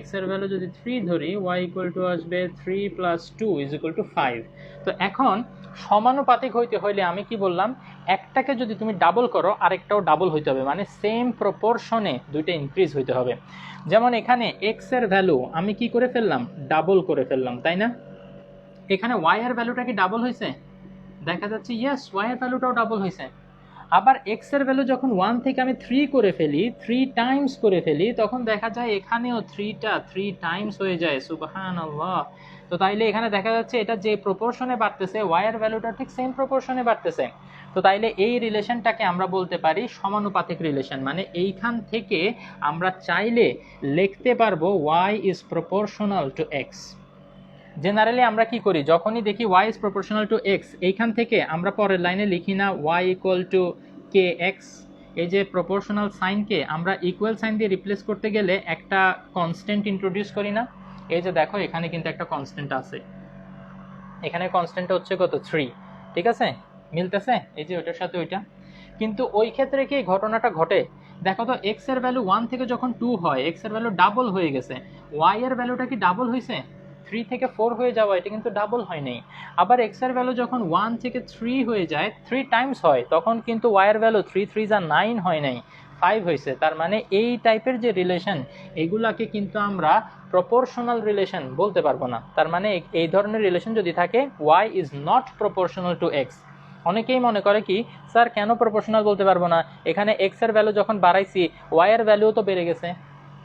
x এর ভ্যালু যদি 3 ধরি y ইকুয়াল টু আসবে 3 প্লাস 2 ইজ ইকুয়াল টু 5। তো এখন সমানুপাতিক হইতে হইলে আমি কি বললাম, একটাকে যদি তুমি ডাবল করো আরেকটাও ডাবল হইতে হবে, মানে সেম প্রপোর্শনে দুইটা ইনক্রিজ হইতে হবে। যেমন এখানে x এর ভ্যালু আমি কি করে ফেললাম? ডাবল করে ফেললাম, তাই না? এখানে y এর ভ্যালুটা কি ডাবল হয়েছে? দেখা যাচ্ছে ইয়েস, y এর ভ্যালুটাও ডাবল হয়েছে। আবার x এর ভ্যালু যখন 1 থেকে আমি 3 করে ফেলি, 3 টাইমস করে ফেলি, তখন দেখা যায় এখানেও 3টা 3 টাইমস হয়ে যায়। সুবহানাল্লাহ। তো তাইলে এখানে দেখা যাচ্ছে এটা যে প্রপোর্শনে বাড়তেছে y এর ভ্যালুটা ঠিক সেম প্রপোর্শনে বাড়তেছে। তো তাইলে এই রিলেশনটাকে আমরা বলতে পারি সমানুপাতিক রিলেশন। মানে এইখান থেকে আমরা চাইলে লিখতে পারবো y is proportional to x। Generally আমরা কি করি, যখনই দেখি y is proportional to x, এইখান থেকে আমরা পরের লাইনে লিখি না y equal to kx। এই যে প্রপোর্শনাল সাইনকে আমরা ইকুয়াল সাইন দিয়ে রিপ্লেস করতে গেলে একটা কনস্ট্যান্ট ইন্ট্রোডিউস করি না? এই যে দেখো এখানে কিন্তু একটা কনস্ট্যান্ট আছে, এখানে কনস্ট্যান্টটা হচ্ছে কত? 3। ঠিক আছে, মিলতেছে এই যে ওইটার সাথে ওইটা। কিন্তু ওই ক্ষেত্রে কি ঘটনাটা ঘটে? দেখো তো, x এর ভ্যালু 1 থেকে যখন 2 হয় x এর ভ্যালু ডাবল হয়ে গেছে, y এর ভ্যালুটা কি ডাবল হয়েছে? 3 থেকে 4 হয়ে যাওয়া এটা কিন্তু ডাবল হয় নাই। আবার x এর ভ্যালু যখন 1 থেকে 3 হয়ে যায়, 3 টাইমস হয়, তখন কিন্তু y এর ভ্যালু 3 3 যা 9 হয় নাই, 5 হয়েছে। তার মানে এই টাইপের যে রিলেশন এগুলাকে কিন্তু আমরা প্রপোর্শনাল রিলেশন বলতে পারবো না। তার মানে এই ধরনের রিলেশন যদি থাকে y is not proportional to x। অনেকেই মনে করে কি, স্যার কেন প্রপোর্শনাল বলতে পারবো না, এখানে x এর ভ্যালু যখন বাড়াইছি y এর ভ্যালুও তো বেড়ে গেছে।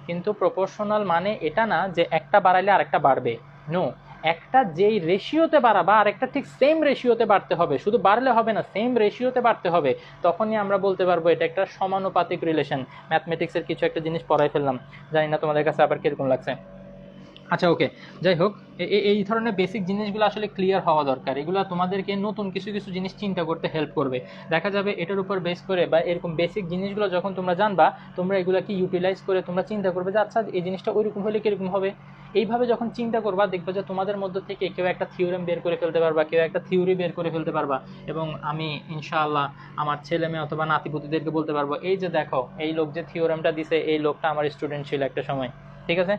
কিন্তু প্রপোর্শনাল মানে এটা না যে একটা বাড়াইলে আরেকটা বাড়বে, নো, একটা যেই রেশিওতে বাড়াবা আরেকটা ঠিক সেম রেশিওতে বাড়তে হবে, শুধু বাড়লে হবে না, সেম রেশিওতে বাড়তে হবে, তখনই আমরা বলতে পারবো এটা একটা সমানুপাতিক রিলেশন। ম্যাথমেটিক্সের কিছু একটা জিনিস পড়াই ফেললাম, জানি না তোমাদের কাছে আবার কিরকম লাগছে। আচ্ছা ওকে, যাই হোক, এই ধরনের বেসিক জিনিসগুলো আসলে ক্লিয়ার হওয়া দরকার। এগুলো তোমাদেরকে নতুন কিছু কিছু জিনিস চিন্তা করতে হেল্প করবে। দেখা যাবে এটার উপর বেস করে বা এরকম বেসিক জিনিসগুলো যখন তোমরা জানবা, তোমরা এগুলোকে ইউটিলাইজ করে তোমরা চিন্তা করবে যে আচ্ছা এই জিনিসটা ওইরকম হলে কীরকম হবে। এইভাবে যখন চিন্তা করবা দেখবে যে তোমাদের মধ্য থেকে কেউ একটা থিওরেম বের করে ফেলতে পারবা, কেউ একটা থিওরি বের করে ফেলতে পারবা, এবং আমি ইনশাআল্লাহ আমার ছেলে মেয়ে অথবা নাতিপুতিদেরকে বলতে পারবো এই যে দেখো এই লোক যে থিওরেমটা দিছে এই লোকটা আমার স্টুডেন্ট ছিল একটা সময়। ঠিক আছে,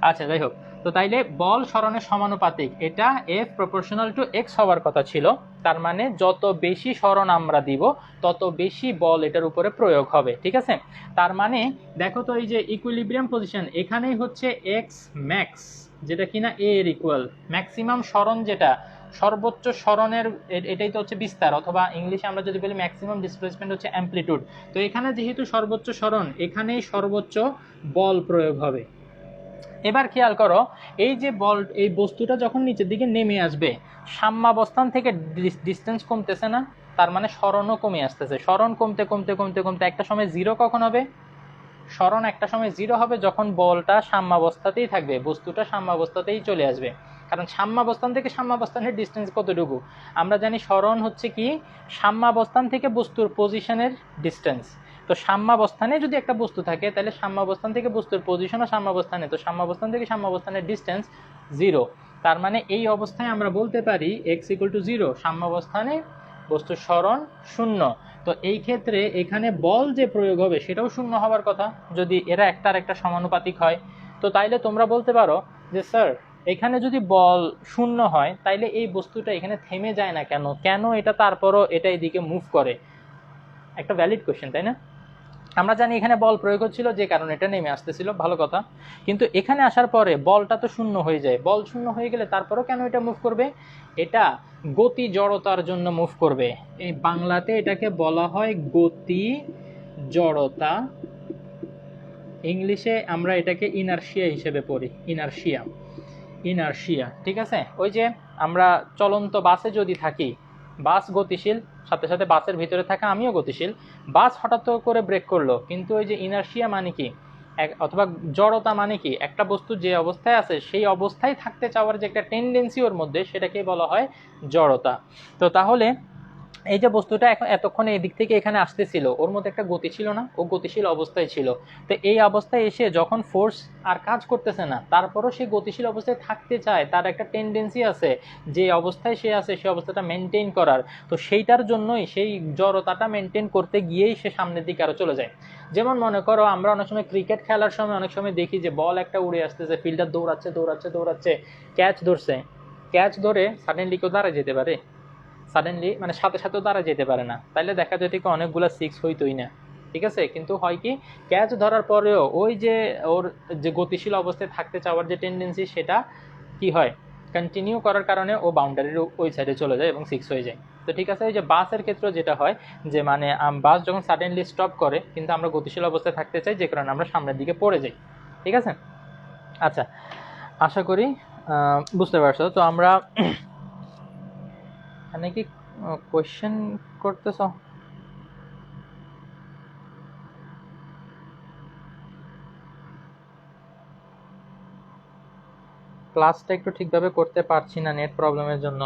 আচ্ছা যাই হোক, তো তাইলে বল সরণের সমানুপাতিক, এটা F প্রপোর্শনাল টু x হওয়ার কথা ছিল। তার মানে যত বেশি সরণ আমরা দিব তত বেশি বল এটার উপরে প্রয়োগ হবে। ঠিক আছে, তার মানে দেখো তো এই যে ইকুইলিব্রিয়াম পজিশন এখানেই হচ্ছে x ম্যাক্স, যেটা কিনা a এর ইকুয়াল। ম্যাক্সিমাম সরণ যেটা, সর্বোচ্চ সরণের এটাই তো হচ্ছে বিস্তার, অথবা ইংলিশে আমরা যদি বলি ম্যাক্সিমাম ডিসপ্লেসমেন্ট হচ্ছে অ্যামপ্লিটিউড। তো এখানে যেহেতু সর্বোচ্চ সরণ, এখানেই সর্বোচ্চ বল প্রয়োগ হবে। এবার খেয়াল করো, এই যে বল, এই বস্তুটা যখন নিচের দিকে নেমে আসবে, সাম্যাবস্থান থেকে ডিস্টেন্স কমতেছে না, তার মানে সরণও কমে আসতেছে। সরণ কমতে কমতে কমতে কমতে একটা সময় জিরো কখন হবে? সরণ একটা সময় জিরো হবে যখন বলটা সাম্যাবস্থাতেই থাকবে, বস্তুটা সাম্যাবস্থাতেই চলে আসবে। কারণ সাম্যাবস্থান থেকে সাম্যাবস্থানের ডিস্টেন্স কতটুকু আমরা জানি, সরণ হচ্ছে কি সাম্যাবস্থান থেকে বস্তুর পজিশনের ডিস্টেন্স। তো সাম্যাবস্থানে যদি একটা বস্তু থাকে তাহলে সাম্যাবস্থান থেকে বস্তুর পজিশনও সাম্যাবস্থানে, তো সাম্যাবস্থান থেকে সাম্যাবস্থানের ডিস্টেন্স জিরো। তার মানে এই অবস্থায় আমরা বলতে পারি x ইকুয়াল টু জিরো, সাম্যাবস্থানে বস্তুর সরণ শূন্য। তো এই ক্ষেত্রে এখানে বল যে প্রয়োগ হবে সেটাও শূন্য হওয়ার কথা যদি এরা একটার একটা সমানুপাতিক হয়। তো তাইলে তোমরা বলতে পারো যে স্যার এখানে যদি বল শূন্য হয় তাইলে এই বস্তুটা এখানে থেমে যায় না কেন, কেন এটা তারপরও এটা এদিকে মুভ করে? একটা ভ্যালিড কোশ্চেন, তাই না? আমরা জানি এখানে বল প্রয়োগ হচ্ছিল যে কারণে এটা নেমে আসতেছিল, ভালো কথা। কিন্তু এখানে আসার পরে বলটা তো শূন্য হয়ে যায়, বল শূন্য হয়ে গেলে তারপরও কেন এটা মুভ করবে? এটা গতি জড়তার জন্য মুভ করবে। এই বাংলাতে এটাকে বলা হয় গতি জড়তা, ইংলিশে আমরা এটাকে ইনারশিয়া হিসেবে পড়ি, ইনারশিয়া, ইনারশিয়া, ঠিক আছে? ওই যে আমরা চলন্ত বাসে যদি থাকি, বাস গতিশীল, সাথে সাথে বাসের ভিতরে থাকা আমিও গতিশীল, বাস হঠাৎ করে ব্রেক করলো, কিন্তু ওই যে ইনারশিয়া মানে কি, অথবা জড়তা মানে কি, একটা বস্তু যে অবস্থায় আছে সেই অবস্থায় থাকতে চাওয়ার যে একটা টেন্ডেন্সি ওর মধ্যে, সেটাকে বলা হয় জড়তা। তো তাহলে এই যে বস্তুটা এখন এতক্ষণ এই দিক থেকে এখানে আসতেছিল, ওর মধ্যে একটা গতি ছিল না, ও গতিশীল অবস্থায় ছিল। তো এই অবস্থায় এসে যখন ফোর্স আর কাজ করতেছে না, তারপরও সে গতিশীল অবস্থায় থাকতে চায়, তার একটা টেন্ডেন্সি আছে যে অবস্থায় সে আছে সেই অবস্থাটা মেনটেন করার। তো সেইটার জন্যই, সেই জড়তাটা মেনটেন করতে গিয়েই সে সামনের দিকে আরো চলে যায়। যেমন মনে করো আমরা অনেক সময় ক্রিকেট খেলার সময় অনেক সময় দেখি যে বল একটা উড়ে আসতেছে, ফিল্ডার দৌড়াচ্ছে দৌড়াচ্ছে দৌড়াচ্ছে, ক্যাচ ধরছে, ক্যাচ ধরে সাডেনলি কেউ দাঁড়ায় যেতে পারে? সাডেনলি মানে সাথে সাথেও তারা যেতে পারে না, তাইলে দেখা যেত কি অনেকগুলো সিক্স হইতোই না, ঠিক আছে? কিন্তু হয় কি, ক্যাচ ধরার পরেও ওই যে ওর যে গতিশীল অবস্থায় থাকতে চাওয়ার যে টেন্ডেন্সি, সেটা কি হয়, কন্টিনিউ করার কারণে ও বাউন্ডারির ওই সাইডে চলে যায় এবং সিক্স হয়ে যায়। তো ঠিক আছে, ওই যে বাসের ক্ষেত্রে যেটা হয় যে মানে বাস যখন সাডেনলি স্টপ করে কিন্তু আমরা গতিশীল অবস্থায় থাকতে চাই, যে কারণে আমরা সামনের দিকে পড়ে যাই, ঠিক আছে? আচ্ছা, আশা করি বুঝতে পারছো। তো আমরা এখানে কি কোয়েশ্চেন করতেছ? ক্লাসটা একটু ঠিকভাবে করতে পারছি না নেট প্রবলেমের জন্য।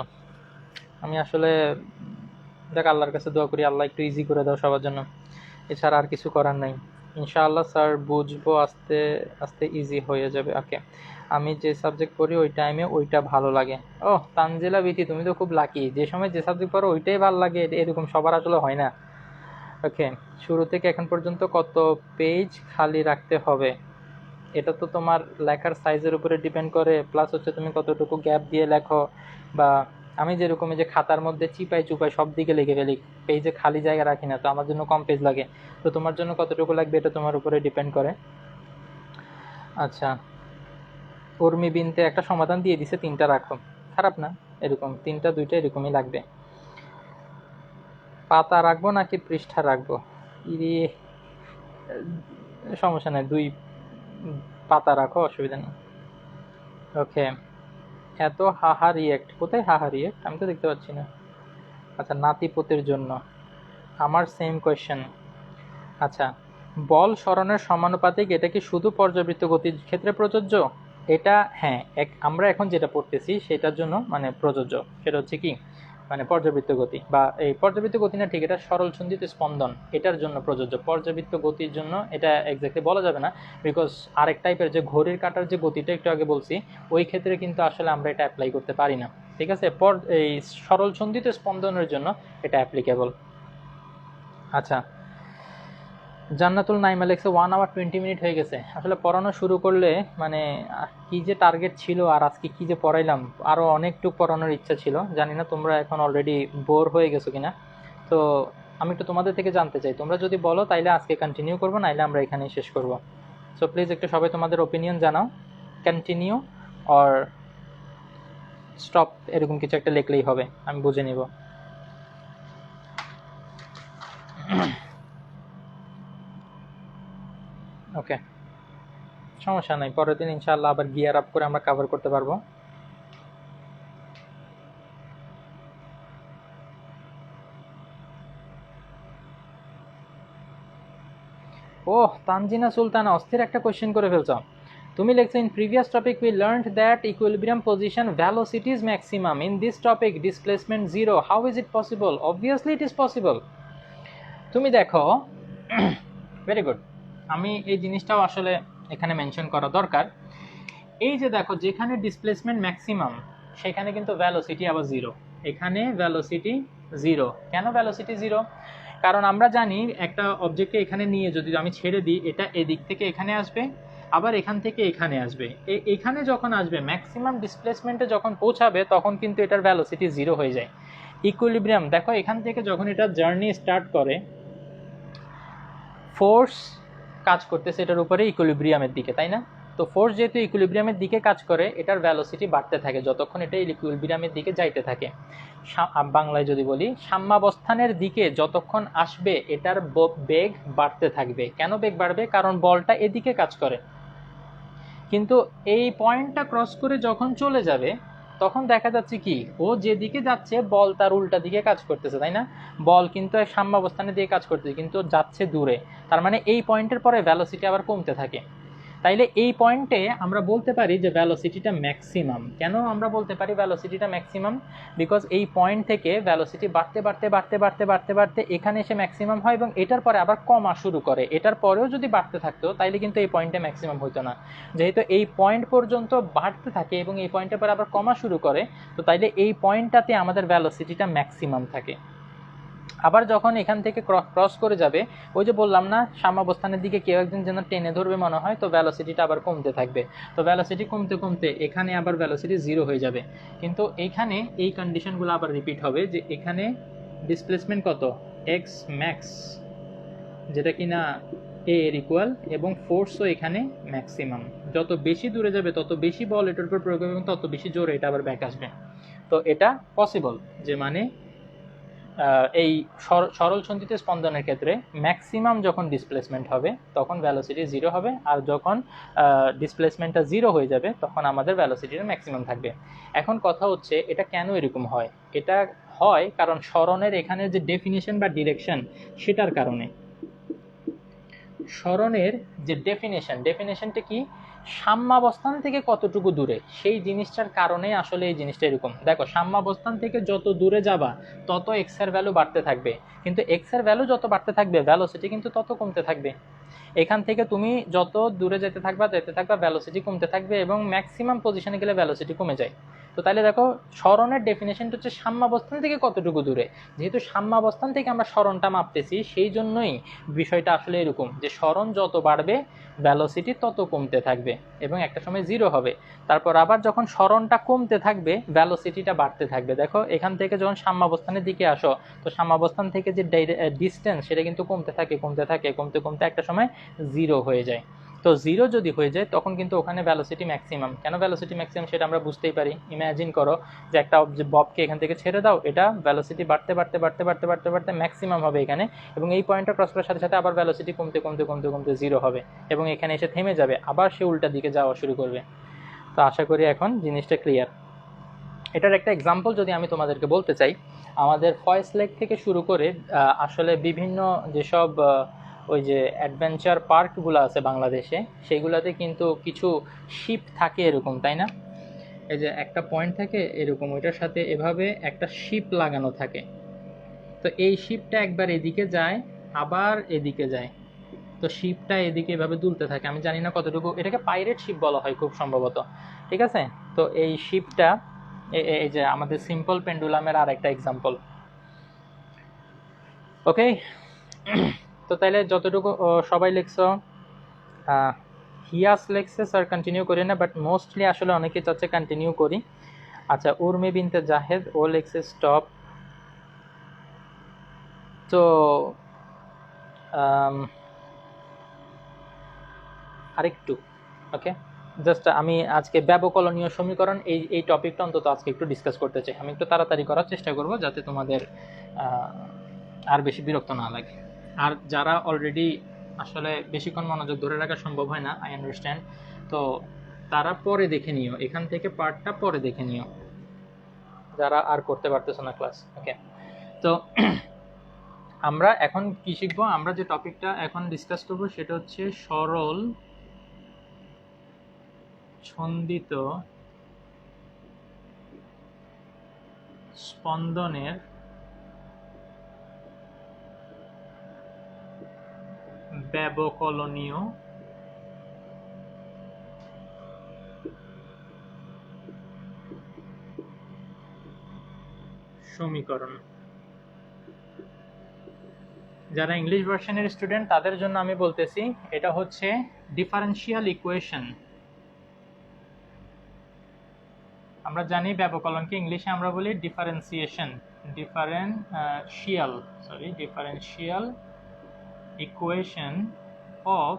আমি আসলে দেখ আল্লাহর কাছে দোয়া করি আল্লাহ একটু ইজি করে দাও সবার জন্য, এছাড়া আর কিছু করার নাই। ইনশাআল্লাহ স্যার বুঝবো, আস্তে আস্তে ইজি হয়ে যাবে। ওকে, আমি যে সাবজেক্ট পড়ি ওই টাইমে ওইটা ভালো লাগে। ও তানজিলা বিথি, তুমি তো খুব লাকি, যে সময় যে সাবজেক্ট পড়ো ওইটাই ভালো লাগে, এরকম সবার আসলে হয় না। ওকে, শুরু থেকে এখন পর্যন্ত কত পেজ খালি রাখতে হবে? এটা তো তোমার লেখার সাইজের উপরে ডিপেন্ড করে, প্লাস হচ্ছে তুমি কতটুকু গ্যাপ দিয়ে লেখো, বা আমি যেরকম যে খাতার মধ্যে চিপাই চুপাই সব দিকে লিখে ফেলি, পেজে খালি জায়গা রাখি না, তো আমার জন্য কম পেজ লাগে। তো তোমার জন্য কতটুকু লাগবে এটা তোমার উপরে ডিপেন্ড করে। আচ্ছা, উর্মি বিনতে একটা সমাধান দিয়ে দিছে, 3টা রাখো, খারাপ না, এরকম 3টা 2টা এরকমই লাগবে। পাতা রাখবো নাকি পৃষ্ঠা রাখবো? সমস্যা নেই, 2 পাতা রাখো, অসুবিধা নেই। ওকে, এত হাহা রিয়েক্ট, কোথায় হাহা রিয়েক্ট, আমি তো দেখতে পাচ্ছি না। আচ্ছা, নাতিপতির জন্য আমার সেম কোয়েশ্চেন। আচ্ছা, বল সরণের সমানুপাতিক, এটা কি শুধু পর্যাবৃত্ত গতির ক্ষেত্রে প্রযোজ্য? এটা হ্যাঁ, আমরা এখন যেটা পড়তেছি সেটার জন্য মানে প্রযোজ্য। সেটা হচ্ছে কি, মানে পর্যাবৃত্ত গতি, বা এই পর্যাবৃত্ত গতি না ঠিক, এটা সরল সন্ধিত স্পন্দন, এটার জন্য প্রযোজ্য। পর্যাবৃত্ত গতির জন্য এটা এক্স্যাক্টলি বলা যাবে না, বিকজ আরেক টাইপের যে ঘড়ির কাঁটার যে গতিটা একটু আগে বলছি, ওই ক্ষেত্রে কিন্তু আসলে আমরা এটা অ্যাপ্লাই করতে পারি না, ঠিক আছে? এই সরল সন্ধিত স্পন্দনের জন্য এটা অ্যাপ্লিকেবল। আচ্ছা, জান্নাতুল নাইমা লেখছে 1 hour 20 minute হয়ে গেছে। আসলে পড়ানো শুরু করলে মানে কি যে টার্গেট ছিল, আর আজকে কি যে পড়াইলাম, আরও অনেকটুকু পড়ানোর ইচ্ছা ছিল। জানি না তোমরা এখন অলরেডি বোর হয়ে গেছো কিনা। তো আমি একটু তোমাদের থেকে জানতে চাই, তোমরা যদি বলো তাইলে আজকে কন্টিনিউ করবো, নাইলে আমরা এখানেই শেষ করব। সো প্লিজ একটু সবাই তোমাদের ওপিনিয়ন জানাও, কন্টিনিউ অর স্টপ, এরকম কিছু একটা লিখলেই হবে, আমি বুঝে নিব। ওকে, সমস্যা নাই, পরের দিন ইনশাআল্লাহ আবার গিয়ার আপ করে আমরা কভার করতে পারবো। ওহ, তানজিনা সুলতানা অস্থির একটা কোয়েশ্চেন করে ফেলছ তুমি। লেখছো in previous topic we learned that equilibrium position velocity is maximum, in this topic displacement zero, how is it possible? Obviously it is possible. তুমি দেখো, ভেরি গুড, আমি এই জিনিসটাও আসলে এখানে মেনশন করা দরকার। এই যে দেখো, যেখানে ডিসপ্লেসমেন্ট ম্যাক্সিমাম সেখানে কিন্তু ভেলোসিটি আবার জিরো, এখানে ভেলোসিটি জিরো। কেন ভ্যালোসিটি জিরো? কারণ আমরা জানি একটা অবজেক্টকে এখানে নিয়ে যদি আমি ছেড়ে দিই, এটা এদিক থেকে এখানে আসবে, আবার এখান থেকে এখানে আসবে। এখানে যখন আসবে ম্যাক্সিমাম ডিসপ্লেসমেন্টে যখন পৌঁছাবে তখন কিন্তু এটার ভ্যালোসিটি জিরো হয়ে যায়। ইকুইলিব্রিয়াম দেখো, এখান থেকে যখন এটা জার্নি স্টার্ট করে, ফোর্স কাজ করতেছে এটার উপরে ইকুইলিব্রিয়ামের দিকে, তাই না? তো ফোর্স যেহেতু ইকুইলিব্রিয়ামের দিকে কাজ করে, এটার ভ্যালোসিটি বাড়তে থাকে যতক্ষণ এটা ইকুইলিব্রিয়ামের দিকে যাইতে থাকে। বাংলায় যদি বলি, সাম্যাবস্থানের দিকে যতক্ষণ আসবে এটার বেগ বাড়তে থাকবে। কেন বেগ বাড়বে? কারণ বলটা এদিকে কাজ করে। কিন্তু এই পয়েন্টটা ক্রস করে যখন চলে যাবে তখন দেখা যাচ্ছে কি, ও যেদিকে যাচ্ছে বল তার উল্টা দিকে কাজ করতেছে, তাই না? বল কিন্তু সাম্যাবস্থানে দিয়ে কাজ করতেছে কিন্তু যাচ্ছে দূরে। তার মানে এই পয়েন্টের পরে ভ্যালোসিটি আবার কমতে থাকে। তাইলে এই পয়েন্টে আমরা বলতে পারি যে ভ্যালোসিটিটা ম্যাক্সিমাম। কেন আমরা বলতে পারি ভ্যালোসিটিটা ম্যাক্সিমাম? বিকজ এই পয়েন্ট থেকে ভ্যালোসিটি বাড়তে বাড়তে বাড়তে বাড়তে বাড়তে বাড়তে এখানে এসে ম্যাক্সিমাম হয় এবং এটার পরে আবার কমা শুরু করে। এটার পরেও যদি বাড়তে থাকতো তাইলে কিন্তু এই পয়েন্টে ম্যাক্সিমাম হইতো না। যেহেতু এই পয়েন্ট পর্যন্ত বাড়তে থাকে এবং এই পয়েন্টের পরে আবার কমা শুরু করে, তো তাইলে এই পয়েন্টটাতে আমাদের ভ্যালোসিটিটা ম্যাক্সিমাম থাকে। আবার যখন এখান থেকে ক্রস করে যাবে, ওই যে বললাম না, সাম্যাবস্থানের দিকে কেউ একজন যেন টেনে ধরবে মনে হয়, তো ভ্যালোসিটিটা আবার কমতে থাকবে। তো ভ্যালোসিটি কমতে কমতে এখানে আবার ভ্যালোসিটি জিরো হয়ে যাবে। কিন্তু এখানে এই কন্ডিশনগুলো আবার রিপিট হবে, যে এখানে ডিসপ্লেসমেন্ট কত, এক্স ম্যাক্স, যেটা কিনা এ এর ইকুয়াল, এবং ফোর্সও এখানে ম্যাক্সিমাম। যত বেশি দূরে যাবে তত বেশি বল এটার উপর প্রয়োগ হবে এবং তত বেশি জোরে এটা আবার ব্যাক আসবে। তো এটা পসিবল যে মানে এই সরল সন্ধিত স্পন্দনের ক্ষেত্রে ম্যাক্সিমাম যখন ডিসপ্লেসমেন্ট হবে তখন ভ্যালোসিটি জিরো হবে, আর যখন ডিসপ্লেসমেন্টটা জিরো হয়ে যাবে তখন আমাদের ভ্যালোসিটিটা ম্যাক্সিমাম থাকবে। এখন কথা হচ্ছে এটা কেন এরকম হয়? এটা হয় কারণ সরণের এখানে যে ডেফিনিশন বা ডিরেকশন সেটার কারণে। সরণের যে ডেফিনেশনটা কি, সাম্যাবস্থান থেকে কতটুকু দূরে, সেই জিনিসটার কারণে আসলে এই জিনিসটা এরকম। দেখো, সাম্যাবস্থান থেকে যত দূরে যাবা তত এক্স এর ভ্যালু বাড়তে থাকবে, কিন্তু এক্স এর ভ্যালু যত বাড়তে থাকবে ভ্যালোসিটি কিন্তু তত কমতে থাকবে। এখান থেকে তুমি যত দূরে যেতে থাকবা ভ্যালোসিটি কমতে থাকবে এবং ম্যাক্সিমাম পজিশনে গেলে ভ্যালোসিটি কমে যায়। তো তাহলে দেখো, সরণের ডেফিনেশনটা হচ্ছে সাম্যাবস্থান থেকে কতটুকু দূরে। যেহেতু সাম্যাবস্থান থেকে আমরা সরণটা মাপতেছি, সেই জন্যই বিষয়টা আসলে এরকম যে সরণ যত বাড়বে ভ্যালোসিটি তত কমতে থাকবে এবং একটা সময় জিরো হবে। তারপর আবার যখন সরণটা কমতে থাকবে ভ্যালোসিটিটা বাড়তে থাকবে। দেখো, এখান থেকে যখন সাম্যাবস্থানের দিকে আসো, তো সাম্যাবস্থান থেকে যে ডিস্টেন্স সেটা কিন্তু কমতে থাকে কমতে থাকে, কমতে কমতে একটা সময় জিরো হয়ে যায়। তো জিরো যদি হয়ে যায় তখন কিন্তু ওখানে ভ্যালোসিটি ম্যাক্সিমাম। কেন ভ্যালোসিটি ম্যাক্সিমাম সেটা আমরা বুঝতেই পারি। ইমাজিন করো যে একটা ববকে এখান থেকে ছেড়ে দাও, এটা ভ্যালোসিটি বাড়তে বাড়তে বাড়তে বাড়তে বাড়তে বাড়তে ম্যাক্সিমাম হবে এখানে, এবং এই পয়েন্টটা ক্রস করার সাথে সাথে আবার ভ্যালোসিটি কমতে কমতে কমতে কমতে জিরো হবে এবং এখানে এসে থেমে যাবে, আবার সে উল্টা দিকে যাওয়া শুরু করবে। তো আশা করি এখন জিনিসটা ক্লিয়ার। এটার একটা এক্সাম্পল যদি আমি তোমাদেরকে বলতে চাই, আমাদের ফয়েস লেক থেকে শুরু করে আসলে বিভিন্ন যেসব ওই যে অ্যাডভেঞ্চার পার্কগুলো আছে বাংলাদেশে, সেইগুলোতে কিন্তু কিছু শিপ থাকে এরকম, তাই না? এই যে একটা পয়েন্ট থাকে এরকম, ওইটার সাথে এভাবে একটা শিপ লাগানো থাকে। তো এই শিপটা একবার এদিকে যায়, আবার এদিকে যায়। তো শিপটা এদিকে এভাবে দুলতে থাকে। আমি জানি না কতটুকু, এটাকে পাইরেট শিপ বলা হয় খুব সম্ভবত, ঠিক আছে? তো এই শিপটা, এই যে আমাদের সিম্পল পেন্ডুলামের আর একটা এক্সাম্পল। ওকে, তো তাইলে যতটুকু সবাই লিখছো, হিয়াস লেখছে স্যার কন্টিনিউ করি না, বাট মোস্টলি আসলে অনেকে চাচ্ছে কন্টিনিউ করি। আচ্ছা, উর্মি বিনতে জাহেদ ও লেখছে স্টপ। তো আরেকটু, ওকে, জাস্ট আমি আজকে ব্যবকলনীয় সমীকরণ এই টপিকটা অন্তত আজকে একটু ডিসকাস করতে চাই। আমি একটু তাড়াতাড়ি করার চেষ্টা করব যাতে তোমাদের আর বেশি বিরক্ত না লাগে। আর যারা অলরেডি আসলে বেশিক্ষণ মনোযোগ ধরে রাখা সম্ভব হয় না, আই আন্ডারস্ট্যান্ড, তো তারা পরে দেখে নিও, এখান থেকে পার্টটা পরে দেখে নিও যারা আর করতে পারতেছো না ক্লাস। ওকে, তো আমরা এখন কি শিখবো? আমরা যে টপিকটা এখন ডিসকাস করব সেটা হচ্ছে সরল ছন্দিত স্পন্দনের ব্যবকলনীয় সমীকরণ। যারা ইংলিশ ভার্সনের স্টুডেন্ট তাদের জন্য আমি বলতেছি এটা হচ্ছে ডিফারেনশিয়াল ইকুয়েশন। আমরা জানি ব্যবকলনকে ইংলিশে আমরা বলি differentiation, differential equation of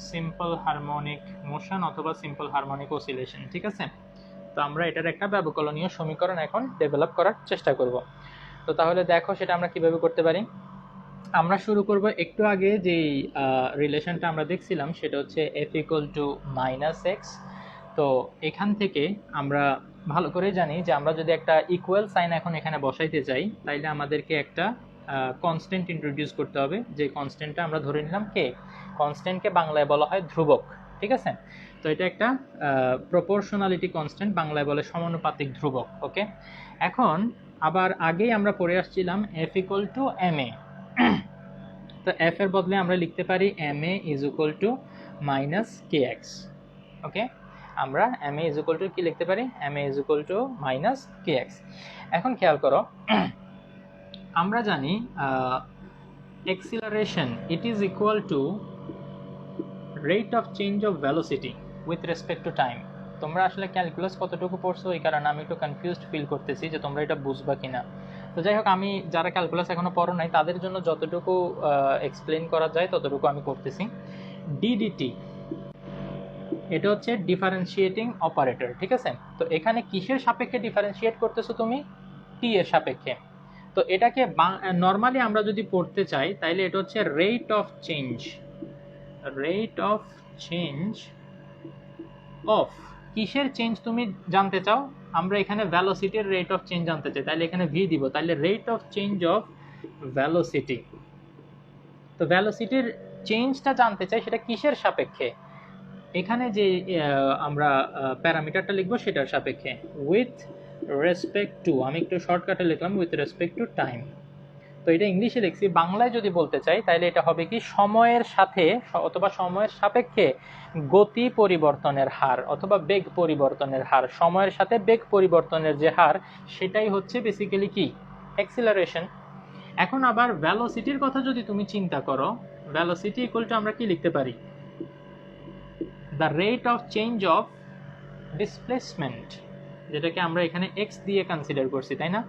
simple harmonic motion অথবা সিম্পল হারমোনিক অসিলেশন। ঠিক আছে, তো আমরা এটার একটা ব্যবকলনীয় সমীকরণ এখন ডেভেলপ করার চেষ্টা করব। তো তাহলে দেখো সেটা আমরা কিভাবে করতে পারি। আমরা শুরু করব একটু আগে যেই রিলেশনটা আমরা দেখছিলাম সেটা হচ্ছে f = -x। তো এখান থেকে আমরা ভালো করে জানি যে আমরা যদি একটা ইকুয়াল সাইন এখন এখানে বসাইতে চাই তাইলে আমাদেরকে একটা কনস্ট্যান্ট ইন্ট্রোডিউস করতে হবে। যে কনস্ট্যান্টটা আমরা ধরে নিলাম কে, কনস্ট্যান্টকে বাংলায় বলা হয় ধ্রুবক। ঠিক আছে, তো এটা একটা প্রপোর্শনালিটি কনস্ট্যান্ট, বাংলায় বলে সমানুপাতিক ধ্রুবক। ওকে, এখন আবার আগেই আমরা পড়ে আসছিলাম f = ma। তো f এর বদলে আমরা লিখতে পারি ma = -kx। ওকে, আমরা ma কি লিখতে পারি, ma -kx। এখন খেয়াল করো, আমরা জানি acceleration it is equal to rate of change of velocity with respect to time। তোমরা আসলে ক্যালকুলাস কতটুকু পড়ছো এই কারণে আমি একটু কনফিউজড ফিল করতেছি যে তোমরা এটা বুঝবা কিনা। তো যাই হোক, আমি যারা ক্যালকুলাস এখনো পড়ো নাই তাদের জন্য যতটুকু এক্সপ্লেন করা যায় ততটুকু আমি করতেছি। ddt এটা হচ্ছে ডিফারেন্সিয়েটিং অপারেটর। ঠিক আছে, তো এখানে কিসের সাপেক্ষে ডিফারেন্সিয়েট করতেছো তুমি, t এর সাপেক্ষে। তো এটাকে নর্মালি আমরা যদি পড়তে চাই তাইলে এটা হচ্ছে রেট অফ চেঞ্জ অফ কিসের চেঞ্জ তুমি জানতে চাও, আমরা এখানে ভ্যালোসিটির রেট অফ চেঞ্জ জানতে চাই, তাহলে এখানে ভি দিব, তাহলে rate of change of velocity. তো ভ্যালোসিটির চেঞ্জটা জানতে চাই সেটা কিসের সাপেক্ষে, এখানে যে আমরা প্যারামিটারটা লিখবো সেটার সাপেক্ষে, উইথ রেসপেক্ট টু, আমি একটু শর্টকাটে লিখলাম উইথ রেসপেক্ট টু টাইম। তো এটা ইংলিশে লিখছি, বাংলায় যদি বলতে চাই তাহলে এটা হবে কি সময়ের সাথে অথবা সময়ের সাপেক্ষে গতি পরিবর্তনের হার অথবা বেগ পরিবর্তনের হার। সময়ের সাথে বেগ পরিবর্তনের যে হার সেটাই হচ্ছে বেসিক্যালি কি, অ্যাক্সিলারেশন। এখন আবার ভ্যালোসিটির কথা যদি তুমি চিন্তা করো, ভ্যালোসিটি ইকুয়াল টু আমরা কি লিখতে পারি, the rate of change of displacement, যেটাকে আমরা এখানে x দিয়ে কনসিডার করছি, তাই না।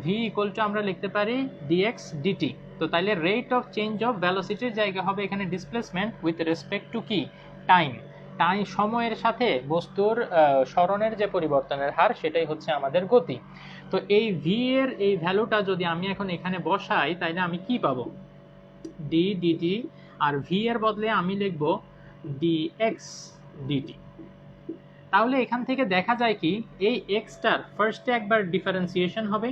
v ইকুয়াল টু আমরা লিখতে পারি dx dt। তো তাইলে রেট অফ চেঞ্জ অফ ভ্যালোসিটির জায়গা হবে এখানে ডিসপ্লেসমেন্ট উইথ রেসপেক্ট টু কি, টাইম। সময়ের সাথে বস্তুর সরণের যে পরিবর্তনের হার সেটাই হচ্ছে আমাদের গতি। তো এই v এর এই ভ্যালুটা যদি আমি এখন এখানে বসাই তাইলে আমি কি পাবো, d dt, আর v এর বদলে আমি লিখবো dx dt। তাহলে এখান থেকে দেখা যায় কি, এই এক্সটার ফার্স্টে একবার ডিফারেন্সিয়েশন হবে,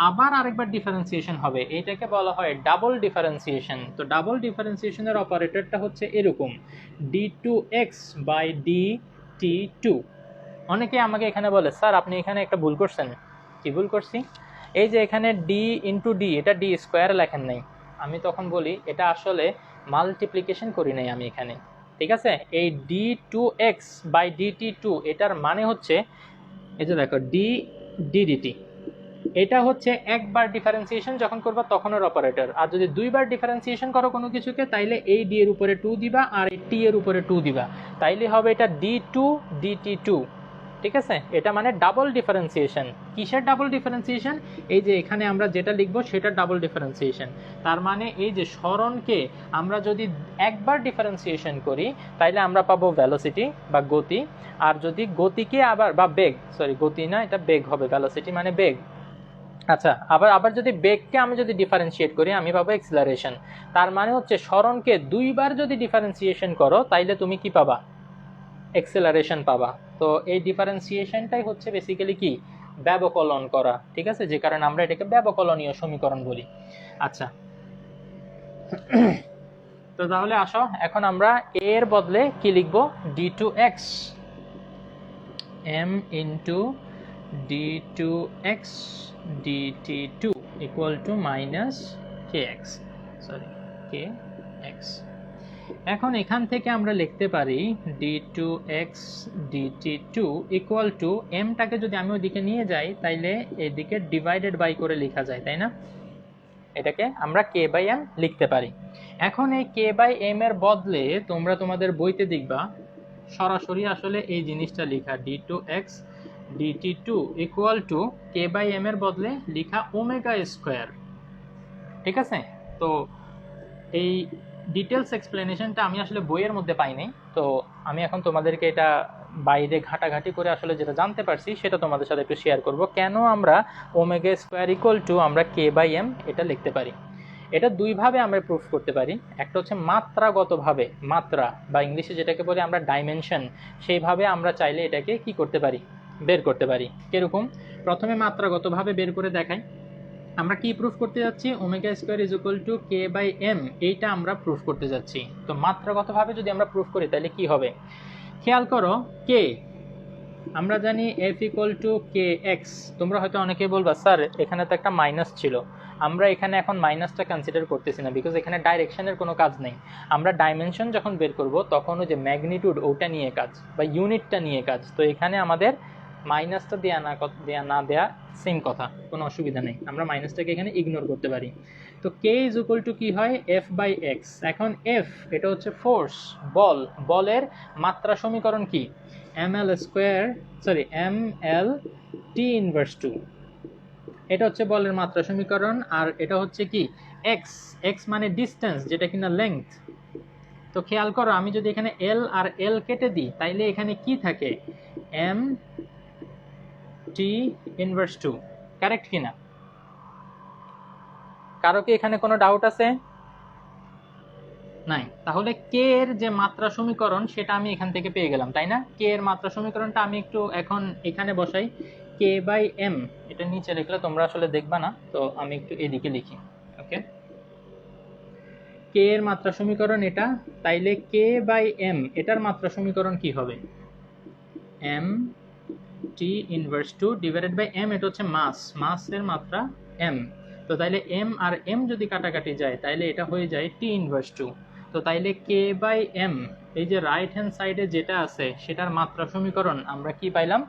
আবার আরেকবার ডিফারেন্সিয়েশন হবে, এটাকে বলা হয় ডাবল ডিফারেন্সিয়েশন। তো ডাবল ডিফারেন্সিয়েশনের অপারেটরটা হচ্ছে এরকম, d2x বাই dt2। অনেকে আমাকে এখানে বলে স্যার আপনি এখানে একটা ভুল করছেন। কি ভুল করছি, এই যে এখানে d ইন্টু d, এটা d স্কোয়ার লেখেন নাই। আমি তখন বলি এটা আসলে মাল্টিপ্লিকেশন করি নাই আমি এখানে। ঠিক আছে, এই d2x বাই dt2 এটার মানে হচ্ছে, এই যে দেখো d dt, এটা হচ্ছে একবার ডিফারেন্সিয়েশন যখন করবা তখনের অপারেটর। আর যদি দুইবার ডিফারেন্সিয়েশন করো কোনো কিছুকে তাইলে এই d এর উপরে 2 দিবা আর এই t এর উপরে 2 দিবা, তাইলে হবে এটা d2 dt2। ঠিক আছে, এটা মানে ডাবল ডিফারেন্সিয়েশন। কিসের ডাবল ডিফারেন্সিয়েশন, এই যে এখানে আমরা যেটা লিখবো সেটা ডাবল ডিফারেন্সিয়েশন। তার মানে এই যে সরণকে আমরা যদি একবার ডিফারেন্সিয়েশন করি তাইলে আমরা পাবো ভ্যালোসিটি বা গতি, আর যদি গতিকে আবার বা বেগ, সরি গতি না এটা বেগ হবে, ভ্যালোসিটি মানে বেগ। আচ্ছা, আবার যদি বেগকে আমি যদি ডিফারেন্সিয়েট করি আমি পাবো অ্যাক্সিলারেশন। তার মানে হচ্ছে সরণকে দুইবার যদি ডিফারেন্সিয়েশন করো তাইলে তুমি কি পাবা, অ্যাক্সিলারেশন পাবা। তো এই ডিফারেন্সিয়েশনটাই হচ্ছে বেসিক্যালি কি, ব্যবকলন করা। ঠিক আছে, যে কারণে আমরা এটাকে ব্যবকলনীয় সমীকরণ বলি। আচ্ছা, তো তাহলে আসো এখন আমরা এর বদলে কি লিখবো, d2x, m into d2x dt2 equal two minus kx, sorry kx। এখন এখান থেকে আমরা লিখতে পারি d2x dt2 ইকুয়াল টু, এমটাকে যদি আমি ওইদিকে নিয়ে যাই তাইলে এদিকে ডিভাইডেড বাই করে লেখা যায়, তাই না। এটাকে আমরা কে বাই এম লিখতে পারি। এখন এই কে বাই এম এর বদলে তোমরা তোমাদের বইতে দেখবা সরাসরি আসলে এই জিনিসটা লেখা d2x dt2 equal to K by M এর বদলে লেখা ওমেগা স্কোয়ার। ঠিক আছে, তো এই ডিটেলস এক্সপ্লেনেশনটা আমি আসলে বইয়ের মধ্যে পাইনি, তো আমি এখন তোমাদেরকে এটা বাইরে ঘাটাঘাটি করে আসলে যেটা জানতে পারছি সেটা তোমাদের সাথে একটু শেয়ার করব। কেন আমরা ওমেগা স্কোয়ার ইকুয়াল টু আমরা কে বাই এম এটা লিখতে পারি। এটা দুইভাবে আমরা প্রুফ করতে পারি। একটা হচ্ছে মাত্রাগতভাবে, মাত্রা বা ইংলিশে যেটাকে বলি আমরা ডাইমেনশন, সেইভাবে আমরা চাইলে এটাকে কি করতে পারি, বের করতে পারি। কিরকম? প্রথমে মাত্রাগতভাবে বের করে দেখাই। আমরা কি প্রুফ করতে যাচ্ছি? Omega square is equal to K by M, এইটা আমরা প্রুফ করতে যাচ্ছি। তো মাত্রাগতভাবে যদি আমরা প্রুফ করি তাহলে কি হবে? খেয়াল করো, কে আমরা জানি F equal to K x. তোমরা হয়তো অনেকেই বলবা স্যার এখানে তো একটা মাইনাস ছিল, আমরা এখানে এখন মাইনাসটা কনসিডার করতেছি না, বিকজ এখানে ডাইরেকশনের কোনো কাজ নেই। আমরা ডাইমেনশন যখন বের করব তখন ওই যে ম্যাগনিটিউড ওটা নিয়ে কাজ বা ইউনিটটা নিয়ে কাজ। তো এখানে আমাদের মাইনাসটা দেয়া না দেয়া সেম কথা, কোনো অসুবিধা নেই, আমরা মাইনাসটাকে এখানে ইগনোর করতে পারি। তো কে ইজ ইকুয়াল টু কি হয়? F by X. এখন এফ এটা হচ্ছে ফোর্স, বল, বলের মাত্রা সমীকরণ কি? ml square, sorry ml T inverse 2, এটা হচ্ছে বলের মাত্রা সমীকরণ। আর এটা হচ্ছে কি? এক্স, এক্স মানে ডিস্টেন্স, যেটা কিনা লেংথ। তো খেয়াল করো, আমি যদি এখানে এল আর এল কেটে দিই তাইলে এখানে কি থাকে? এম টি ইনভার্স 2, কারেক্ট কিনা? কারো কি এখানে কোনো ডাউট আছে? নাই। তাহলে কে এর যে মাত্রা সমীকরণ সেটা আমি এখান থেকে পেয়ে গেলাম, তাই না? কে এর মাত্রা সমীকরণটা আমি একটু এখন এখানে বসাই। কে বাই এম, এটা নিচে লিখলে তোমরা আসলে দেখবা না, তো আমি একটু এদিকে লিখি। ওকে, কে এর মাত্রা সমীকরণ এটা, তাইলে কে বাই এম এটার মাত্রা সমীকরণ কি হবে? M T inverse 2 divided by M, এটা হচ্ছে মাস, মাসের মাত্রা এম। তো তাইলে এম আর এম যদি কাটাকাটি যায় তাইলে এটা হয়ে যায় টি ইনভার্স 2। তো তাইলে কে বাই এম, এই যে রাইট হ্যান্ড সাইডে যেটা আছে সেটার মাত্রা সমীকরণ আমরা কি পাইলাম?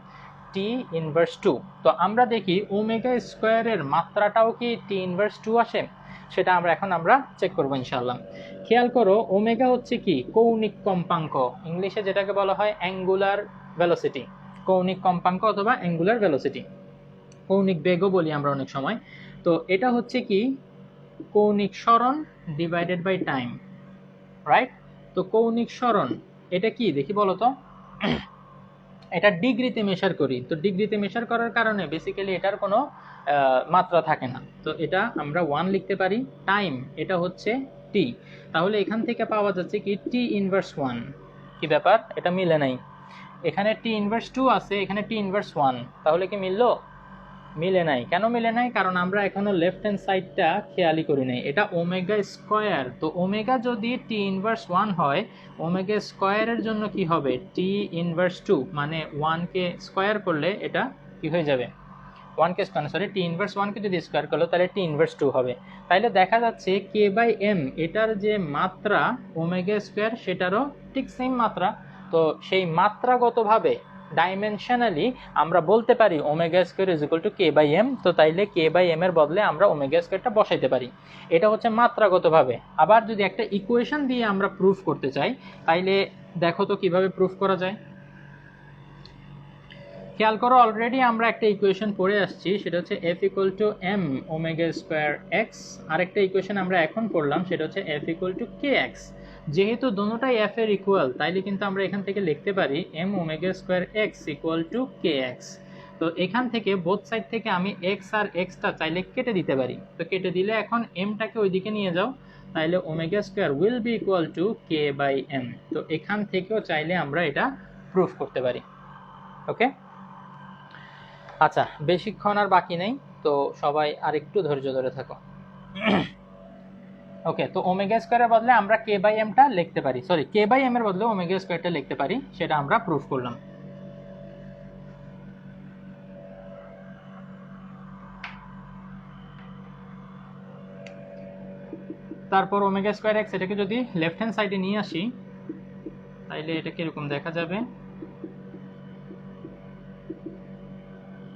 টি ইনভার্স 2। তো আমরা দেখি ওমেগা স্কোয়ারের মাত্রাটাও কি টি ইনভার্স 2 আসে, সেটা আমরা চেক করবো ইনশাআল্লাহ। খেয়াল করো, ওমেগা হচ্ছে কি? কৌণিক কম্পাঙ্ক, ইংলিশে যেটাকে বলা হয় অ্যাঙ্গুলার ভেলোসিটি, কৌণিক কম্পাঙ্ক অথবা অ্যাঙ্গুলার ভেলোসিটি, কৌণিক বেগও বলি আমরা অনেক সময়। তো এটা হচ্ছে কি? কৌণিক সরণ ডিভাইডেড বাই টাইম, রাইট? তো কৌণিক সরণ এটা কি দেখি বলো তো? এটা ডিগ্রিতে মেশার করি, তো ডিগ্রিতে মেশার করার কারণে বেসিক্যালি এটার কোনো মাত্রা থাকে না, তো এটা আমরা 1 লিখতে পারি। টাইম এটা হচ্ছে টি, তাহলে এখান থেকে পাওয়া যাচ্ছে কি? টি ইনভার্স 1। কি ব্যাপার, এটা মিলে নাই, এখানে টি ইনভার্স 2 আছে, এখানে টি ইনভার্স 1, তাহলে কি মিললো? মিলে নাই। কেন মিলে নাই? কারণ আমরা এখনো লেফট হ্যান্ড সাইডটা খেয়ালই করি নাই, এটা ওমেগা স্কোয়ার। তো ওমেগা যদি টি ইনভার্স 1 হয়, ওমেগা স্কোয়ারের জন্য কি হবে? টি ইনভার্স 2, মানে 1কে স্কোয়ার করলে এটা কি হয়ে যাবে? 1কে স্কোয়ার, সরি টি ইনভার্স 1কে যদি স্কোয়ার করলো তাহলে টি ইনভার্স 2 হবে। তাইলে দেখা যাচ্ছে কে বাই এম এটার যে মাত্রা ওমেগা স্কোয়ার সেটারও ঠিক সেম মাত্রা। তো সেই মাত্রাগতভাবে ডাইমেনশনালি আমরা বলতে পারি omega square is equal to K by M. তো তাইলে কে বাই এম এর বদলে আমরা ওমেগা স্কোয়ারটা বসাইতে পারি, এটা হচ্ছে মাত্রাগতভাবে। আবার যদি একটা ইকুয়েশন দিয়ে আমরা প্রুফ করতে চাই তাইলে দেখো তো কিভাবে প্রুফ করা যায়। খেয়াল করো, অলরেডি আমরা একটা ইকুয়েশন পড়ে আসছি, সেটা হচ্ছে F equal to M omega square X. আরেকটা ইকুয়েশন আমরা এখন পড়লাম, সেটা হচ্ছে F equal to K X. যেহেতু দুটোটাই এফ এর ইকুয়াল, তাইলে কিন্তু আমরা এখান থেকে লিখতে পারি M omega square X equal to K X. তো এখান থেকে বোথ সাইড থেকে আমি এক্স আর এক্সটা চাইলে কেটে দিতে পারি। তো কেটে দিলে এখন এমটাকে ওইদিকে নিয়ে যাও, তাইলে omega square will be equal to K by M. তো এখান থেকেও চাইলে আমরা এটা প্রুফ করতে পারি। ওকে, আচ্ছা, বেশিক্ষণ আর বাকি নেই, তো সবাই আর একটু ধৈর্য ধরে থাকো। ওকে, তো ওমেগা স্কোয়ারের বদলে আমরা কে বাই এমটা লিখতে পারি, সরি কে বাই এম এর বদলে ওমেগা স্কোয়ারটা লিখতে পারি, সেটা আমরা প্রুফ করলাম। তারপর ওমেগা স্কোয়ার এক্স, এটাকে যদি লেফট হ্যান্ড সাইডে নিয়ে আসি তাইলে এটা কিরকম দেখা যাবে?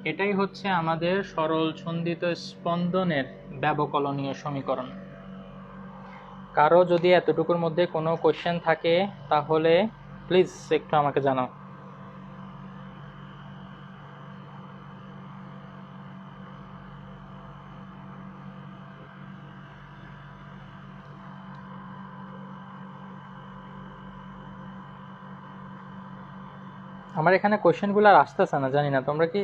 এটাই হচ্ছে আমাদের সরল ছন্দিত স্পন্দনের ব্যবকলনীয় সমীকরণ। কারো যদি এতটুকুর মধ্যে কোনো কোশ্চেন থাকে তাহলে প্লিজ একটু আমাকে জানাও। আমার এখানে কোশ্চেনগুলো আর আসতেছে না, জানি না তোমরা কি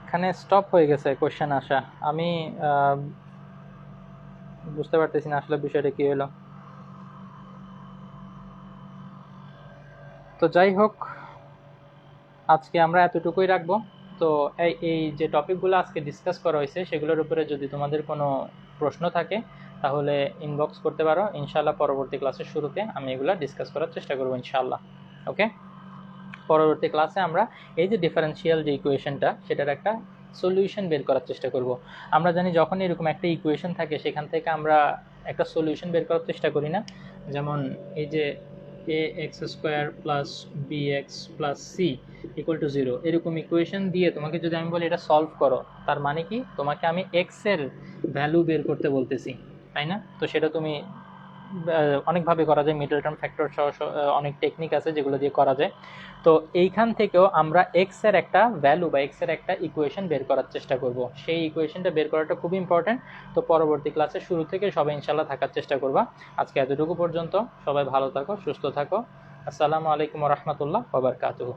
এখানে স্টপ হয়ে গেছে কোশ্চেন আসা। আমি বুঝতে পারতেছি না আসলে বিষয়টা কি হলো। তো যাই হোক, আজকে আমরা এতটুকুই রাখবো। তো এই যে টপিকগুলো আজকে ডিসকাস করা হয়েছে সেগুলোর উপরে যদি তোমাদের কোনো প্রশ্ন থাকে তাহলে ইনবক্স করতে পারো। ইনশাআল্লাহ পরবর্তী ক্লাসের শুরুতে আমি এগুলো ডিসকাস করার চেষ্টা করবো ইনশাআল্লাহ। ওকে, পরবর্তী ক্লাসে আমরা এই যে ডিফারেন্সিয়াল যে ইকুয়েশনটা সেটার একটা সলিউশন বের করার চেষ্টা করব। আমরা জানি যখন এরকম একটা ইকুয়েশন থাকে সেখান থেকে আমরা একটা সলিউশন বের করার চেষ্টা করি না। যেমন এই যে ax² plus bx plus c equal to 0 এরকম ইকুয়েশন দিয়ে তোমাকে যদি আমি বলি এটা সলভ করো, তার মানে কি তোমাকে আমি x এর ভ্যালু বের করতে বলতেছি, তাই না? তো সেটা তুমি অনেকভাবে করা যায়, মিডল টার্ম ফ্যাক্টর সহ অনেক টেকনিক আছে যেগুলো দিয়ে করা যায়। তো এইখান থেকেও আমরা এক্স এর একটা ভ্যালু বা এক্স এর একটা ইকুয়েশন বের করার চেষ্টা করব। সেই ইকুয়েশনটা বের করাটা খুব ইম্পর্টেন্ট। তো পরবর্তী ক্লাসে শুরু থেকে সবাই ইনশাল্লাহ থাকার চেষ্টা করবা। আজকে এতটুকু পর্যন্ত, সবাই ভালো থাকো, সুস্থ থাকো। আসসালামু আলাইকুম ওয়া রাহমাতুল্লাহ ওয়া বারাকাতুহু।